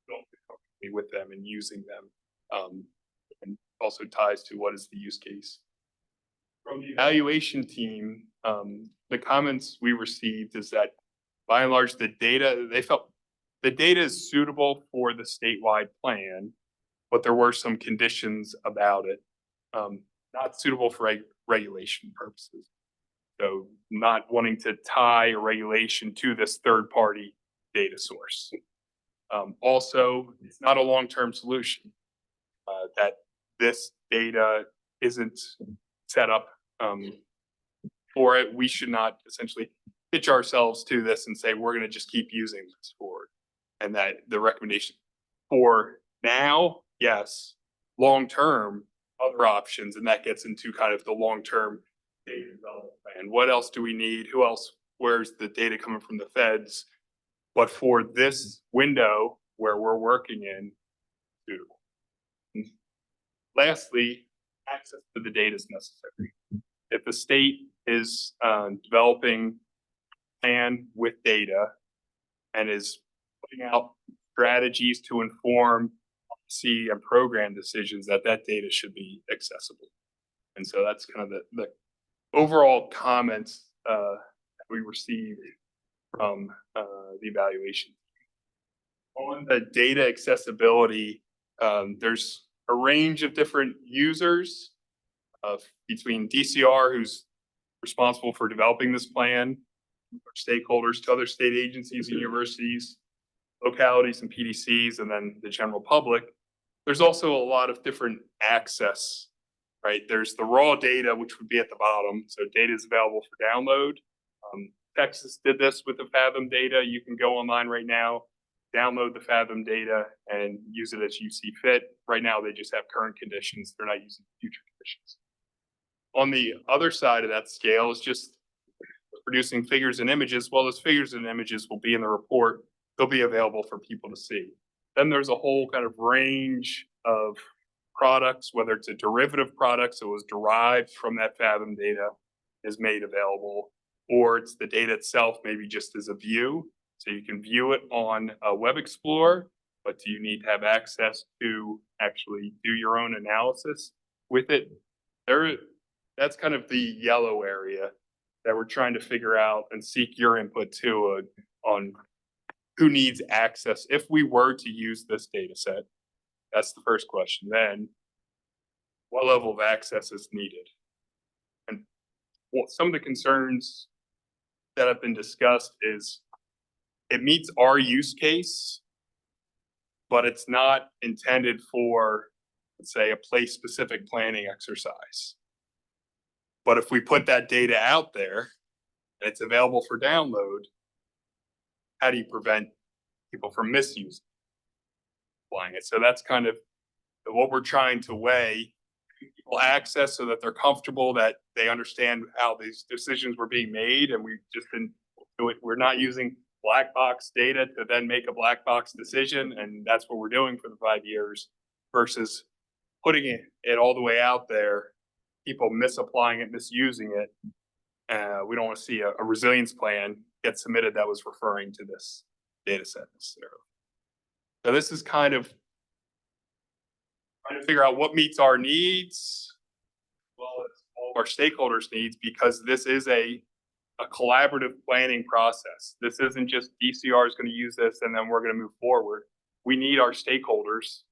don't feel comfortable with them and using them. And also ties to what is the use case. From the evaluation team, the comments we received is that by and large, the data, they felt the data is suitable for the statewide plan, but there were some conditions about it, not suitable for regulation purposes. So not wanting to tie a regulation to this third-party data source. Also, it's not a long-term solution. That this data isn't set up for it. We should not essentially pitch ourselves to this and say we're going to just keep using this forward. And that the recommendation for now, yes, long-term, other options, and that gets into kind of the long-term data development plan. What else do we need? Who else? Where's the data coming from the feds? But for this window where we're working in, suitable. And lastly, access to the data is necessary. If the state is developing a plan with data and is putting out strategies to inform policy and program decisions, that data should be accessible. And so that's kind of the overall comments that we received from the evaluation. On the data accessibility, there's a range of different users between DCR, who's responsible for developing this plan, stakeholders to other state agencies and universities, localities and PDCs, and then the general public. There's also a lot of different access, right? There's the raw data, which would be at the bottom. So data is available for download. Texas did this with the Fathom data. You can go online right now, download the Fathom data and use it as you see fit. Right now, they just have current conditions. They're not using future conditions. On the other side of that scale is just producing figures and images. Well, those figures and images will be in the report. They'll be available for people to see. Then there's a whole kind of range of products, whether it's a derivative product, so it was derived from that Fathom data, is made available, or it's the data itself, maybe just as a view. So you can view it on a Web Explorer, but do you need to have access to actually do your own analysis with it? That's kind of the yellow area that we're trying to figure out and seek your input too on who needs access. If we were to use this data set, that's the first question. Then what level of access is needed? And some of the concerns that have been discussed is it meets our use case, but it's not intended for, let's say, a place-specific planning exercise. But if we put that data out there and it's available for download, how do you prevent people from misusing it? So that's kind of what we're trying to weigh. People access so that they're comfortable, that they understand how these decisions were being made, and we just didn't do it. We're not using black box data to then make a black box decision, and that's what we're doing for the 5 years, versus putting it all the way out there, people misapplying it, misusing it. We don't want to see a resilience plan get submitted that was referring to this data set necessarily. So this is kind of trying to figure out what meets our needs, as well as all of our stakeholders' needs, because this is a collaborative planning process. This isn't just DCR is going to use this and then we're going to move forward. We need our stakeholders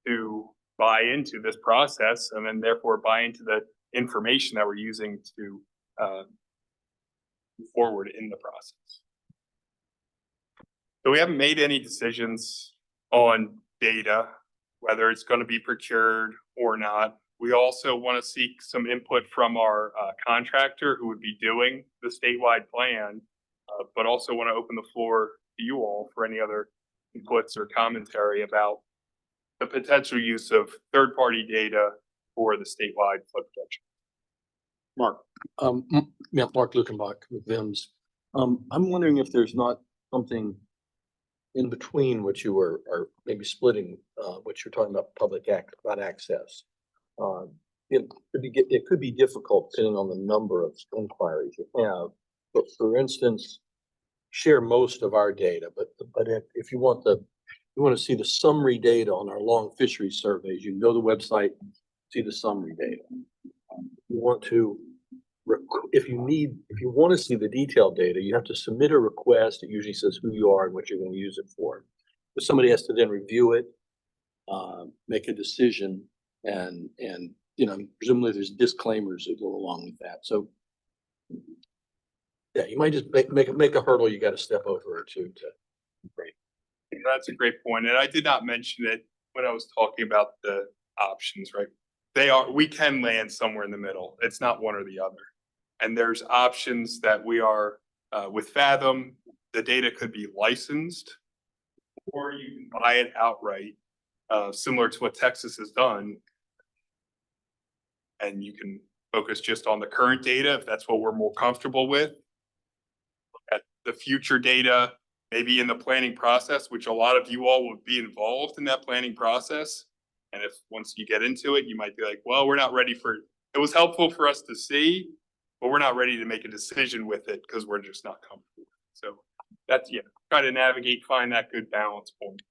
to buy into this process and then therefore buy into the information that we're using to move forward in the process. So we haven't made any decisions on data, whether it's going to be procured or not. We also want to seek some input from our contractor who would be doing the statewide plan, but also want to open the floor to you all for any other inputs or commentary about the potential use of third-party data for the statewide flood protection. Mark. Yeah, Mark Lukenbach with VIMS. I'm wondering if there's not something in between what you are maybe splitting, what you're talking about about access. It could be difficult depending on the number of inquiries you have. But for instance, share most of our data, but if you want to see the summary data on our long fisheries surveys, you can go to the website, see the summary data. You want to, if you want to see the detailed data, you have to submit a request. It usually says who you are and what you're going to use it for. But somebody has to then review it, make a decision, and presumably there's disclaimers that go along with that. So yeah, you might just make a hurdle you got to step over or two to break. That's a great point. And I did not mention it when I was talking about the options, right? We can land somewhere in the middle. It's not one or the other. And there's options that we are, with Fathom, the data could be licensed, or you can buy it outright, similar to what Texas has done. And you can focus just on the current data if that's what we're more comfortable with. Look at the future data, maybe in the planning process, which a lot of you all would be involved in that planning process. And if once you get into it, you might be like, well, we're not ready for it. It was helpful for us to see, but we're not ready to make a decision with it because we're just not comfortable. So that's, try to navigate, find that good balance point.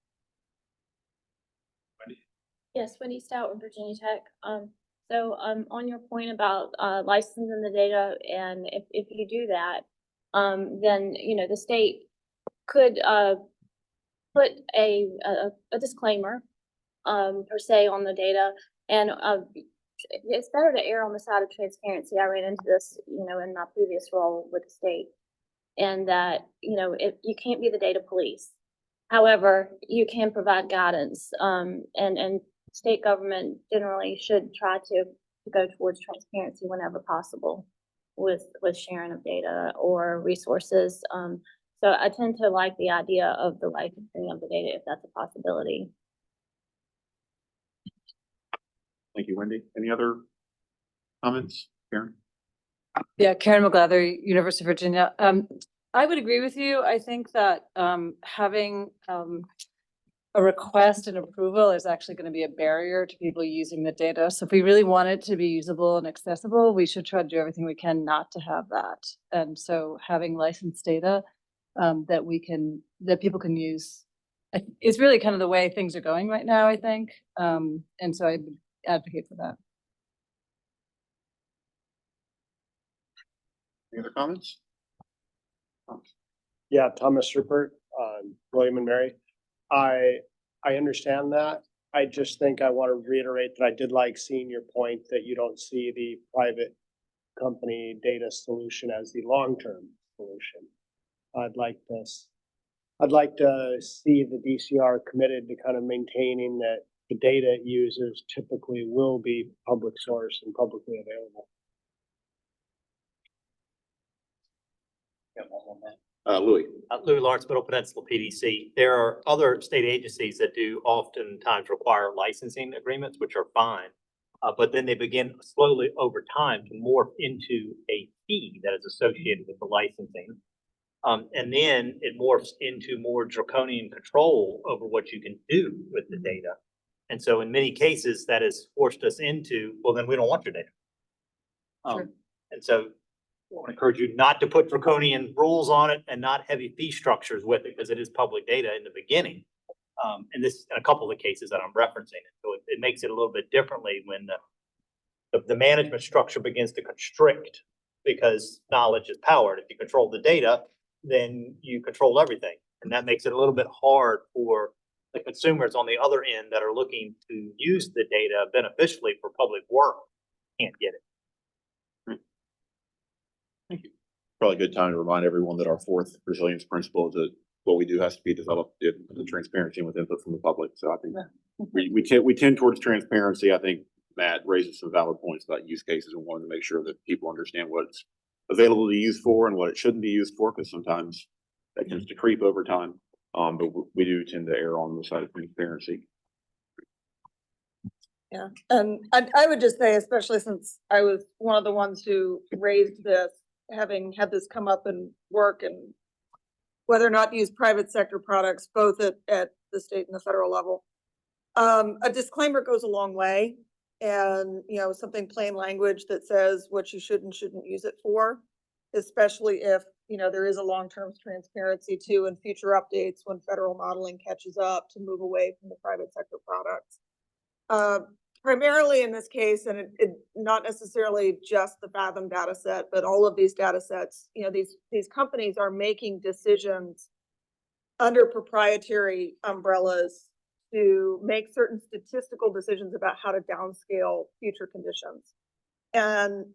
Yes, Wendy Stout with Virginia Tech. On your point about licensing the data, and if you do that, then the state could put a disclaimer per se on the data, and it's better to err on the side of transparency. I ran into this, in my previous role with the state, and that if you can't be the data police, however, you can provide guidance, and state government generally should try to go towards transparency whenever possible with sharing of data or resources. So I tend to like the idea of the licensing of the data if that's a possibility. Thank you, Wendy. Any other comments, Karen? Yeah, Karen McGlather, University of Virginia. I would agree with you. I think that having a request and approval is actually going to be a barrier to people using the data. So if we really want it to be usable and accessible, we should try to do everything we can not to have that. And so having licensed data that people can use is really kind of the way things are going right now, I think. And so I would advocate for that. Any other comments? Yeah, Thomas Rupert, William and Mary. I understand that. I just think I want to reiterate that I did like seeing your point that you don't see the private company data solution as the long-term solution. I'd like to see the DCR committed to kind of maintaining that the data it uses typically will be public source and publicly available. Louis. Louis Lawrence, Middle Peninsula PDC. There are other state agencies that do oftentimes require licensing agreements, which are fine. But then they begin slowly over time to morph into a fee that is associated with the licensing. And then it morphs into more draconian control over what you can do with the data. And so in many cases, that has forced us into, well, then we don't want your data. And so I want to encourage you not to put draconian rules on it and not heavy fee structures with it, because it is public data in the beginning. And this in a couple of the cases that I'm referencing. So it makes it a little bit differently when the management structure begins to constrict, because knowledge is power. If you control the data, then you control everything. And that makes it a little bit hard for the consumers on the other end that are looking to use the data beneficially for public work. Can't get it. Probably a good time to remind everyone that our fourth resilience principle is that what we do has to be developed in the transparency and with input from the public. So I think we tend towards transparency. I think Matt raises some valid points about use cases and wanting to make sure that people understand what it's available to use for and what it shouldn't be used for, because sometimes that tends to creep over time. But we do tend to err on the side of transparency. Yeah, and I would just say, especially since I was one of the ones who raised this, having had this come up in work and whether or not to use private sector products, both at the state and the federal level. A disclaimer goes a long way, and, you know, something plain language that says what you should and shouldn't use it for, especially if, you know, there is a long-term transparency too and future updates when federal modeling catches up to move away from the private sector products. Primarily in this case, and it not necessarily just the Fathom data set, but all of these data sets, you know, these companies are making decisions under proprietary umbrellas to make certain statistical decisions about how to downscale future conditions. And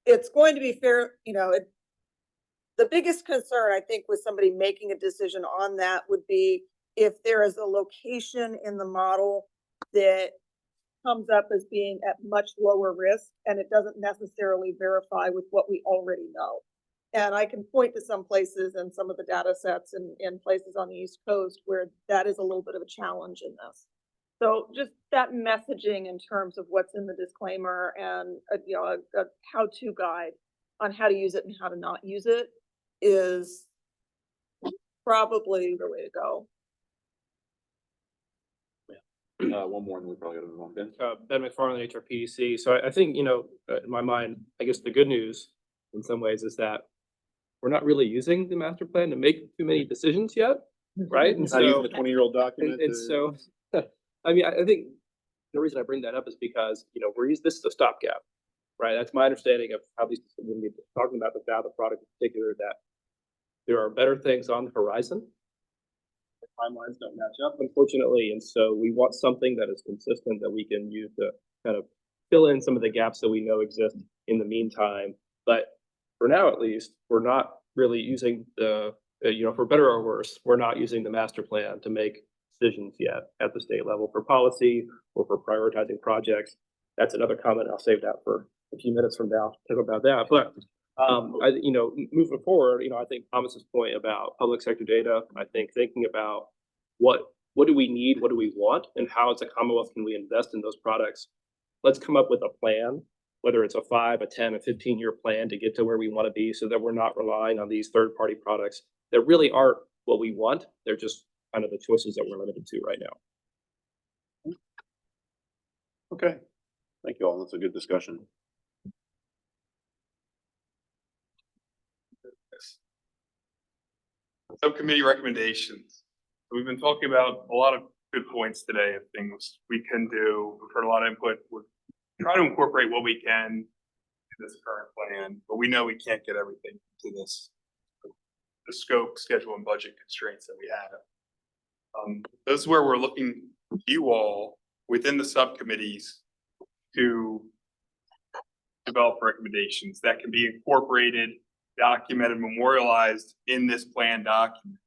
it's going to be fair, you know, the biggest concern I think with somebody making a decision on that would be if there is a location in the model that comes up as being at much lower risk and it doesn't necessarily verify with what we already know. And I can point to some places and some of the data sets in places on the East Coast where that is a little bit of a challenge in this. So just that messaging in terms of what's in the disclaimer and you know, a how-to guide on how to use it and how to not use it is probably the way to go. One more and we probably gotta move on. Ben? Ben McFarland, HRPDC. So I think, you know, in my mind, I guess the good news in some ways is that we're not really using the master plan to make too many decisions yet, right? And Not using so, a 20-year-old document. and so, I mean, I think the reason I bring that up is because, you know, this is a stopgap, right? That's my understanding of how these, when we're talking about the data product in particular, that there are better things on the horizon. The timelines don't match up, unfortunately, and so we want something that is consistent that we can use to kind of fill in some of the gaps that we know exist in the meantime. But for now, at least, we're not really using the, you know, for better or worse, we're not using the master plan to make decisions yet at the state level for policy or for prioritizing projects. That's another comment. I'll save that for a few minutes from now to talk about that. But you know, moving forward, you know, I think Thomas's point about public sector data, I think thinking about what do we need, what do we want, and how as a Commonwealth can we invest in those products. Let's come up with a plan, whether it's a 5, a 10, a 15-year plan to get to where we want to be so that we're not relying on these third-party products that really aren't what we want. They're just kind of the choices that we're limited to right now. Okay. Thank you all. That's a good discussion. Subcommittee recommendations. We've been talking about a lot of good points today of things we can do. We've heard a lot of input. We're trying to incorporate what we can in this current plan, but we know we can't get everything to this, the scope, schedule, and budget constraints that we have. This is where we're looking to you all within the subcommittees to develop recommendations that can be incorporated, documented, memorialized in this plan document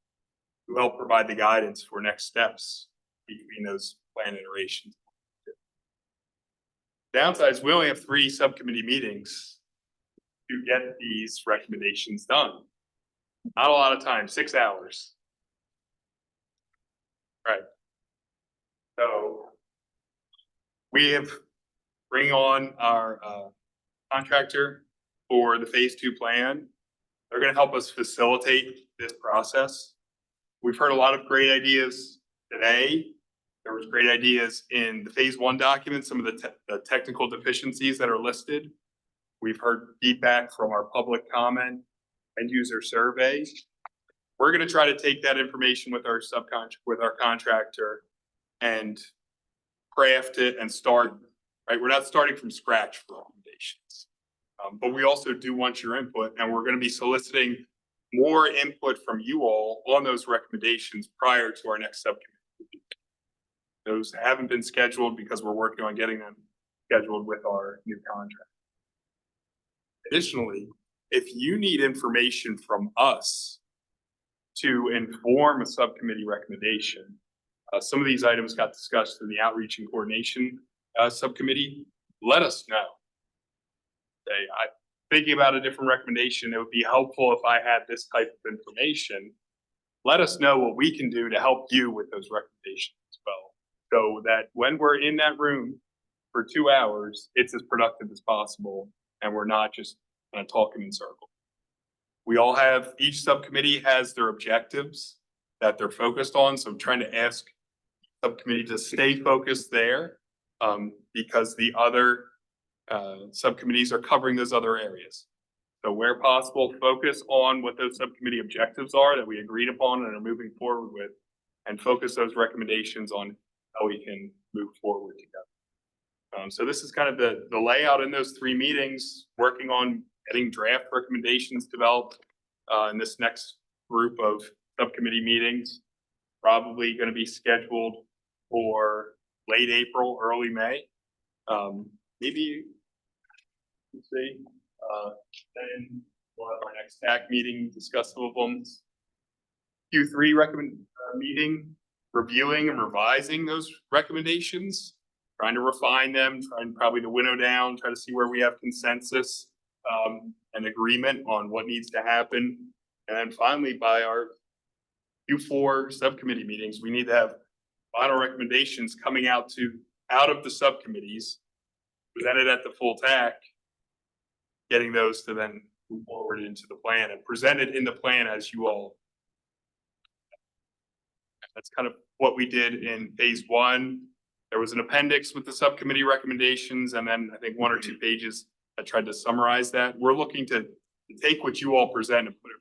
to help provide the guidance for next steps between those plan iterations. Downside is we only have 3 subcommittee meetings to get these recommendations done. Not a lot of time, 6 hours. Right. So we have bring on our contractor for the phase 2 plan. They're going to help us facilitate this process. We've heard a lot of great ideas today. There was great ideas in the phase 1 document, some of the technical deficiencies that are listed. We've heard feedback from our public comment and user survey. We're going to try to take that information with our contractor and craft it and start, right? We're not starting from scratch for recommendations. But we also do want your input, and we're going to be soliciting more input from you all on those recommendations prior to our next subcommittee. Those haven't been scheduled because we're working on getting them scheduled with our new contract. Additionally, if you need information from us to inform a subcommittee recommendation, some of these items got discussed in the outreach and coordination subcommittee. Let us know. Okay, I thinking about a different recommendation. It would be helpful if I had this type of information. Let us know what we can do to help you with those recommendations as well, so that when we're in that room for 2 hours, it's as productive as possible, and we're not just kind of talking in circles. We all have, each subcommittee has their objectives that they're focused on, so I'm trying to ask subcommittee to stay focused there, because the other subcommittees are covering those other areas. So where possible, focus on what those subcommittee objectives are that we agreed upon and are moving forward with, and focus those recommendations on how we can move forward together. So this is kind of the layout in those 3 meetings, working on getting draft recommendations developed in this next group of subcommittee meetings. Probably going to be scheduled for late April, early May. Maybe, let's see, then we'll have our next TAC meeting, discuss some of them. Q3 meeting, reviewing and revising those recommendations, trying to refine them, trying probably to winnow down, try to see where we have consensus and agreement on what needs to happen. And then finally, by our Q4 subcommittee meetings, we need to have final recommendations coming out of the subcommittees, presented at the full TAC, getting those to then move forward into the plan and presented in the plan as you all. That's kind of what we did in phase 1. There was an appendix with the subcommittee recommendations, and then I think 1 or 2 pages that tried to summarize that. We're looking to take what you all present and put it.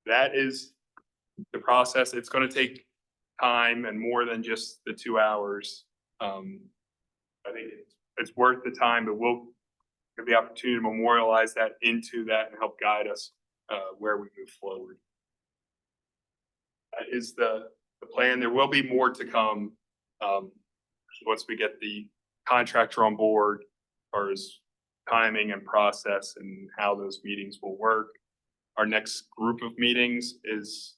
That is the process. It's going to take time and more than just the 2 hours. I think it's worth the time, but we'll have the opportunity to memorialize that into that and help guide us where we move forward. That is the plan. There will be more to come once we get the contractor on board, as far as timing and process and how those meetings will work. Our next group of meetings is,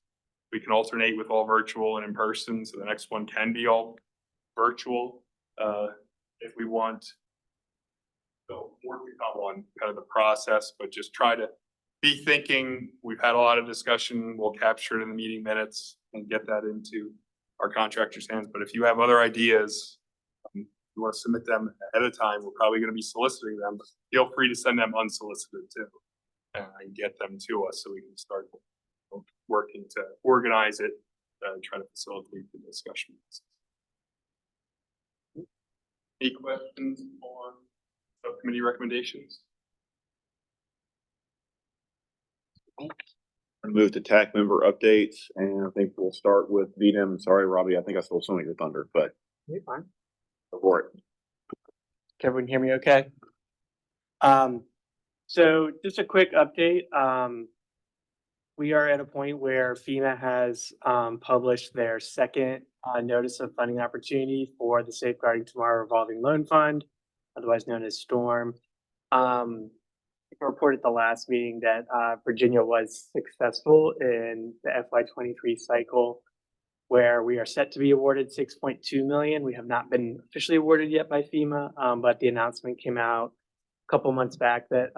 we can alternate with all virtual and in person. So the next one can be all virtual if we want. So more to come on kind of the process, but just try to be thinking. We've had a lot of discussion. We'll capture it in the meeting minutes and get that into our contractors' hands. But if you have other ideas, you want to submit them ahead of time, we're probably going to be soliciting them. But feel free to send them unsolicited too, and get them to us so we can start working to organize it, try to facilitate the discussion. Any questions on subcommittee recommendations? Move to TAC member updates, and I think we'll start with VDM. Sorry, Robbie, I think I stole some of your thunder, but You're fine. go for it. Can everyone hear me okay? So just a quick update. We are at a point where FEMA has published their second notice of funding opportunity for the Safeguarding Tomorrow Revolving Loan Fund, otherwise known as STORM. I reported at the last meeting that Virginia was successful in the FY23 cycle, where we are set to be awarded $6.2 million. We have not been officially awarded yet by FEMA, but the announcement came out a couple months back that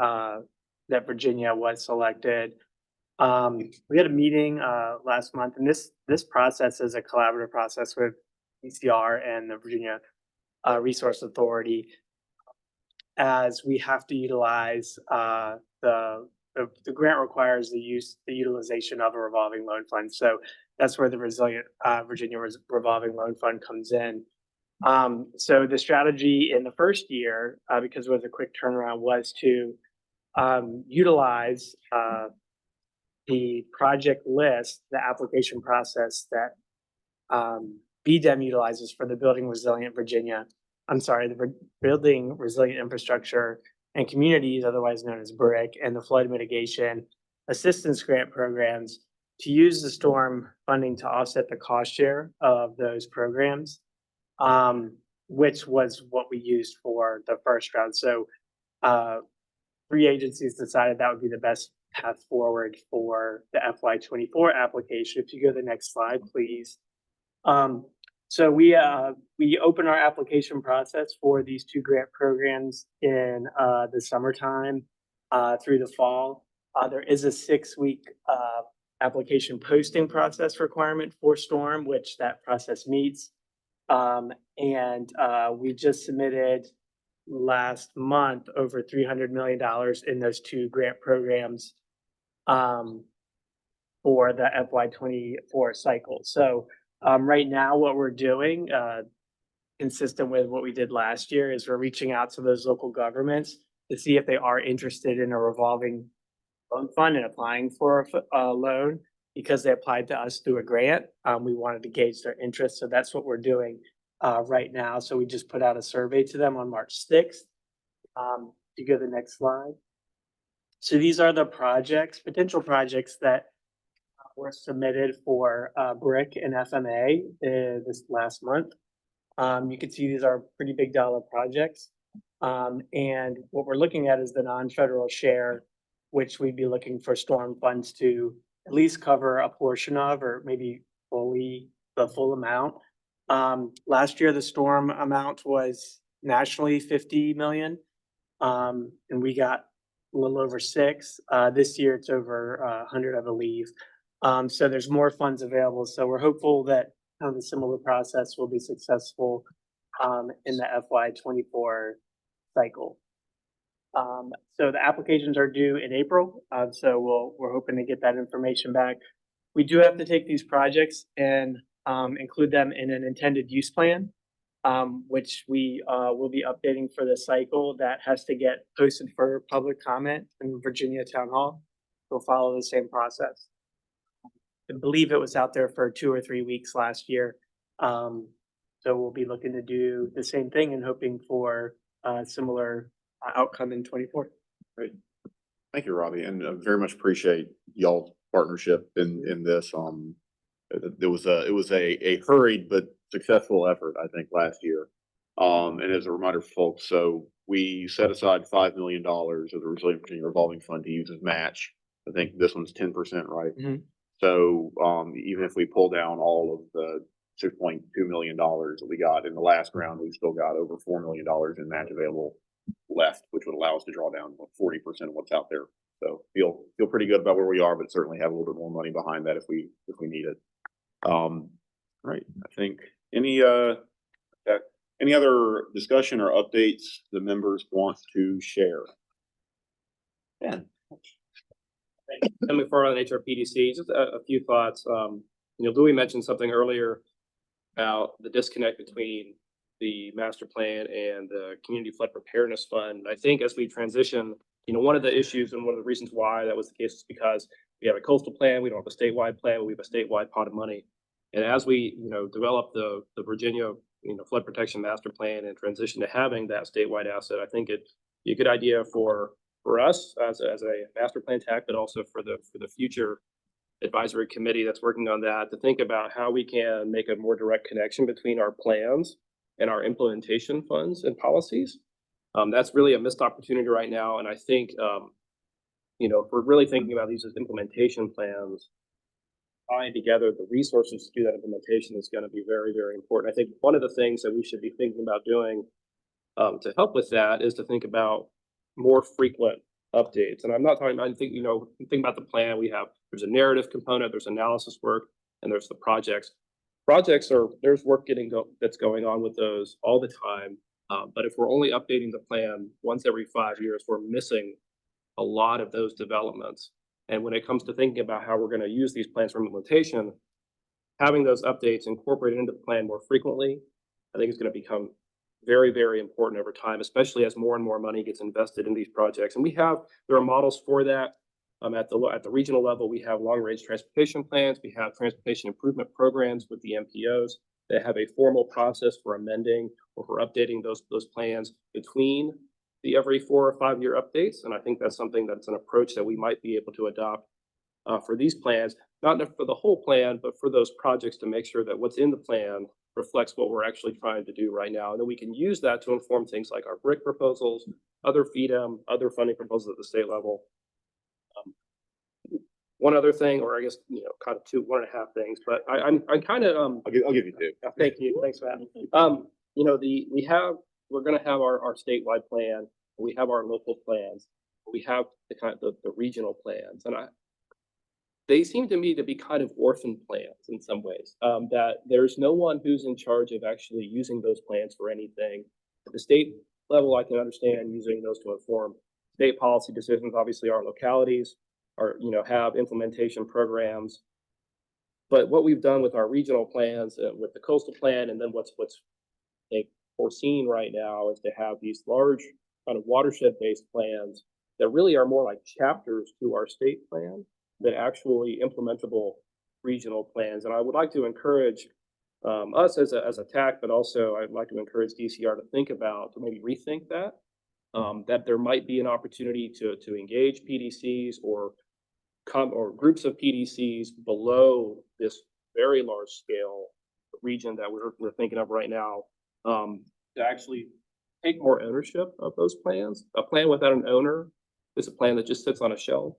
that Virginia was selected. We had a meeting last month, and this process is a collaborative process with DCR and the Virginia Resource Authority, as we have to utilize the grant requires the utilization of a revolving loan fund. So that's where the Resilient Virginia Revolving Loan Fund comes in. So the strategy in the first year, because it was a quick turnaround, was to utilize the project list, the application process that BDEM utilizes for the Building Resilient the Building Resilient Infrastructure and Communities, otherwise known as BRIC, and the Flood Mitigation Assistance Grant programs, to use the STORM funding to offset the cost share of those programs, which was what we used for the first round. So three agencies decided that would be the best path forward for the FY '24 application. If you go to the next slide, please. So we open our application process for these two grant programs in the summertime through the fall. There is a 6-week application posting process requirement for Storm, which that process meets. And we just submitted last month over $300 million in those two grant programs for the FY '24 cycle. So right now, what we're doing, consistent with what we did last year, is we're reaching out to those local governments to see if they are interested in a revolving loan fund and applying for a loan because they applied to us through a grant. We wanted to gauge their interest, so that's what we're doing right now. So we just put out a survey to them on March 6th. If you go to the next slide. So these are the projects, potential projects that were submitted for BRIC and FMA this last month. You can see these are pretty big dollar projects. And what we're looking at is the non-federal share, which we'd be looking for Storm funds to at least cover a portion of, or maybe the full amount. Last year, the Storm amount was nationally 50 million. And we got a little over 6. This year it's over 100, I believe. So there's more funds available. So we're hopeful that kind of a similar process will be successful in the FY '24 cycle. So the applications are due in April. So we're hoping to get that information back. We do have to take these projects and include them in an intended use plan, which we will be updating for the cycle. That has to get posted for public comment in Virginia Town Hall. We'll follow the same process. I believe it was out there for 2 or 3 weeks last year. So we'll be looking to do the same thing and hoping for a similar outcome in '24. Great. Thank you, Robbie, and very much appreciate y'all's partnership in this. It was a hurried but successful effort, I think, last year. And as a reminder for folks, so we set aside $5 million of the Resilient Virginia Revolving Fund to use as match. I think this one's 10%, right? So even if we pull down all of the $6.2 million that we got in the last round, we've still got over $4 million in match available left, which would allow us to draw down 40% of what's out there. So feel pretty good about where we are, but certainly have a little bit more money behind that if we need it. Right. I think any other discussion or updates the members want to share? Ben. Coming forward on HRPDC, just a few thoughts. Louis mentioned something earlier about the disconnect between the master plan and the Community Flood Preparedness Fund. I think as we transition, one of the issues and one of the reasons why that was the case is because we have a coastal plan, we don't have a statewide plan, but we have a statewide pot of money. And as we, develop the Virginia, flood protection master plan and transition to having that statewide asset, I think it'd be a good idea for us as a master plan TAC, but also for the future advisory committee that's working on that, to think about how we can make a more direct connection between our plans and our implementation funds and policies. That's really a missed opportunity right now. And I think, if we're really thinking about these as implementation plans, tying together the resources to do that implementation is going to be very, very important. I think one of the things that we should be thinking about doing to help with that is to think about more frequent updates. And I'm not talking about, think about the plan. There's a narrative component, there's analysis work, and there's the projects. There's work that's going on with those all the time. But if we're only updating the plan once every 5 years, we're missing a lot of those developments. And when it comes to thinking about how we're going to use these plans for implementation, having those updates incorporated into the plan more frequently, I think is going to become very, very important over time, especially as more and more money gets invested in these projects. And there are models for that. At the regional level, we have long-range transportation plans. We have transportation improvement programs with the MPOs that have a formal process for amending or for updating those plans between the every 4 or 5 year updates. And I think that's an approach that we might be able to adopt for these plans, not for the whole plan, but for those projects, to make sure that what's in the plan reflects what we're actually trying to do right now. And then we can use that to inform things like our BRIC proposals, other FEDM, other funding proposals at the state level. One other thing, or I guess, kind of two, 1.5 things, but I'm kind of, I'll give you two. thank you, thanks, Matt. We're gonna have our statewide plan, we have our local plans, we have the regional plans, and they seem to me to be kind of orphan plans in some ways, that there's no one who's in charge of actually using those plans for anything. At the state level, I can understand using those to inform state policy decisions. Obviously, our localities have implementation programs. But what we've done with our regional plans, with the coastal plan, and then what's foreseen right now is to have these large kind of watershed-based plans that really are more like chapters to our state plan than actually implementable regional plans. And I would like to encourage us as a TAC, but also I'd like to encourage DCR to think about, to maybe rethink that, that there might be an opportunity to engage PDCs or groups of PDCs below this very large scale region that we're thinking of right now, to actually take more ownership of those plans. A plan without an owner is a plan that just sits on a shelf.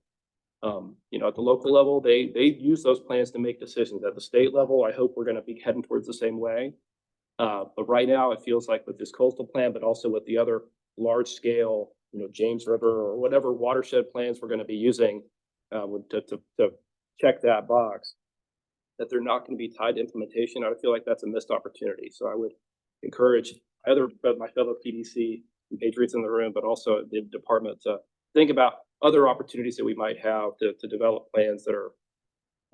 At the local level, they use those plans to make decisions. At the state level, I hope we're going to be heading towards the same way. But right now, it feels like with this coastal plan, but also with the other large scale, James River or whatever watershed plans we're going to be using, to check that box, that they're not going to be tied to implementation. I feel like that's a missed opportunity. So I would encourage my fellow PDC and patriots in the room, but also the department to think about other opportunities that we might have to develop plans that are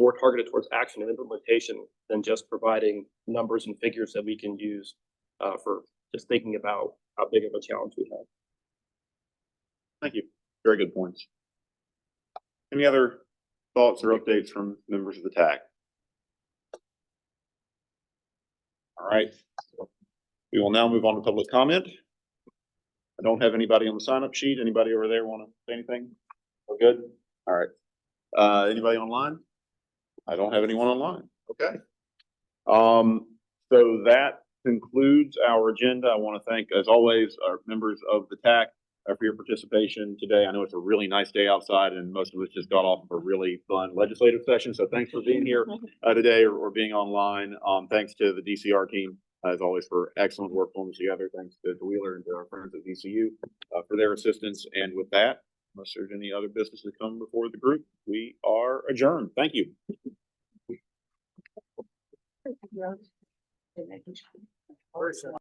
more targeted towards action and implementation than just providing numbers and figures that we can use for just thinking about how big of a challenge we have. Thank you. Very good points. Any other thoughts or updates from members of the TAC? All right. We will now move on to public comment. I don't have anybody on the sign-up sheet. Anybody over there want to say anything? We're good? All right. Anybody online? I don't have anyone online. Okay. So that concludes our agenda. I want to thank, as always, our members of the TAC for your participation today. I know it's a really nice day outside and most of us just got off of a really fun legislative session. So thanks for being here today or being online. Thanks to the DCR team, as always, for excellent work pulling this together. Thanks to Wheeler and to our friends at DCU for their assistance. And with that, unless there's any other business to come before the group, we are adjourned. Thank you.